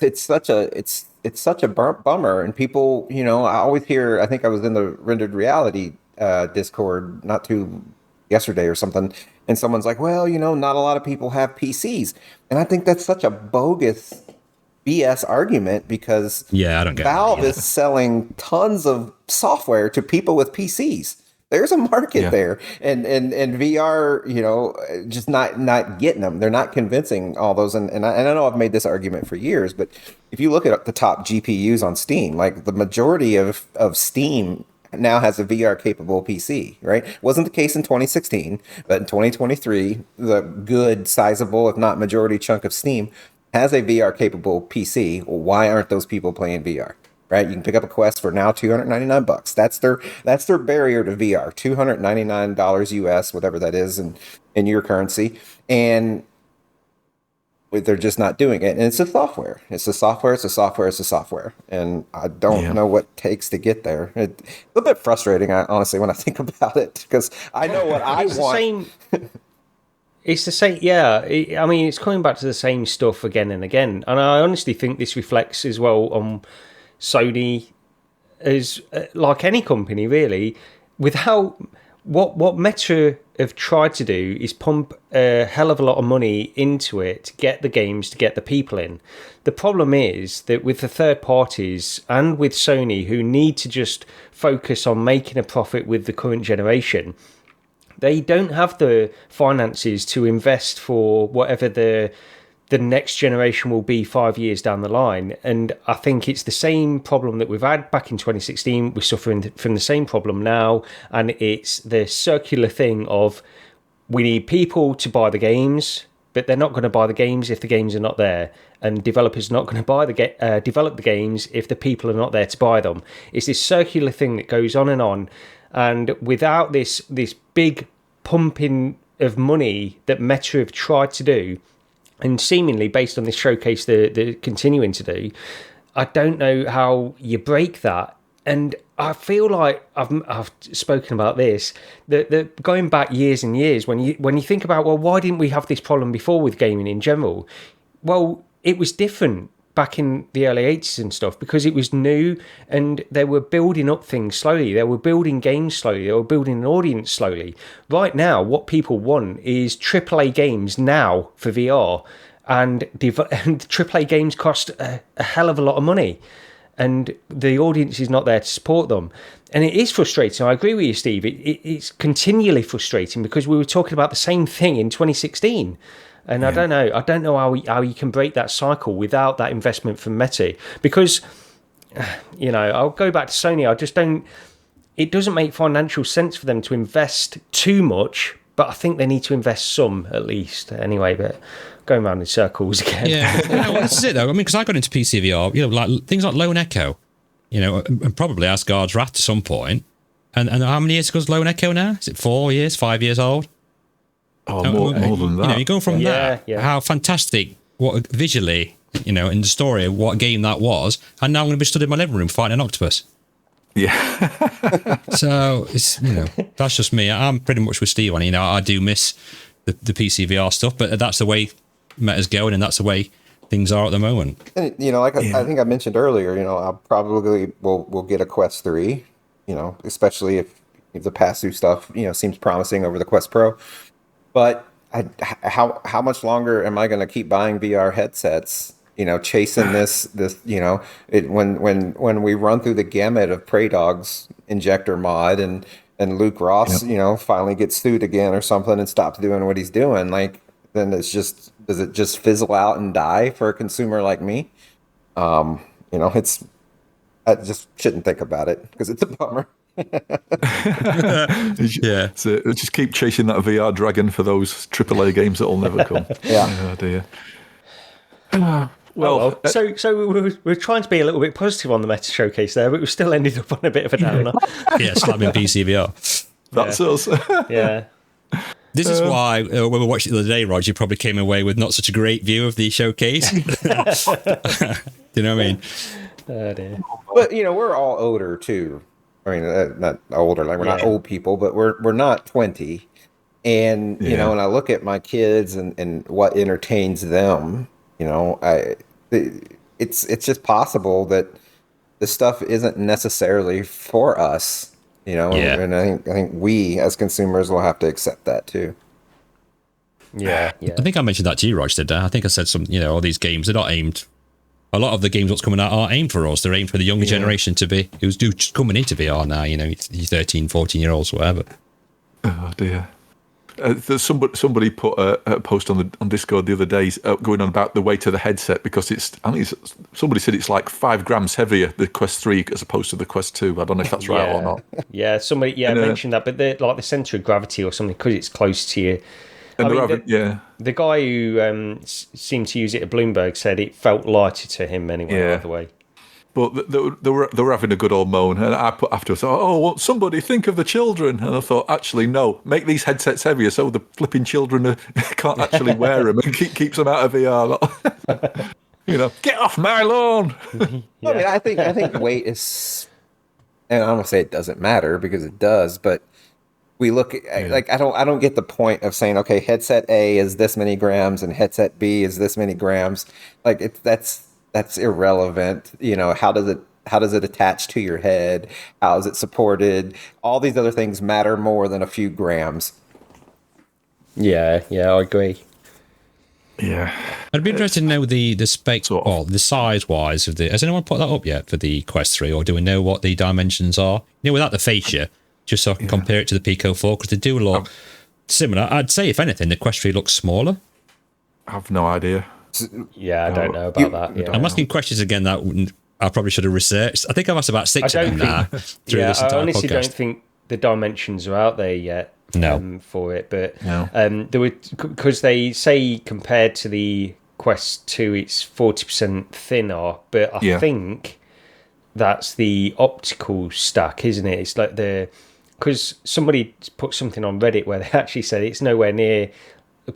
It's such a bummer. And people, I always hear. I think I was in the Rendered Reality Discord not too yesterday or something, and someone's like, "Well, not a lot of people have PCs," and I think that's such a bogus BS argument because I don't get Valve is selling tons of software to people with PCs. There's a market there, and VR, just not getting them. They're not convincing all those. And I know I've made this argument for years, but if you look at the top GPUs on Steam, like the majority of Steam now has a VR capable PC, right? Wasn't the case in 2016, but in 2023, the good, sizable, if not majority chunk of Steam has a VR capable PC. Well, why aren't those people playing VR? Right? You can pick up a Quest for now $299. That's their barrier to VR. $299 US, whatever that is in your currency. And they're just not doing it. And it's a software. And I don't know what it takes to get there. It's a little bit frustrating, honestly, when I think about it, because I know what I want. It's the same, I mean, it's coming back to the same stuff again and again. And I honestly think this reflects as well on Sony as, like any company, really, with how what Meta have tried to do is pump a hell of a lot of money into it to get the games, to get the people in. The problem is that with the third parties and with Sony, who need to just focus on making a profit with the current generation, they don't have the finances to invest for whatever the next generation will be 5 years down the line. And I think it's the same problem that we've had back in 2016. We're suffering from the same problem now. And it's the circular thing of we need people to buy the games, but they're not going to buy the games if the games are not there. And developers are not going to develop the games if the people are not there to buy them. It's this circular thing that goes on. And without this big pumping of money that Meta have tried to do, and seemingly based on this showcase they're continuing to do, I don't know how you break that. And I feel like I've spoken about this, that going back years and years, when you think about, well, why didn't we have this problem before with gaming in general? Well, it was different back in the early 80s and stuff, because it was new and they were building up things slowly. They were building games slowly. They were building an audience slowly. Right now, what people want is AAA games now for VR, and AAA games cost a hell of a lot of money, and the audience is not there to support them. And it is frustrating. I agree with you, Steve. It's continually frustrating because we were talking about the same thing in 2016. And yeah. I don't know how you can break that cycle without that investment from Meta, because, I'll go back to Sony. It doesn't make financial sense for them to invest too much, but I think they need to invest some at least anyway, but going around in circles again. Yeah, well, this is it though. I mean, because I got into PC VR, like things like Lone Echo, and probably Asgard's Wrath to some point. And how many years ago is Lone Echo now? Is it 4 years, 5 years old? Oh, more than that. You go from that, how fantastic, what visually, in the story, what game that was, and now I'm going to be stood in my living room fighting an octopus. Yeah. So it's that's just me. I'm pretty much with Steve on it. I do miss the PC VR stuff, but that's the way Meta's going, and that's the way things are at the moment. And I think I mentioned earlier, I probably will get a Quest 3, especially if the pass-through stuff seems promising over the Quest Pro. But how much longer am I going to keep buying VR headsets? Chasing this. When we run through the gamut of Prey Dog's injector mod and Luke Ross, finally gets sued again or something and stops doing what he's doing, then does it just fizzle out and die for a consumer like me? I just shouldn't think about it because it's a bummer. Yeah, so just keep chasing that VR dragon for those AAA games that'll never come. Yeah. Oh dear. So we're trying to be a little bit positive on the Meta showcase there, but we still ended up on a bit of a downer. Yeah, slamming PC VR. That's us. Yeah. This is why when we watched it the other day, Rog, you probably came away with not such a great view of the showcase. Do you know what I mean? Oh dear. But we're all older too. I mean, not older, like we're not old people, but we're not 20. And, when I look at my kids and what entertains them, it's just possible that this stuff isn't necessarily for us, and I think we as consumers will have to accept that too. Yeah. I think I mentioned that to you, Rog, did I? I think I said all these games, they're not aimed. A lot of the games what's coming out are aimed for us. They're aimed for the younger generation who's just coming into VR now, 13, 14-year-olds, whatever. Oh, dear. There's somebody put a post on Discord the other day going on about the weight of the headset, because somebody said it's like 5 grams heavier, the Quest 3 as opposed to the Quest 2. I don't know if that's right or not. Yeah, somebody mentioned that, but the centre of gravity or something, because it's close to you. The guy who seemed to use it at Bloomberg said it felt lighter to him anyway, either way. But they were having a good old moan, and I put afterwards, well, somebody think of the children. And I thought, actually, no, make these headsets heavier so the flipping children can't actually wear them and keeps them out of VR. Get off my lawn. I mean, I think weight is, and I'm gonna say it doesn't matter because it does, but we look at, I don't get the point of saying, okay, headset A is this many grams and headset B is this many grams. That's irrelevant. How How does it attach to your head? How is it supported? All these other things matter more than a few grams. Yeah, I agree. Yeah. I'd be interested to know the spec, Sort of. well, the size-wise of the... Has anyone put that up yet for the Quest 3, or do we know what the dimensions are? Without the fascia, just so I can compare it to the Pico 4, because they do look similar. I'd say, if anything, the Quest 3 looks smaller. I have no idea. Yeah, I don't know about that. Yeah. I'm asking questions again that I probably should have researched. I think I've asked about 6 of them now through this entire I honestly podcast. don't think the dimensions are out there yet. No. For it, but No. there were, because they say compared to the Quest 2 it's 40% thinner, but I think that's the optical stack, isn't it? It's like because somebody put something on Reddit where they actually said it's nowhere near,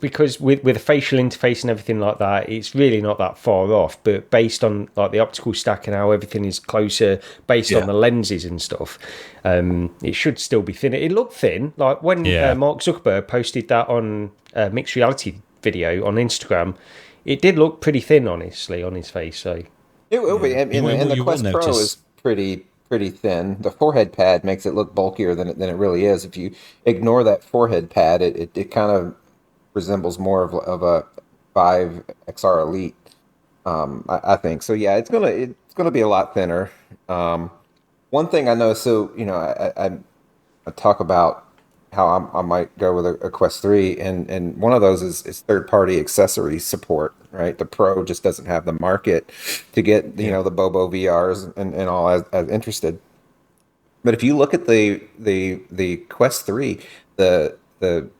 because with a facial interface and everything like that, it's really not that far off, but based on like the optical stack and how everything is closer based on the lenses and stuff, it should still be thin. It looked thin, like when Mark Zuckerberg posted that on mixed reality video on Instagram, it did look pretty thin, honestly, on his face. So It will be, and the Quest Pro is pretty thin. The forehead pad makes it look bulkier than it really is. If you ignore that forehead pad, it kind of resembles more of a 5 XR Elite, I think. So yeah, it's gonna be a lot thinner. One thing I know, so I talk about how I might go with a Quest 3, and one of those is third-party accessory support, right? The Pro just doesn't have the market to get the Bobo VRs and all as interested. But if you look at the Quest 3, the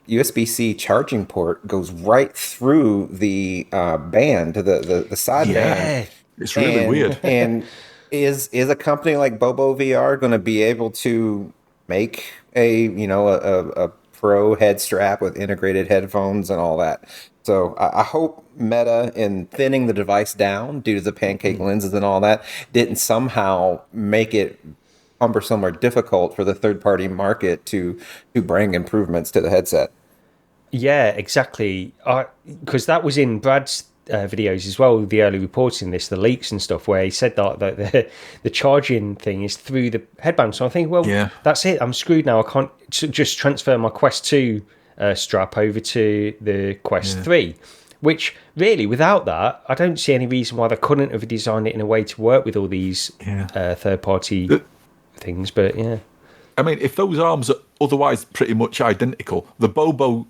USB-C charging port goes right through the band, the side band. It's really weird. And is a company like Bobo VR going to be able to make a Pro head strap with integrated headphones and all that? So I hope Meta, in thinning the device down due to the Pancake lenses and all that, didn't somehow make it cumbersome or difficult for the third-party market to bring improvements to the headset. yeah, exactly. Because that was in Brad's videos as well, the early reporting this, the leaks and stuff, where he said that the charging thing is through the headband. So I think, that's it. I'm screwed now. I can't just transfer my Quest 2 strap over to the Quest 3. Which, really, without that, I don't see any reason why they couldn't have designed it in a way to work with all these third-party things. But, yeah. I mean, if those arms are otherwise pretty much identical, the Bobo,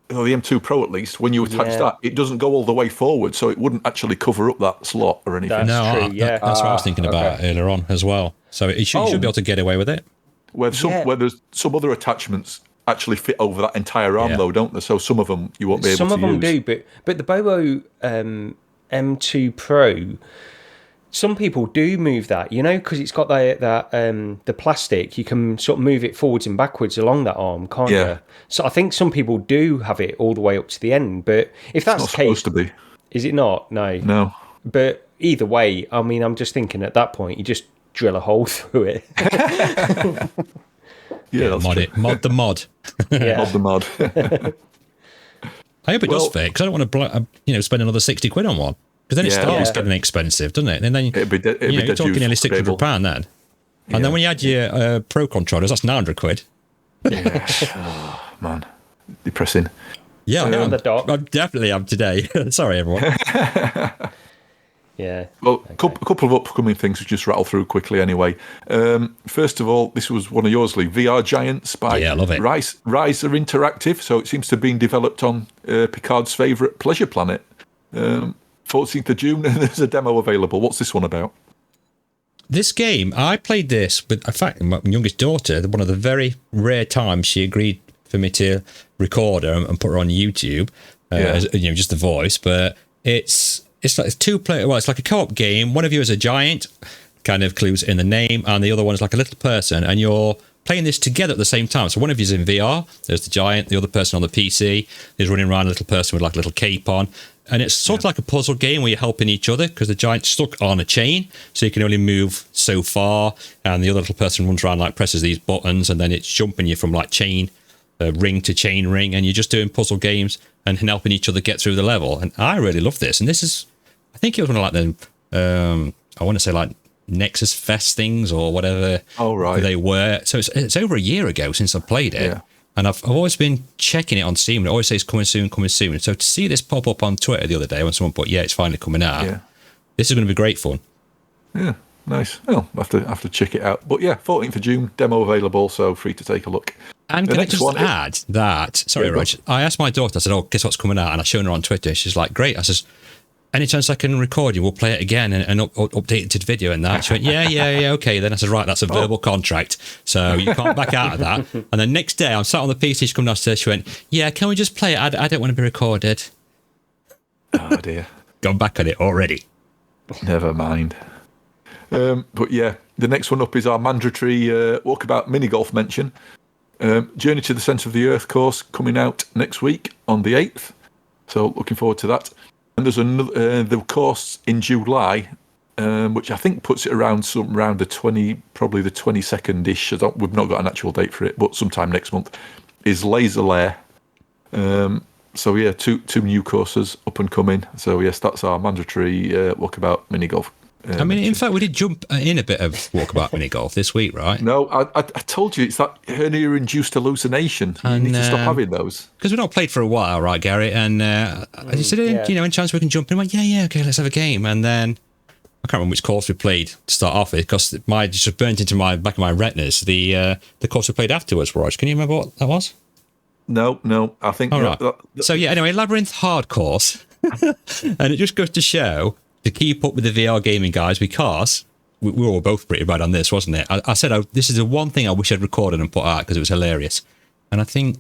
the M2 Pro at least, when you attach that, it doesn't go all the way forward, so it wouldn't actually cover up that slot or anything. That's true, that's what I was thinking about earlier on as well. So you should be able to get away with it. Where there's some other attachments actually fit over that entire arm, though, don't they? So some of them you won't be able to use. Some of them do, but the Bobo M2 Pro, some people do move that, because it's got the plastic. You can sort of move it forwards and backwards along that arm, can't you? So I think some people do have it all the way up to the end. But if that's the case, supposed to be. Is it not? No. But either way, I mean, I'm just thinking at that point, you just drill a hole through it. Mod it. Mod the mod. Mod the mod. I hope it does fit, because I don't want to spend another 60 quid on one. Because then it starts getting expensive, doesn't it? And then you're talking nearly £600 then. And then when you add your Pro controllers, that's 900 quid. Yeah. Oh, man. Depressing. Yeah, I definitely am today. Sorry, everyone. Yeah. Well, a couple of upcoming things to just rattle through quickly anyway. First of all, this was one of yours, Lee, VR Giants by I love it. Riser Interactive. So it seems to have been developed on Picard's favourite pleasure planet. 14th of June, and there's a demo available. What's this one about? This game, I played this with, in fact, my youngest daughter, one of the very rare times she agreed for me to record her and put her on YouTube, just the voice, but it's like two-player, well, it's like a co-op game. One of you is a giant, kind of clues in the name, and the other one is like a little person, and you're playing this together at the same time. So one of you is in VR, there's the giant, the other person on the PC is running around, a little person with like a little cape on. And it's sort of like a puzzle game where you're helping each other, because the giant's stuck on a chain, so you can only move so far, and the other little person runs around, like presses these buttons, and then it's jumping you from like chain ring to chain ring, and you're just doing puzzle games and helping each other get through the level. And I really love this. And this is, I think it was one of like the, I want to say like Nexus Fest things or whatever they were. So it's over a year ago since I played it. Yeah. And I've always been checking it on Steam. It always says coming soon, coming soon. And so to see this pop up on Twitter the other day when someone put, it's finally coming out, this is going to be great fun. Yeah, nice. Well, I have to check it out. But 14th of June, demo available, so free to take a look. And can I just add that, sorry, Rog, I asked my daughter, I said, guess what's coming out? And I showed her on Twitter. She's like, great. I says, any chance I can record you, we'll play it again and update it to video and that. She went, yeah, okay. Then I said, right, that's a verbal contract, so you can't back out of that. And then next day, I'm sat on the PC, she come downstairs, she went, yeah, can we just play it? I don't want to be recorded. Oh, dear. Gone back on it already. Never mind. But the next one up is our mandatory Walkabout mini golf mention. Journey to the Centre of the Earth course coming out next week on the 8th. So looking forward to that. And there's another the course in July, which I think puts it around the 22nd-ish. We've not got an actual date for it, but sometime next month, is Laser Lair. So two new courses up and coming. So yes, that's our mandatory Walkabout mini golf. In fact, we did jump in a bit of Walkabout mini golf this week, right? No, I told you, it's that hernia-induced hallucination. You need to stop having those. Because we've not played for a while, right, Gary? And I just said, any chance we can jump in? I went, okay, let's have a game. And then I can't remember which course we played to start off with, because it just burnt into my back of my retinas. The course we played afterwards, Rog. Can you remember what that was? No, I think... All right. So, anyway, Labyrinth hard course. And it just goes to show to keep up with the VR gaming guys, because we were both pretty bad on this, wasn't it? I said, this is the one thing I wish I'd recorded and put out because it was hilarious. And I think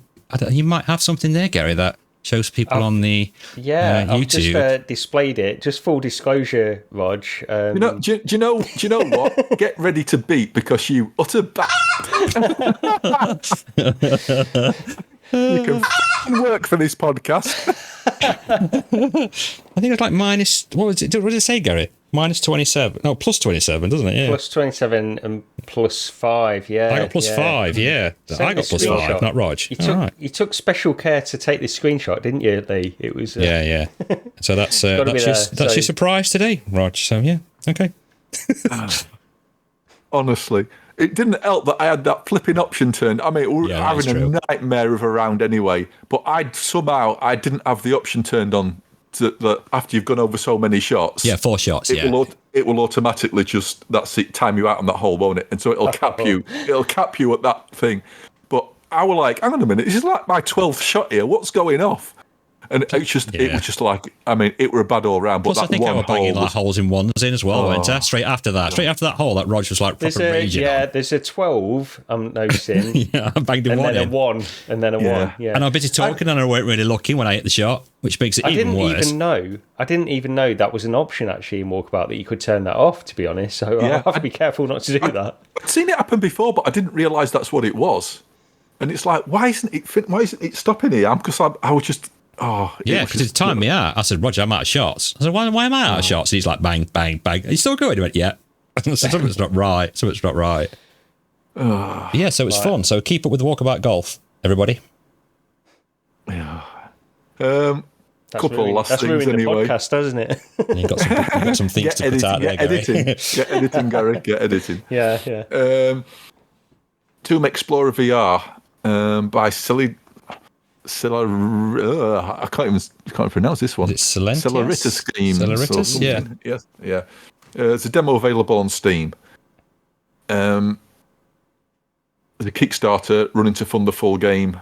you might have something there, Gary, that shows people on the YouTube. I've just displayed it. Just full disclosure, Rog. Do you know what? Get ready to beat, because you utter you can work for this podcast. I think it's like minus. What did it say, Gary? Minus 27. No, plus 27, doesn't it? Yeah. Plus 27 and plus 5. Yeah. I got plus 5. Yeah. I got plus 5, not Rog. You took special care to take this screenshot, didn't you, Lee? It was. Yeah. So that's your surprise today, Rog. So yeah, okay. Honestly. It didn't help that I had that flipping option turned. I mean, we were having a nightmare of a round anyway, but I didn't have the option turned on that after you've gone over so many shots. Yeah, 4 shots, it will automatically time you out on that hole, won't it? And so it'll cap you. It'll cap you at that thing. But I was like, hang on a minute, this is like my 12th shot here. What's going off? And it was just like, it were a bad all round. But plus, I think I was banging like holes in ones in as well, weren't I? Straight after that hole, that Rog was like proper raging. There's a 12, I'm noticing. I banged in one. And then a 1, and then a 1. Yeah. And I'm busy talking and I weren't really looking when I hit the shot, which makes it even worse. I didn't even know that was an option actually in Walkabout, that you could turn that off, to be honest. So I have to be careful not to do that. I'd seen it happen before, but I didn't realise that's what it was. And it's like, why isn't it stopping here? Because I was just... because it timed me out. I said, Roger, I'm out of shots. I said, why am I out of shots? And he's like, bang, bang, bang. Are you still going? He went, yeah. Something's not right. So it's fun. So keep up with the Walkabout golf, everybody. Yeah. Couple of last things anyway. The podcast, doesn't it? You've got some things to put out there, Gary. Get editing, Gary. Get editing. Yeah. Tomb Explorer VR by Silly. I can't pronounce this one. Is it Celerita Scheme. Celeritas, yeah. Yes, yeah. There's a demo available on Steam. There's a Kickstarter running to fund the full game.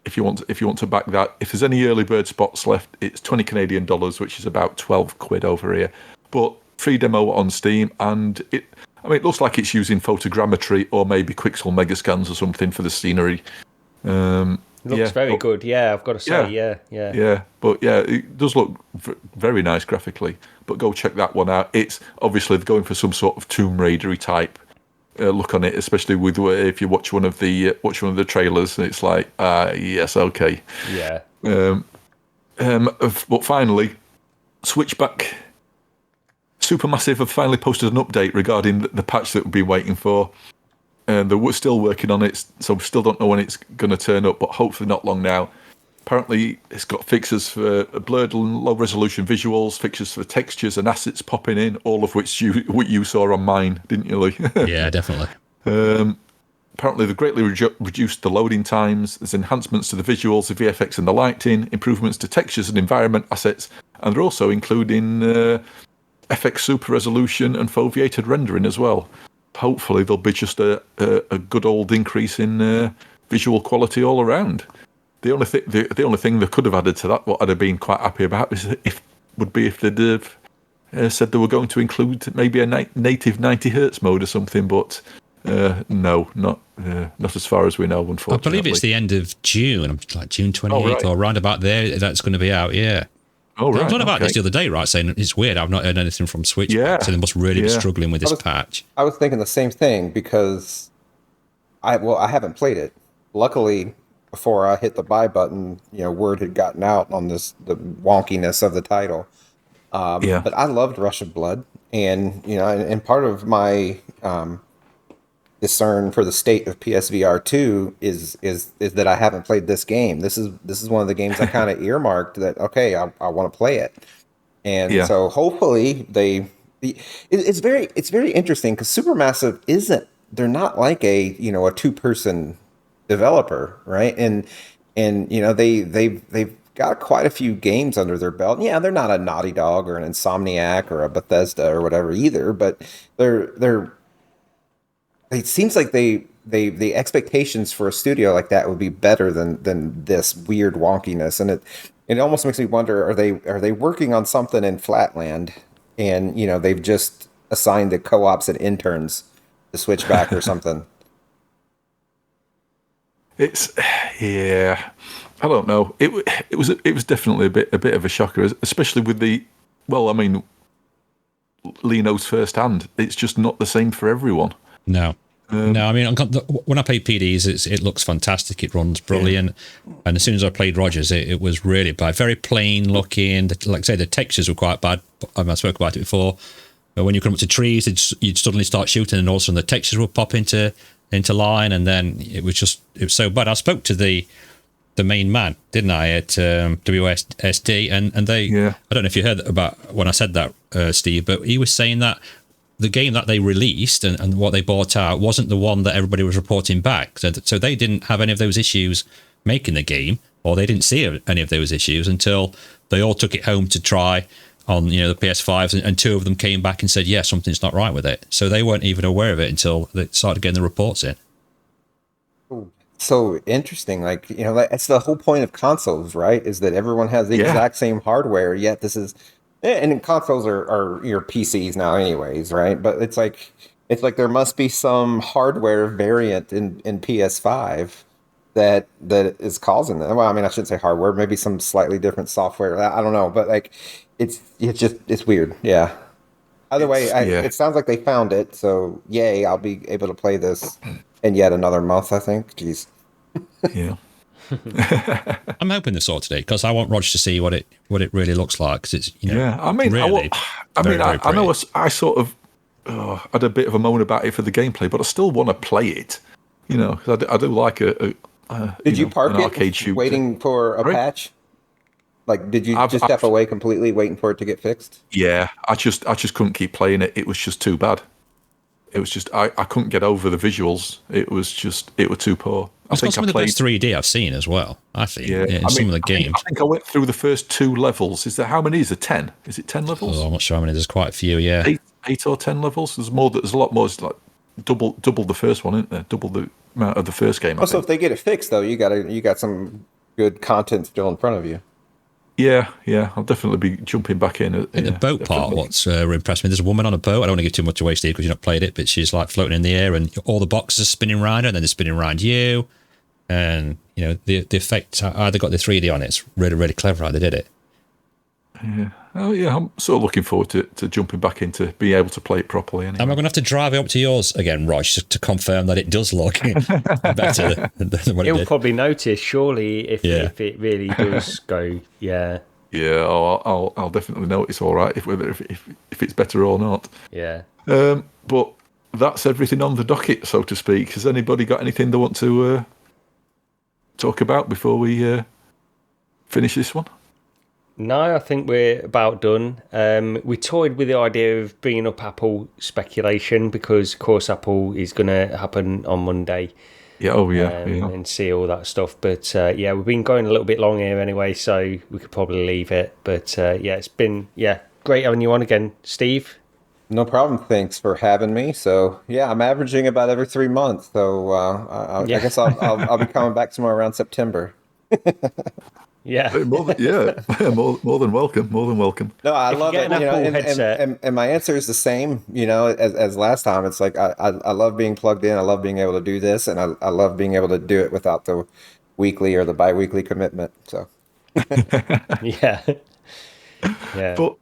If you want to back that, if there's any early bird spots left, it's $20 Canadian, which is about £12 over here. But free demo on Steam, and it looks like it's using photogrammetry or maybe Quixel Megascans or something for the scenery. Looks very good, I've got to say, Yeah, but it does look very nice graphically. But go check that one out. It's obviously going for some sort of Tomb Raider-y type look on it, especially with if you watch one of the trailers, and it's like, yes, okay. Yeah. But finally, Switchback Supermassive have finally posted an update regarding the patch that we've been waiting for. And they're still working on it, so we still don't know when it's going to turn up, but hopefully not long now. Apparently, it's got fixes for blurred and low-resolution visuals, fixes for textures and assets popping in, all of which you saw on mine, didn't you, Lee? Yeah, definitely. Apparently, they've greatly reduced the loading times. There's enhancements to the visuals, the VFX and the lighting, improvements to textures and environment assets, and they're also including FX super resolution and foveated rendering as well. Hopefully, there'll be just a good old increase in visual quality all around. The only thing they could have added to that, what I'd have been quite happy about, would be if they'd have said they were going to include maybe a native 90 hertz mode or something. But no, not as far as we know. Unfortunately, I believe it's the end of June, like June 28th or around about there. That's going to be out. Yeah. Oh, right. I was on about this the other day, right? Saying it's weird. I've not heard anything from Switchback, so they must really be struggling with this patch. I was thinking the same thing because I haven't played it. Luckily, before I hit the buy button, word had gotten out on the wonkiness of the title. But I loved Rush of Blood, and and part of my discern for the state of PSVR2 is that I haven't played this game. This is one of the games I kind of earmarked that I want to play it, and so hopefully it's very interesting because Supermassive they're not like a 2-person developer, right? And they've got quite a few games under their belt. Yeah, they're not a Naughty Dog or an Insomniac or a Bethesda or whatever either, but it seems like the expectations for a studio like that would be better than this weird wonkiness, and it almost makes me wonder, are they working on something in Flatland, and they've just assigned the co-ops and interns to Switchback or something. I don't know. It was definitely a bit of a shocker, especially with Lee knows firsthand. It's just not the same for everyone. No. No, I mean, when I played PDs, it looks fantastic. It runs brilliant. And as soon as I played Rogers, it was really bad. Very plain looking. Like I say, the textures were quite bad. I spoke about it before. But when you come up to trees, you'd suddenly start shooting, and all of a sudden the textures would pop into line, and then it was so bad. I spoke to the main man, didn't I, at WSD, and they. I don't know if you heard about when I said that, Steve, but he was saying that the game that they released and what they bought out wasn't the one that everybody was reporting back. So they didn't have any of those issues making the game, or they didn't see any of those issues until they all took it home to try on the PS5s, and 2 of them came back and said, something's not right with it. So they weren't even aware of it until they started getting the reports in. So interesting. That's the whole point of consoles, right? Is that everyone has the exact same hardware, yet this is... And consoles are your PCs now anyways, right? But it's like there must be some hardware variant in PS5 that is causing that. Well, I mean, I shouldn't say hardware, maybe some slightly different software. I don't know, but it's weird. Yeah. Either way, it sounds like they found it. So yay, I'll be able to play this in yet another month, I think. Jeez. Yeah. I'm hoping they saw today because I want Roger to see what it really looks like. Cause it's I know I sort of had a bit of a moan about it for the gameplay, but I still want to play it. Because I do like Did you park an arcade shooter waiting for a patch? Like, did you just step away completely, waiting for it to get fixed? Yeah, I just couldn't keep playing it. It was just too bad. It was just I couldn't get over the visuals. It was too poor. It's got some of the best 3D I've seen as well. I think some of the games. I think I went through the first 2 levels. How many is there? 10? Is it 10 levels? Oh, I'm not sure how many. There's quite a few. Yeah, 8 or 10 levels. There's more. There's a lot more. It's like double the first one, isn't there? Double the amount of the first game. So if they get it fixed, though, you got some good content still in front of you. Yeah, I'll definitely be jumping back in. The boat part, what's impressed me, there's a woman on a boat. I don't want to give too much away, Steve, because you've not played it, but she's like floating in the air, and all the boxes are spinning around her, and then they're spinning around you. And, the effect, how they got the 3D on it, it's really, really clever how they did it. Yeah. Oh, yeah, I'm sort of looking forward to jumping back into being able to play it properly. Anyway. Am I going to have to drive up to yours again, Rog, to confirm that it does look better than what it did? He'll probably notice, surely, if it really does go, Yeah, I'll definitely notice, all right, if it's better or not. Yeah. But that's everything on the docket, so to speak. Has anybody got anything they want to talk about before we finish this one? No, I think we're about done. We toyed with the idea of bringing up Apple speculation because, of course, Apple is going to happen on Monday. Yeah, And see all that stuff. But yeah, we've been going a little bit long here anyway, so we could probably leave it. But yeah, it's been great having you on again, Steve. No problem. Thanks for having me. So yeah, I'm averaging about every 3 months. So I guess I'll be coming back somewhere around September. Yeah. More than welcome. More than welcome. No, I love it. Headset. And my answer is the same, as last time. It's like I love being plugged in. I love being able to do this, and I love being able to do it without the weekly or the bi-weekly commitment. So Yeah. But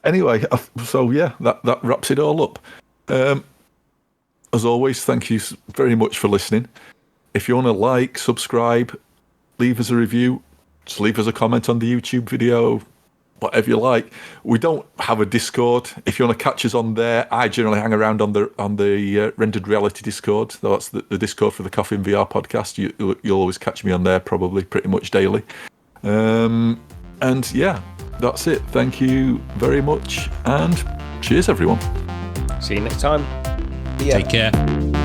anyway, so yeah, that wraps it all up. As always, thank you very much for listening. If you want to like, subscribe, leave us a review, just leave us a comment on the YouTube video, whatever you like. We don't have a Discord. If you want to catch us on there, I generally hang around on the Rendered Reality Discord. That's the Discord for the Coffee and VR podcast. You'll always catch me on there, probably pretty much daily. And yeah, that's it. Thank you very much, and cheers, everyone. See you next time. yeah. Take care.